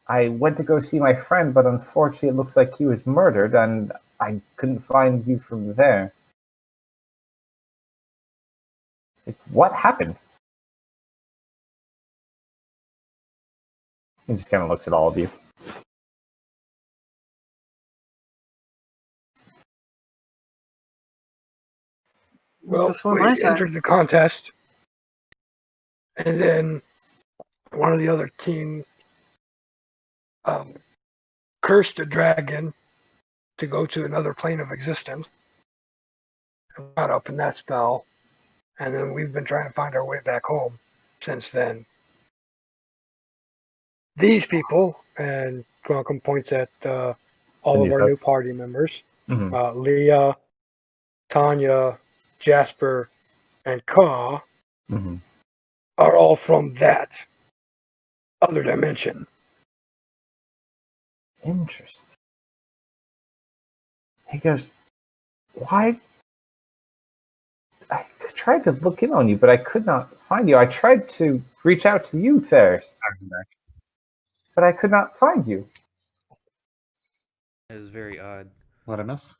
I went to go see my friend, but unfortunately it looks like he was murdered, and I couldn't find you from there. Like, what happened? He just kind of looks at all of you. Well, Before we my time. entered the contest, and then one of the other team cursed a dragon to go to another plane of existence. And got up in that spell, and then we've been trying to find our way back home since then. These people, and Welcome points at all of our new party members, Mm-hmm. Leah, Tanya, Jasper, and Ka, Mm-hmm. are all from that other dimension. Interesting. He goes, why? I tried to look in on you, but I could not find you. I tried to reach out to you, Ferris, but I could not find you. It was very odd. What I miss?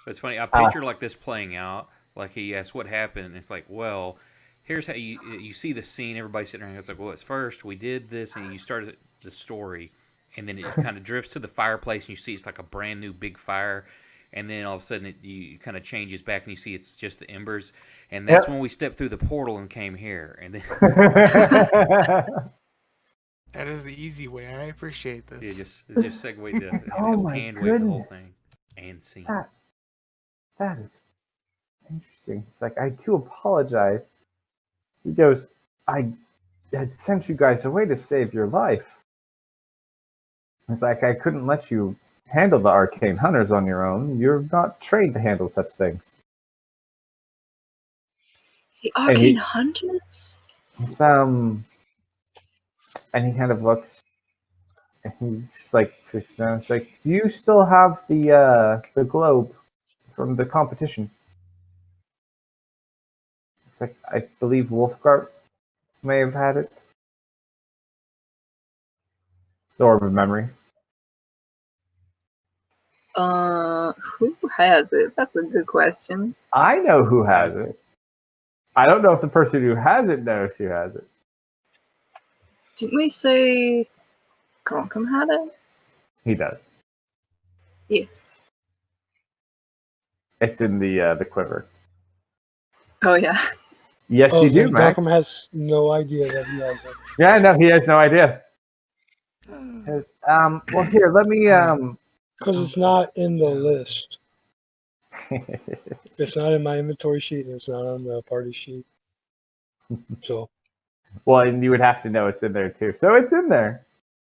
It's funny. I picture like this playing out. Like he asks what happened, and it's like, well, here's how you see the scene. Everybody's sitting around. It's like, well, at first we did this, and you started the story, and then it kind of drifts to the fireplace, and you see it's like a brand new big fire, and then all of a sudden you kind of changes back, and you see it's just the embers, and that's when we stepped through the portal and came here, and then That is the easy way. I appreciate this. it just segued the Oh my hand wave the whole goodness. thing and scene. That is interesting. It's like, I do apologize. He goes, I had sent you guys away to save your life. It's like, I couldn't let you handle the arcane hunters on your own. You're not trained to handle such things. The arcane hunters? It's, and he kind of looks, and he's just like, it's like, do you still have the globe from the competition? It's like, I believe Wolfgart may have had it. The Orb of Memories. Who has it? That's a good question. I know who has it. I don't know if the person who has it knows who has it. Didn't we say Gronkum had it? He does. Yeah. It's in the quiver. Oh, yeah. Yes, you do, then Max. Gronkum has no idea that he has it. Yeah, no, he has no idea. Well, here, let me. Because it's not in the list. It's not in my inventory sheet, and it's not on the party sheet. So Well, and you would have to know it's in there too. So it's in there.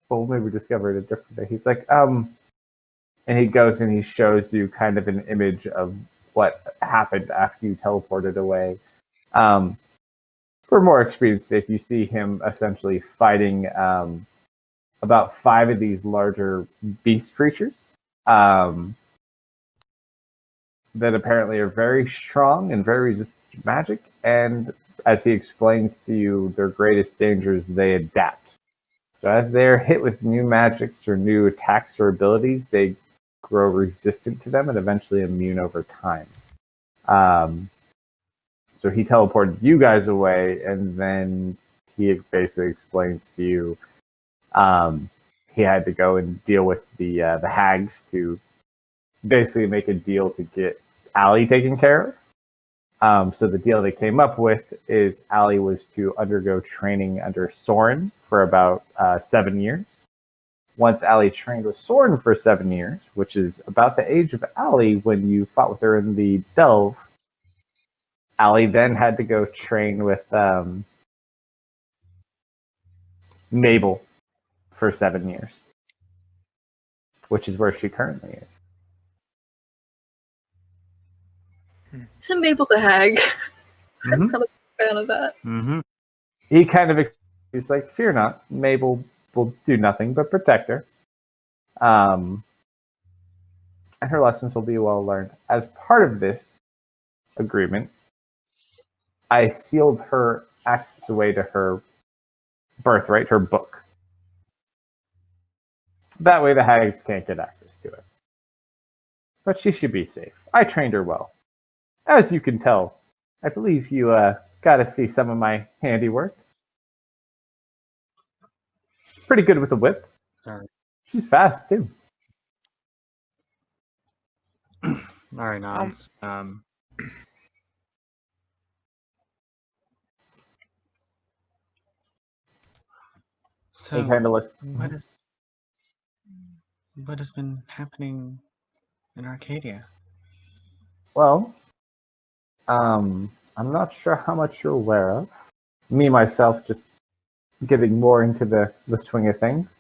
Well, maybe we discovered it differently. He's like, and he goes and he shows you kind of an image of what happened after you teleported away. For more experience, if you see him essentially fighting about 5 of these larger beast creatures that apparently are very strong and very resistant to magic. And as he explains to you, their greatest danger is they adapt. So as they're hit with new magics or new attacks or abilities, they grow resistant to them and eventually immune over time. So he teleported you guys away, and then he basically explains to you he had to go and deal with the hags to basically make a deal to get Allie taken care of. So the deal they came up with is Allie was to undergo training under Soren for about 7 years. Once Allie trained with Soren for 7 years, which is about the age of Allie when you fought with her in the Delve, Allie then had to go train with Mabel for 7 years, which is where she currently is. Isn't Mabel the hag? Mhm. I'm kind of a fan of that. Mm-hmm. He kind of he's like, fear not, Mabel will do nothing but protect her. And her lessons will be well learned. As part of this agreement, I sealed her access away to her birthright, her book. That way the hags can't get access to it. But she should be safe. I trained her well. As you can tell, I believe you got to see some of my handiwork. Pretty good with the whip. Alright. She's fast too. Alright, Nods. He So kind of looks. what has been happening in Arcadia? Well, I'm not sure how much you're aware of. Me myself, just getting more into the swing of things.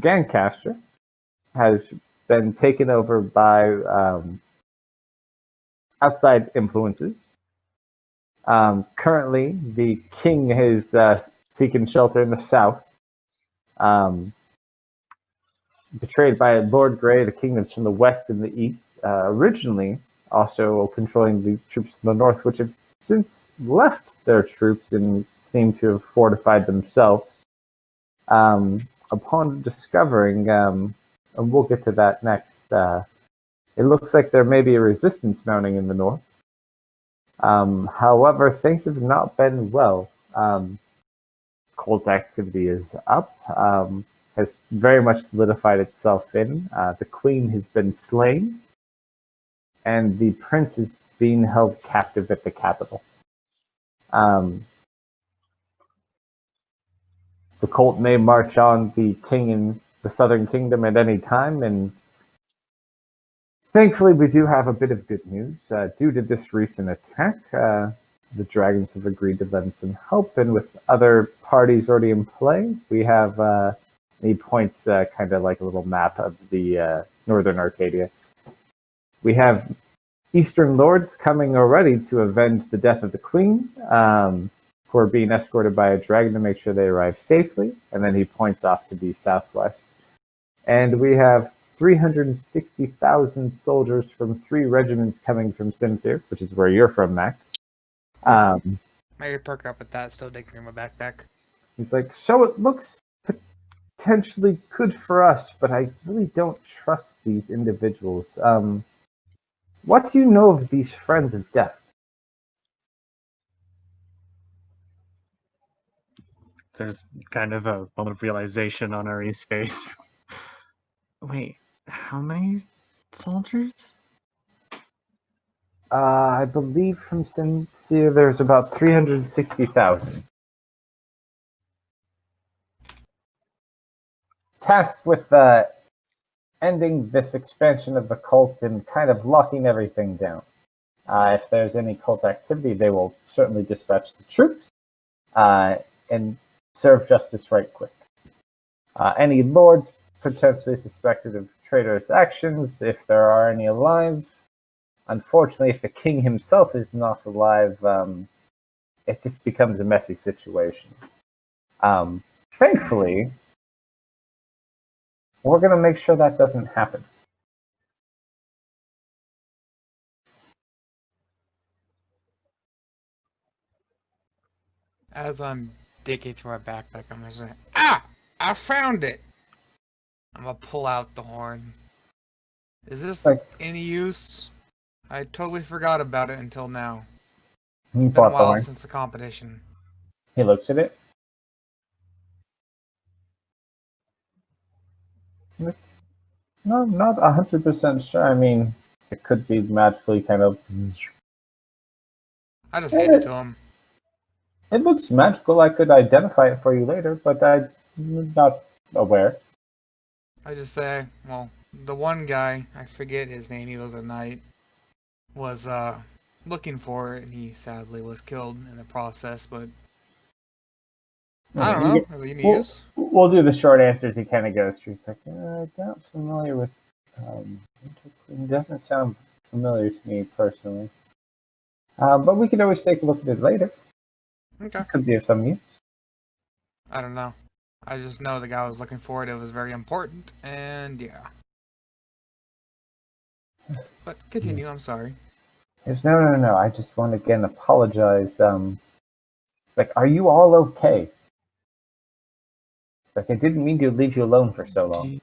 Gancaster has been taken over by outside influences. Currently, the king is seeking shelter in the south. Betrayed by Lord Grey, the kingdoms from the west and the east. Originally, also controlling the troops from the north, which have since left their troops and seem to have fortified themselves. Upon discovering, and we'll get to that next, it looks like there may be a resistance mounting in the north. However, things have not been well. Cult activity is up, has very much solidified itself in. The queen has been slain, and the prince is being held captive at the capital. The cult may march on the king in the southern kingdom at any time, and thankfully we do have a bit of good news. Due to this recent attack, the dragons have agreed to lend some help, and with other parties already in play, we have he points kind of like a little map of the northern Arcadia. We have Eastern lords coming already to avenge the death of the queen, who are being escorted by a dragon to make sure they arrive safely, and then he points off to the southwest. And we have 360,000 soldiers from 3 regiments coming from Sinthir, which is where you're from, Max. Maybe perk up with that, still digging in my backpack. He's like, so it looks potentially good for us, but I really don't trust these individuals. What do you know of these friends of death? There's kind of a moment of realization on Ari's face. Wait, how many soldiers? I believe from Sincere there's about 360,000. Tasked with ending this expansion of the cult and kind of locking everything down. If there's any cult activity, they will certainly dispatch the troops and serve justice right quick. Any lords potentially suspected of traitorous actions, if there are any alive, unfortunately, if the king himself is not alive, it just becomes a messy situation. Thankfully, we're going to make sure that doesn't happen. As I'm digging through my backpack, I'm gonna say, "Ah! I found it!" I'm gonna pull out the horn. Is this Like- any use? I totally forgot about it until now. He Been a bought the while horn. since the competition. He looks at it. No, not 100% sure. I mean, it could be magically kind of. I just hand it to him. It looks magical. I could identify it for you later, but I'm not aware. I just say, well, the one guy, I forget his name, he was a knight, was looking for it, and he sadly was killed in the process, but I don't know. Is it any use? We'll do the short answers. He kind of goes through. He's like, I'm not familiar with. It doesn't sound familiar to me personally. But we could always take a look at it later. Okay. Could be of some use. I don't know. I just know the guy was looking for it. It was very important, and yeah. But continue. I'm sorry. There's no. I just want to again apologize. It's like, are you all okay? It's like, I didn't mean to leave you alone for so long.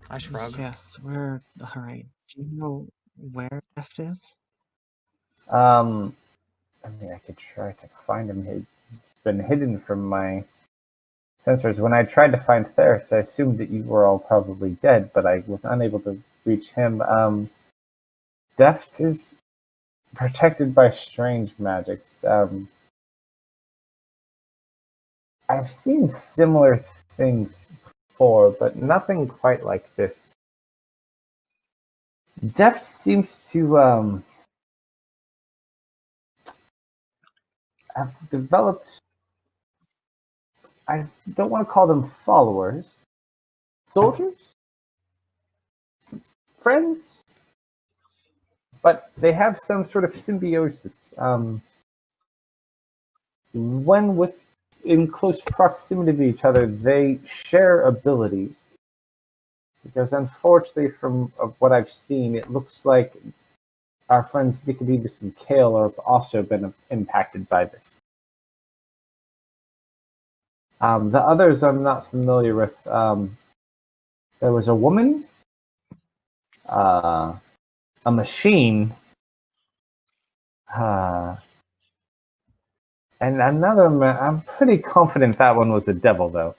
I shrug. Yes, we're alright. Do you know where Deft is? I mean, I could try to find him. He's been hidden from my sensors. When I tried to find Theris, I assumed that you were all probably dead, but I was unable to reach him. Deft is protected by strange magics. I've seen similar things before, but nothing quite like this. Deft seems to have developed, I don't want to call them followers, soldiers, friends, but they have some sort of symbiosis. When in close proximity to each other, they share abilities. Because unfortunately, from what I've seen, it looks like our friends Nicodemus and Kale have also been impacted by this. The others I'm not familiar with. There was a woman, a machine, and another man. I'm pretty confident that one was a devil, though.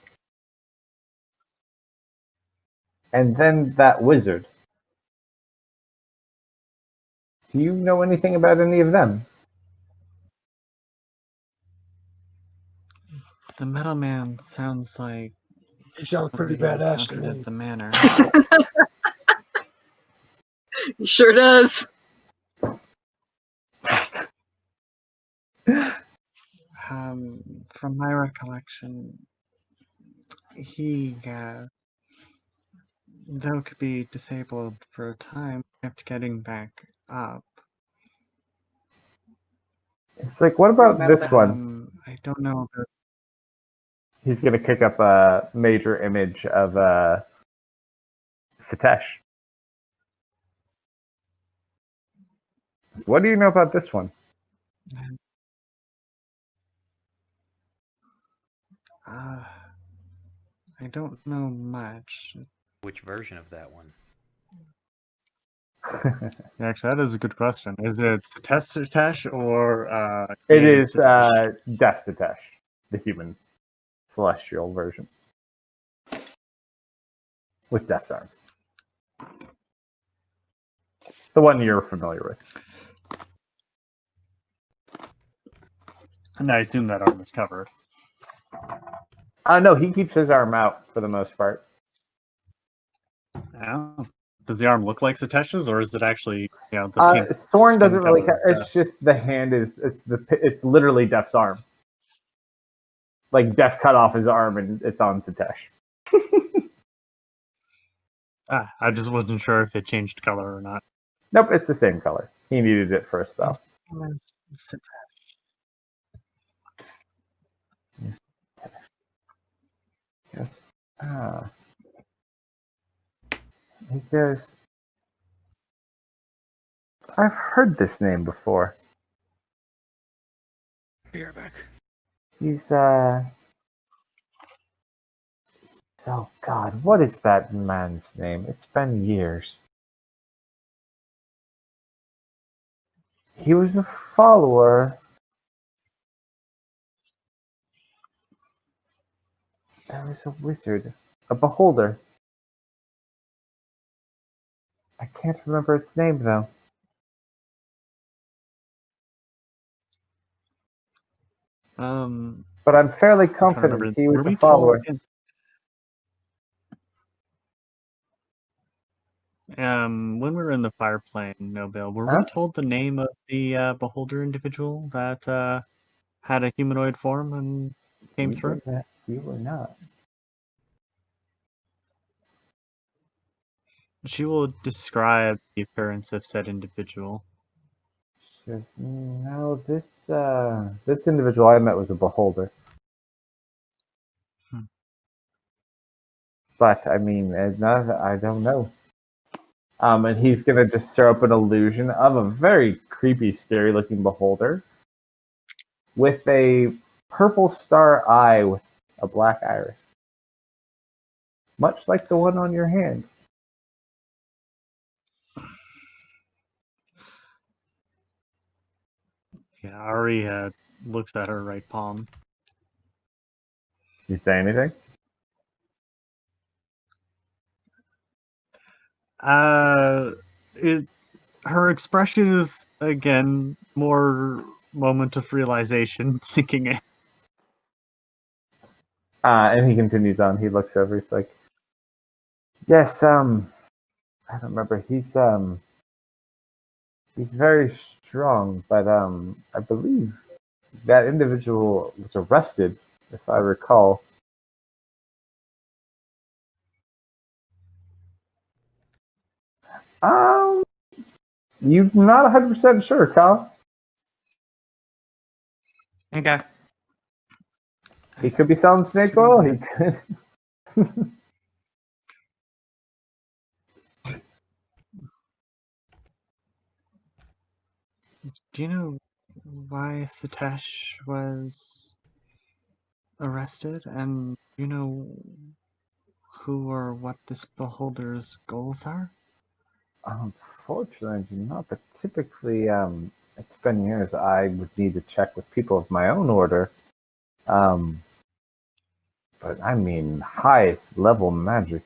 And then that wizard. Do you know anything about any of them? The Metal Man sounds like He sounds pretty somebody badass to encountered me. at the manor. He sure does. From my recollection, he, though could be disabled for a time, kept getting back up. It's like, what about this one? I don't know. He's going to kick up a major image of Satesh. What do you know about this one? I don't know much. Which version of that one? Actually, that is a good question. Is it Satesh or It is Satesh? Death Satesh, the human celestial version. With Death's arm. The one you're familiar with. And I assume that arm is covered. No, he keeps his arm out for the most part. Does the arm look like Satesh's, or is it actually the pink Sorn skin doesn't really. color? It's just the hand is. It's literally Def's arm. Like Def cut off his arm and it's on Satesh. I just wasn't sure if it changed color or not. Nope, it's the same color. He needed it for a spell. Yes. Ah. He goes. I've heard this name before. Be right back. He's Oh God, what is that man's name? It's been years. He was a follower. There was a wizard, a beholder. I can't remember its name though. But I'm fairly I'm trying to confident remember. he Were was a we follower. told when we were in the fire plane, Nobel, were Huh? we told the name of the beholder individual that had a humanoid form and came through? You were not. She will describe the appearance of said individual. She says, no, this individual I met was a beholder. But I mean, I don't know. And he's gonna just throw up an illusion of a very creepy, scary-looking beholder with a purple star eye with a black iris, much like the one on your hand. Yeah, Ari looks at her right palm. You say anything? Her expression is again more moment of realization, sinking in. And he continues on. He looks over. He's like, "Yes, I don't remember. He's very strong, but I believe that individual was arrested, if I recall." Um, you're not 100% sure, Kyle. Okay. He could be selling snake oil. He could. Do you know why Satesh was arrested? And do you know who or what this beholder's goals are? Unfortunately, I do not. But typically, it's been years. I would need to check with people of my own order. Um, but I mean, highest level magic,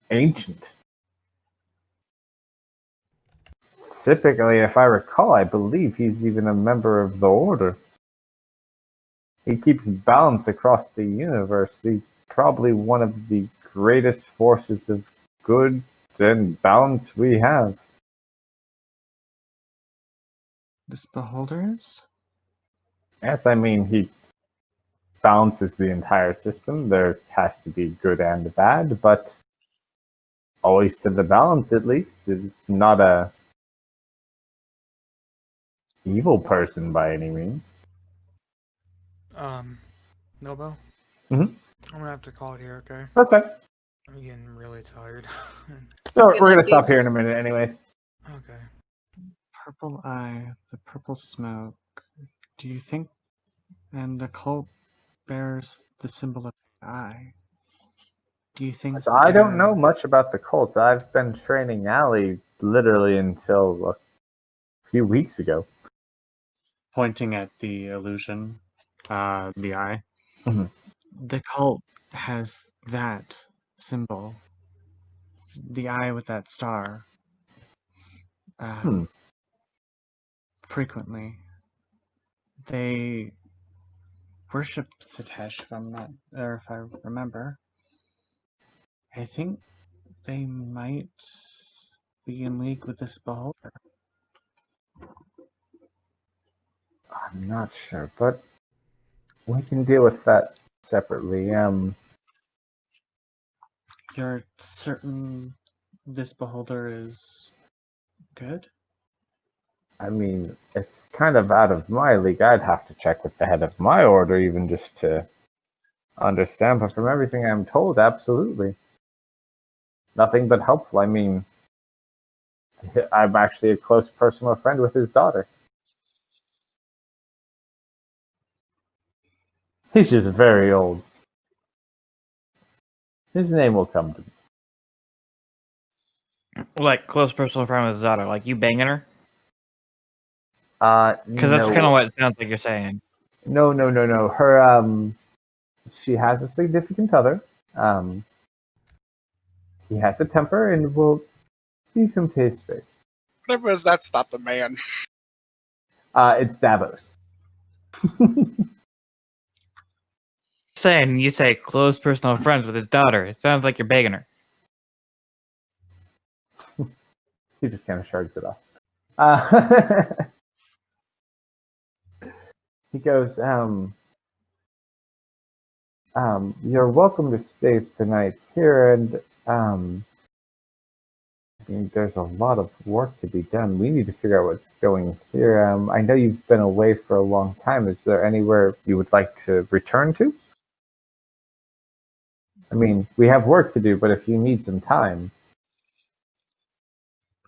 ancient. Typically, if I recall, I believe he's even a member of the order. He keeps balance across the universe. He's probably one of the greatest forces of good and balance we have. This beholder is? Yes, I mean, he balances the entire system. There has to be good and bad, but always to the balance at least. Is not a evil person by any means. Nobo? Mhm. I'm gonna have to call it here, okay? That's fine. I'm getting really tired. So Good we're gonna luck, stop Dave. here in a minute, anyways. Okay. Purple eye, the purple smoke. Do you think. And the cult bears the symbol of the eye. Do you think. So I don't know much about the cult. I've been training Allie literally until a few weeks ago. Pointing at the illusion, the eye. Mhm. The cult has that symbol. The eye with that star. Hmm. Frequently. They worship Satesh, if I'm not, or if I remember. I think they might be in league with this beholder. I'm not sure, but we can deal with that separately. You're certain this beholder is good? I mean, it's kind of out of my league. I'd have to check with the head of my order, even just to understand. But from everything I'm told, absolutely. Nothing but helpful. I mean, I'm actually a close personal friend with his daughter. He's just very old. His name will come to me. Like close personal friend with his daughter, like you banging her? Because No. that's kind of what it sounds like you're saying. No. Her, she has a significant other. He has a temper and will leave him to his space. Whatever does that stop the man? It's Davos. Saying you say close personal friends with his daughter. It sounds like you're begging her. He just kind of shrugs it off. He goes, you're welcome to stay the night here, and I mean, there's a lot of work to be done. We need to figure out what's going here. I know you've been away for a long time. Is there anywhere you would like to return to? I mean, we have work to do, but if you need some time,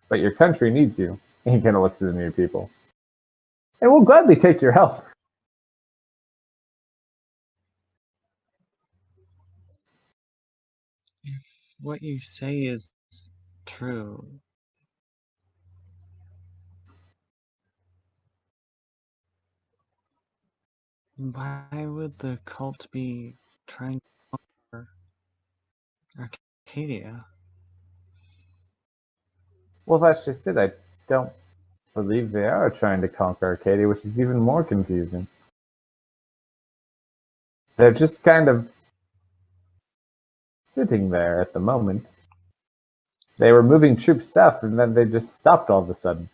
but your country needs you. And he kind of looks at the new people. And we'll gladly take your help. If what you say is true, why would the cult be trying to conquer Arcadia? Well, that's just it. I don't believe they are trying to conquer Arcadia, which is even more confusing. They're just kind of sitting there at the moment. They were moving troops south, and then they just stopped all of a sudden.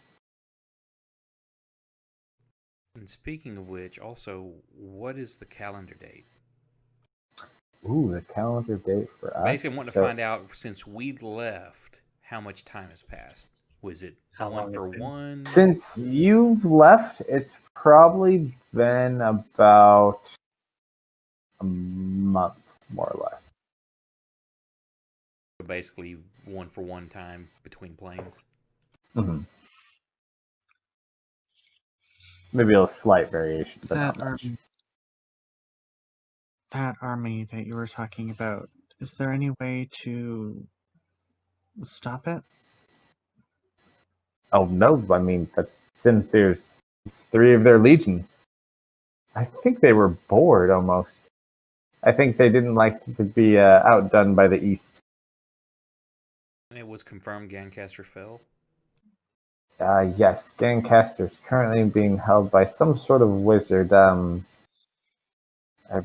And speaking of which, also, what is the calendar date? Ooh, the calendar date for us. Basically, I want to find out, since we left, how much time has passed. Was it How one long for it's been? one? Since you've left, it's probably been about a month, more or less. Basically, one for one time between planes. Mm-hmm. Maybe a slight variation, but not much. That army that you were talking about, is there any way to stop it? Oh no! I mean, since there's 3 of their legions, I think they were bored almost. I think they didn't like to be outdone by the East. And it was confirmed Gancaster fell. Yes, Gancaster's currently being held by some sort of wizard. I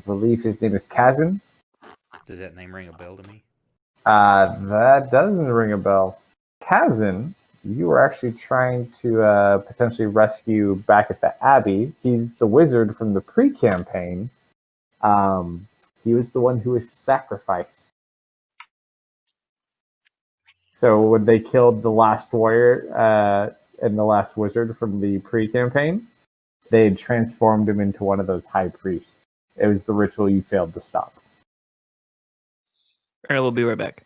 believe his name is Kazan. Does that name ring a bell to me? That doesn't ring a bell. Kazan, you were actually trying to potentially rescue back at the Abbey. He's the wizard from the pre-campaign. He was the one who was sacrificed. So when they killed the last warrior and the last wizard from the pre-campaign, they had transformed him into one of those high priests. It was the ritual you failed to stop. Alright, we'll be right back.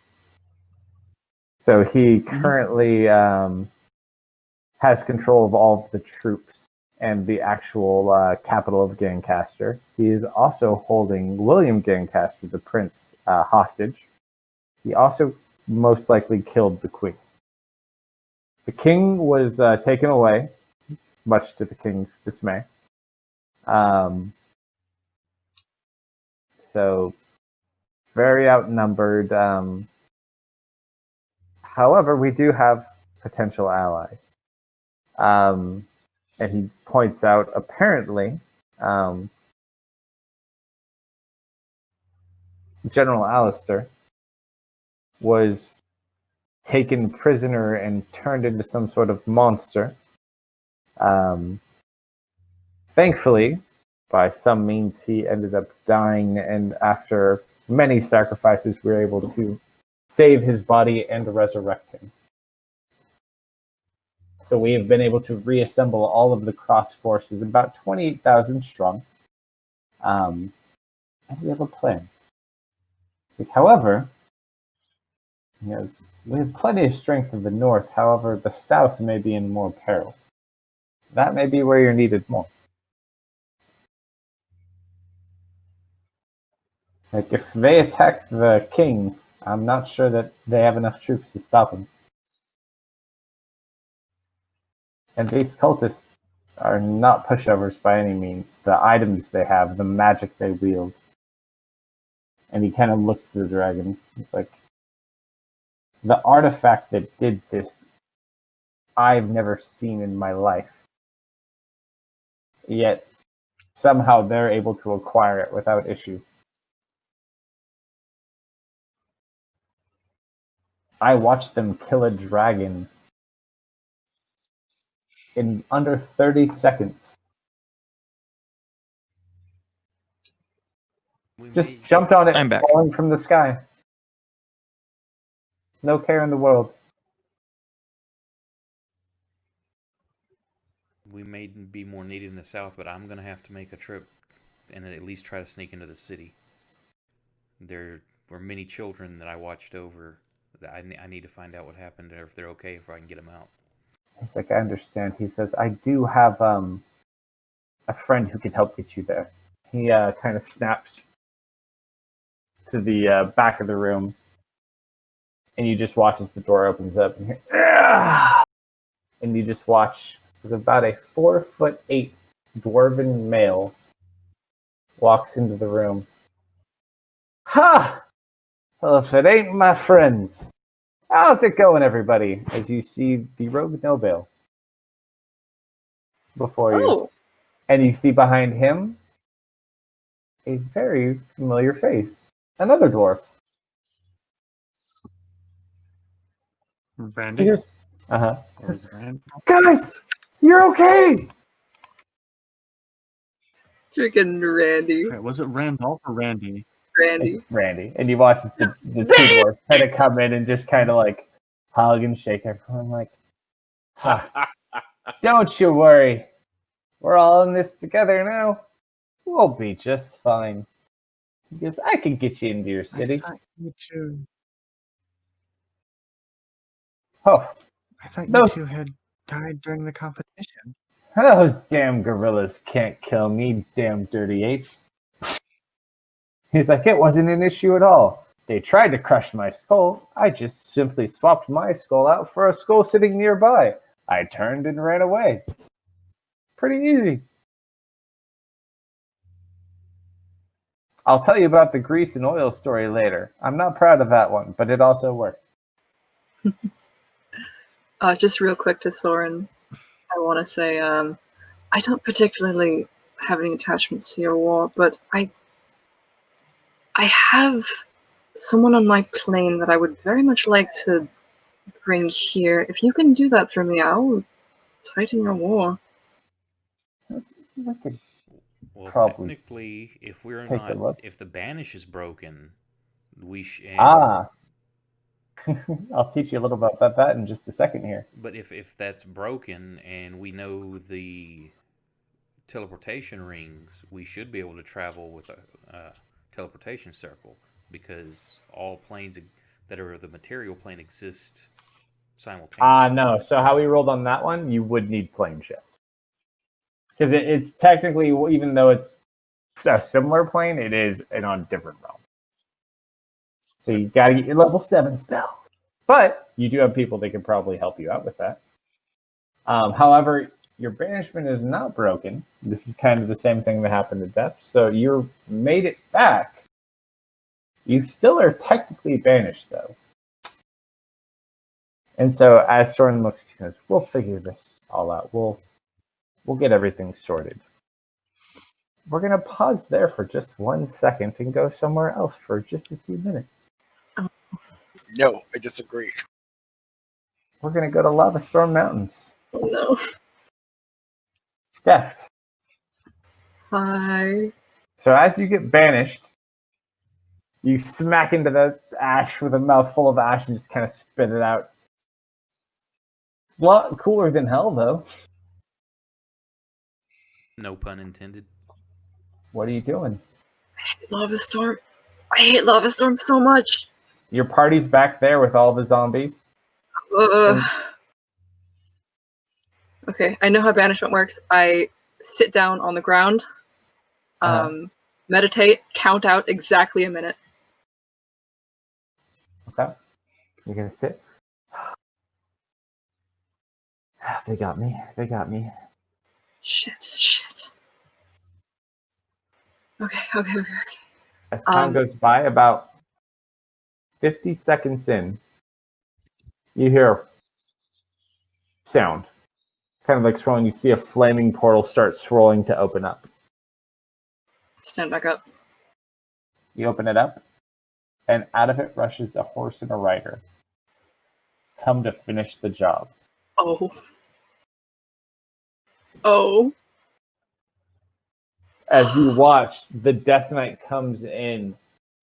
So he currently has control of all of the troops and the actual capital of Gancaster. He is also holding William Gancaster, the prince, hostage. He also most likely killed the queen. The king was taken away, much to the king's dismay. So very outnumbered. However, we do have potential allies. And he points out, apparently, General Alistair was taken prisoner and turned into some sort of monster. Thankfully, by some means, he ended up dying, and after many sacrifices, we were able to save his body and resurrect him. So we have been able to reassemble all of the cross forces, about 28,000 strong. And we have a plan. So, however, we have plenty of strength in the north. However, the south may be in more peril. That may be where you're needed more. Like, if they attack the king, I'm not sure that they have enough troops to stop him. And these cultists are not pushovers by any means. The items they have, the magic they wield. And he kind of looks to the dragon. He's like, the artifact that did this, I've never seen in my life. Yet, somehow they're able to acquire it without issue. I watched them kill a dragon in under 30 seconds. Just jumped on it, I'm back. falling from the sky. No care in the world. We may be more needed in the south, but I'm going to have to make a trip and at least try to sneak into the city. There were many children that I watched over. That I need to find out what happened, or if they're okay, if I can get them out. He's like, I understand. He says, I do have a friend who can help get you there. He kind of snaps to the back of the room, and you just watch as the door opens up, and you hear, "Ugh!" And you just watch as about a 4'8" dwarven male walks into the room. Ha! Well, if it ain't my friends. How's it going, everybody? As you see the rogue Nobel before you. Oh, And you see behind him a very familiar face. Another dwarf. Randy? Uh-huh. Or is it Randy? Guys! You're okay! freaking Randy. Okay, was it Randolph or Randy? Randy. It's Randy. And you watch the two dwarves kind of come in and just kind of like hug and shake everyone like, don't you worry. We're all in this together now. We'll be just fine. He goes, I can get you into your I city. thought you two, Oh, I thought you Those- two had died during the competition. those damn gorillas can't kill me, damn dirty apes. He's like, it wasn't an issue at all. They tried to crush my skull. I just simply swapped my skull out for a skull sitting nearby. I turned and ran away. Pretty easy. I'll tell you about the grease and oil story later. I'm not proud of that one, but it also worked. Just real quick to Soren, I want to say, I don't particularly have any attachments to your war, but I have someone on my plane that I would very much like to bring here. If you can do that for me, I'll fight in your war. Well, Probably technically, if we're take a look. if the banish is broken, we should. I'll teach you a little about that in just a second here. But if that's broken and we know the teleportation rings, we should be able to travel with a teleportation circle, because all planes that are the material plane exist simultaneously. No. So how we rolled on that one, you would need plane shift. Because it's technically, even though it's a similar plane, it is on a different realm. So you got to get your level 7 spells. But you do have people that can probably help you out with that. However, your banishment is not broken. This is kind of the same thing that happened to Death. So you made it back. You still are technically banished, though. And so as Soren looks, he goes, we'll figure this all out. We'll get everything sorted. We're going to pause there for just 1 second and go somewhere else for just a few minutes. No, I disagree. We're gonna go to Lava Storm Mountains. Oh no. Deft. Hi. So as you get banished, you smack into the ash with a mouthful of ash and just kind of spit it out. A lot cooler than hell, though. No pun intended. What are you doing? Lava Storm. I hate Lava Storm so much. Your party's back there with all the zombies. Okay, I know how banishment works. I sit down on the ground, meditate, count out exactly a minute. Okay. You're gonna sit. They got me. They got me. Shit. Okay. As time goes by, about 50 seconds in, you hear a sound. Kind of like swirling. You see a flaming portal start swirling to open up. Stand back up. You open it up, and out of it rushes a horse and a rider. Come to finish the job. Oh. As you watch, the Death Knight comes in,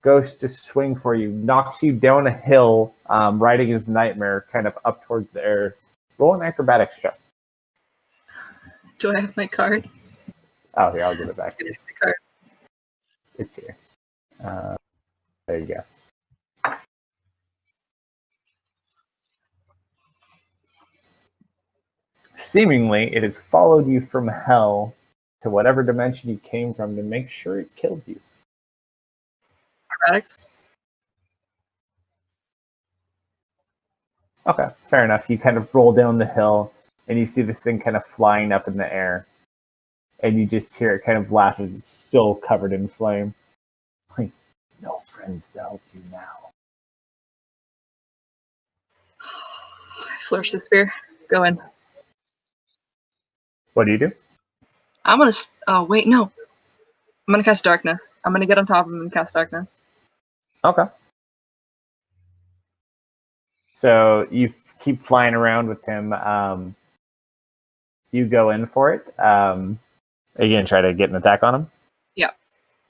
goes to swing for you, knocks you down a hill, riding his nightmare kind of up towards the air. Roll an acrobatics check. Do I have my card? Oh, here, I'll give it back to you. My card. It's here. There you go. Seemingly, it has followed you from hell to whatever dimension you came from to make sure it killed you. Acrobatics. Okay, fair enough. You kind of roll down the hill, and you see this thing kind of flying up in the air. And you just hear it kind of laugh as it's still covered in flame. Like, no friends to help you now. I flourish the spear. Go in. What do you do? I'm gonna. Oh wait, no. I'm gonna cast darkness. I'm gonna get on top of him and cast darkness. Okay. So you keep flying around with him. You go in for it. Are you going to try to get an attack on him? Yeah.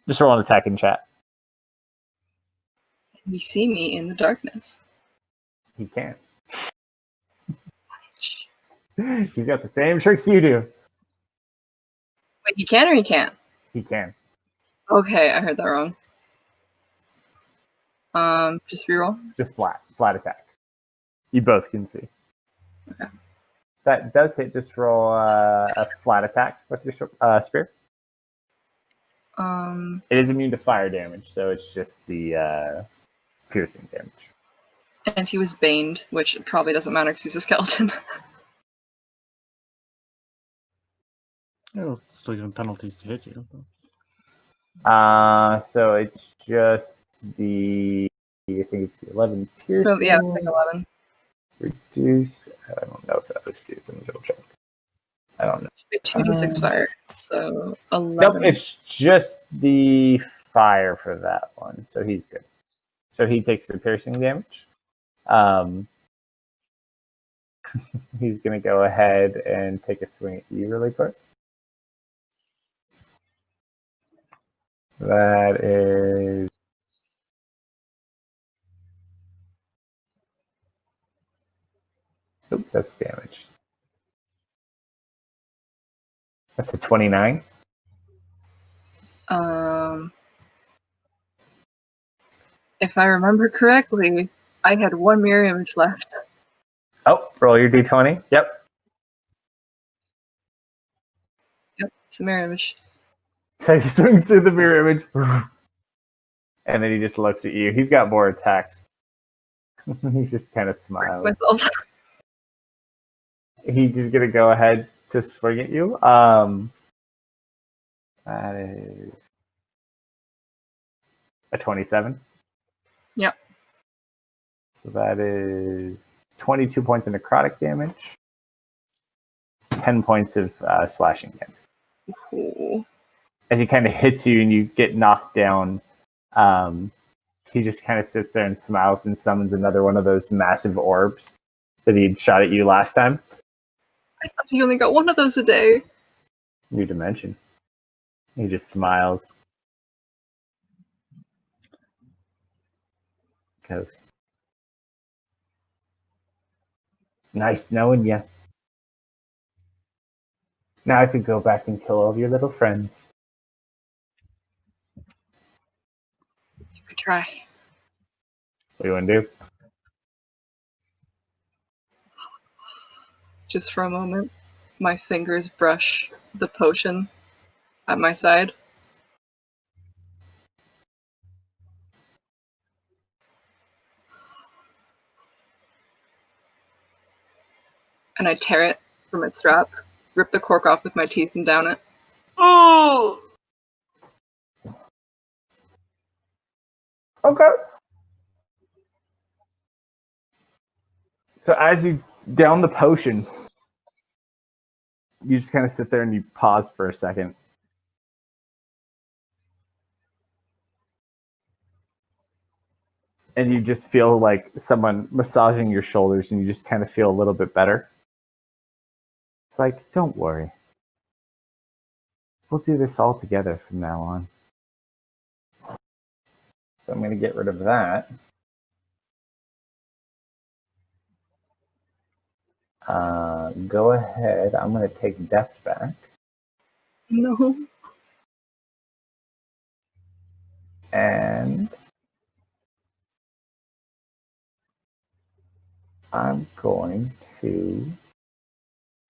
Just roll an attack in chat. You see me in the darkness. He can't. He's got the same tricks you do. Wait, he can or he can't? He can. Okay, I heard that wrong. Just reroll. Just flat attack. You both can see. Okay. That does hit. Just roll a flat attack with your spear. It is immune to fire damage, so it's just the piercing damage. And he was baned, which probably doesn't matter because he's a skeleton. Oh, still giving penalties to hit you. So it's just the. I think it's the 11 piercing. So yeah, it's like 11. Reduce. I don't know if that was due. Let me double check. I don't know. 2d6 fire. So 11. Nope, it's just the fire for that one. So he's good. So he takes the piercing damage. He's going to go ahead and take a swing at you really quick. That is. Oop, that's damage. That's a 29. If I remember correctly, I had one mirror image left. Oh, roll your d20. Yep. Yep, it's a mirror image. So he swings through the mirror image. And then he just looks at you. He's got more attacks. He just kind of smiles. Myself. He's just going to go ahead to swing at you. That is a 27. Yep. So that is 22 points of necrotic damage, 10 points of slashing damage. Ooh. As he kind of hits you and you get knocked down, he just kind of sits there and smiles and summons another one of those massive orbs that he'd shot at you last time. I thought he only got one of those a day. New dimension. He just smiles. Goes. Nice knowing you. Now I could go back and kill all of your little friends. You could try. What do you want to do? Just for a moment, my fingers brush the potion at my side. And I tear it from its strap, rip the cork off with my teeth, and down it. Oh! Okay. So as you down the potion, you just kind of sit there and you pause for a second. And you just feel like someone massaging your shoulders and you just kind of feel a little bit better. It's like, don't worry. We'll do this all together from now on. So I'm going to get rid of that. Go ahead. I'm going to take Death back. No. And I'm going to...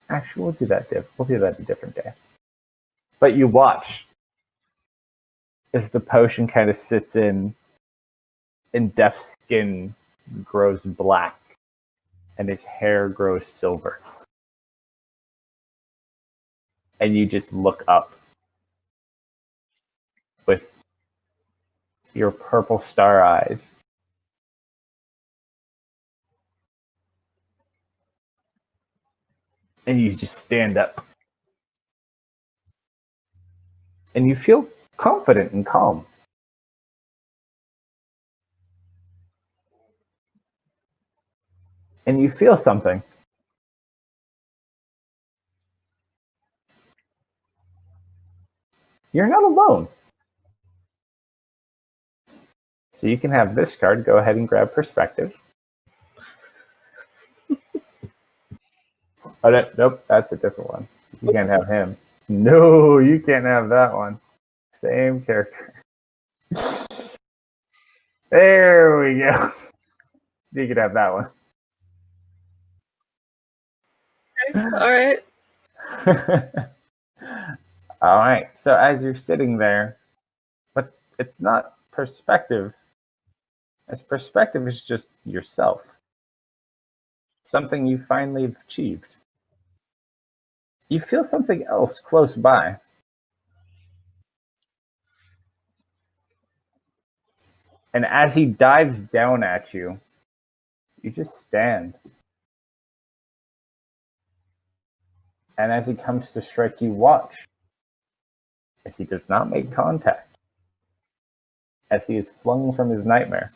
Actually, we'll do that a different day. But you watch as the potion kind of sits in, and Death's skin grows black, and his hair grows silver. And you just look up with your purple star eyes. And you just stand up. And you feel confident and calm. And you feel something. You're not alone. So you can have this card. Go ahead and grab perspective. Oh, nope, that's a different one. You can't have him. No, you can't have that one. Same character. There we go. You can have that one. Alright. All right. So as you're sitting there, but it's not perspective. As perspective is just yourself. Something you finally have achieved. You feel something else close by. And as he dives down at you, you just stand. And as he comes to strike, you watch. As he does not make contact. As he is flung from his nightmare.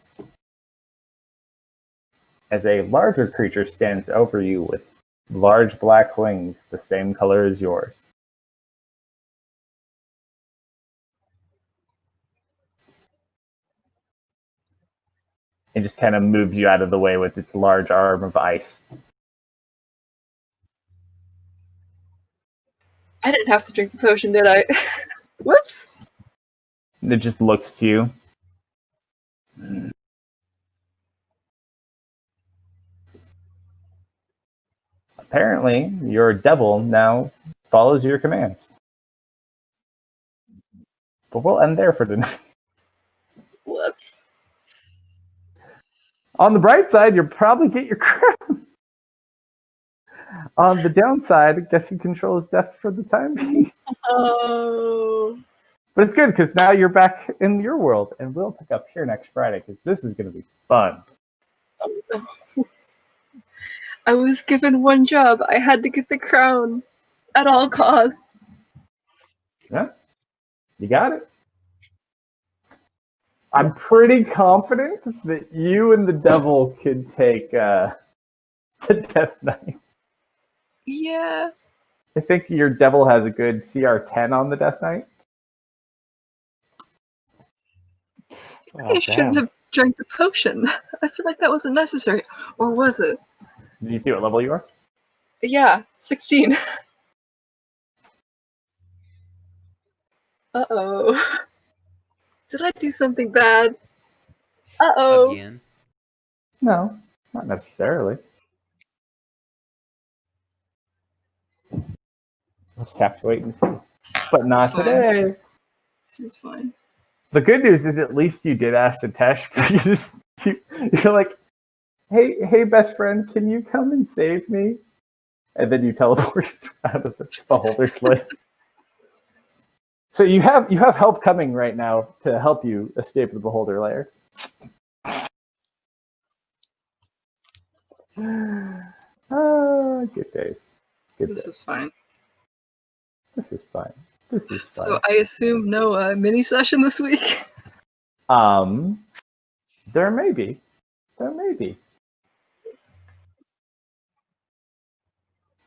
As a larger creature stands over you with large black wings, the same color as yours. It just kind of moves you out of the way with its large arm of ice. I didn't have to drink the potion, did I? Whoops. It just looks to you. Apparently, your devil now follows your commands. But we'll end there for tonight. Whoops. On the bright side, you'll probably get your crown. On the downside, guess who controls death for the time being? Oh. But it's good because now you're back in your world, and we'll pick up here next Friday because this is going to be fun. Oh, no. I was given one job. I had to get the crown at all costs. Yeah, you got it. I'm pretty confident that you and the devil could take the Death Knight. Yeah. I think your devil has a good CR10 on the Death Knight. I shouldn't have drank the potion. I feel like that wasn't necessary. Or was it? Did you see what level you are? Yeah, 16. Uh-oh. Did I do something bad? Uh-oh. Again. No, not necessarily. We'll just have to wait and see. But not It's fine. today. This is fine. The good news is at least you did ask Sitesh. You're like, hey, best friend, can you come and save me? And then you teleport out of the beholder's lid. So you have help coming right now to help you escape the beholder lair. Good days. This is fine. This is fine. This is fine. So I assume no mini session this week? There may be.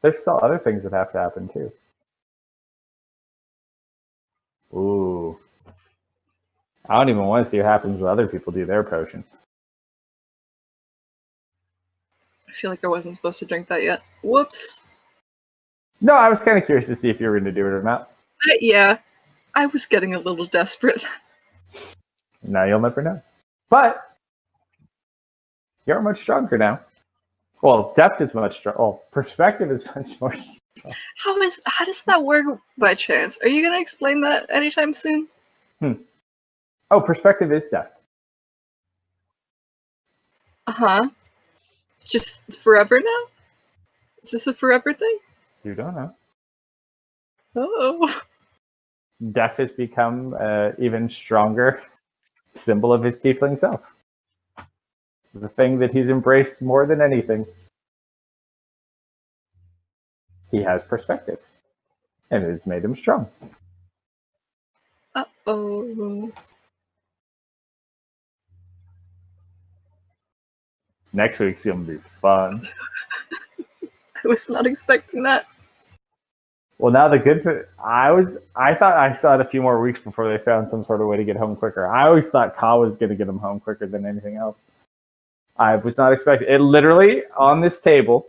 There's still other things that have to happen too. Ooh. I don't even want to see what happens when other people do their potion. I feel like I wasn't supposed to drink that yet. Whoops. No, I was kind of curious to see if you were going to do it or not. Yeah. I was getting a little desperate. Now you'll never know. But you're much stronger now. Well, depth is much stronger. Well, perspective is much more strong. How does that work by chance? Are you gonna explain that anytime soon? Oh, perspective is depth. Uh-huh. Just forever now? Is this a forever thing? You don't know. Oh. Depth has become even stronger symbol of his tiefling self. The thing that he's embraced more than anything. He has perspective. And it has made him strong. Uh-oh. Next week's going to be fun. I was not expecting that. Well, now the good I thought I saw it a few more weeks before they found some sort of way to get home quicker. I always thought Ka was going to get him home quicker than anything else. I was not expecting it. Literally on this table,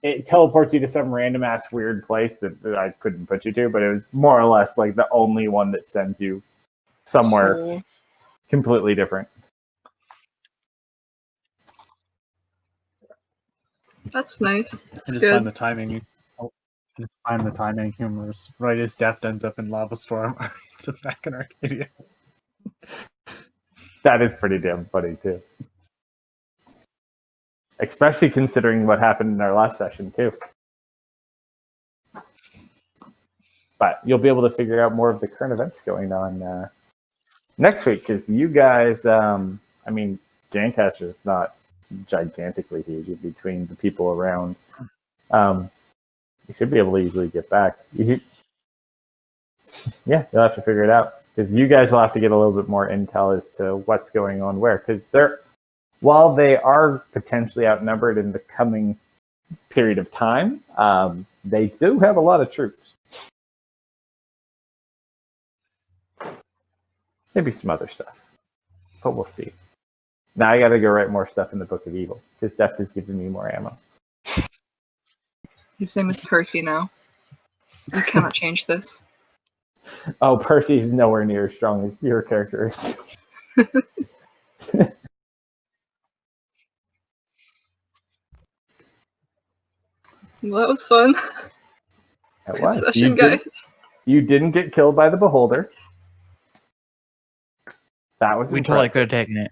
it teleports you to some random ass weird place that I couldn't put you to, but it was more or less like the only one that sends you somewhere completely different. That's nice. That's I just good. find the timing. I just find the timing humorous. Right as Death ends up in Lava Storm, it's back in Arcadia. That is pretty damn funny too. Especially considering what happened in our last session too. But you'll be able to figure out more of the current events going on next week, because you guys, Jancaster is not gigantically huge between the people around. You should be able to easily get back. Yeah, you'll have to figure it out, because you guys will have to get a little bit more intel as to what's going on where, because while they are potentially outnumbered in the coming period of time, they do have a lot of troops. Maybe some other stuff, but we'll see. Now I got to go write more stuff in the Book of Evil, because Depth is giving me more ammo. His name is Percy now. You cannot change this. Oh, Percy's nowhere near as strong as your character is. Well, that was fun. It Good was. session, guys. You didn't get killed by the beholder. That was We totally impressive. could have taken it.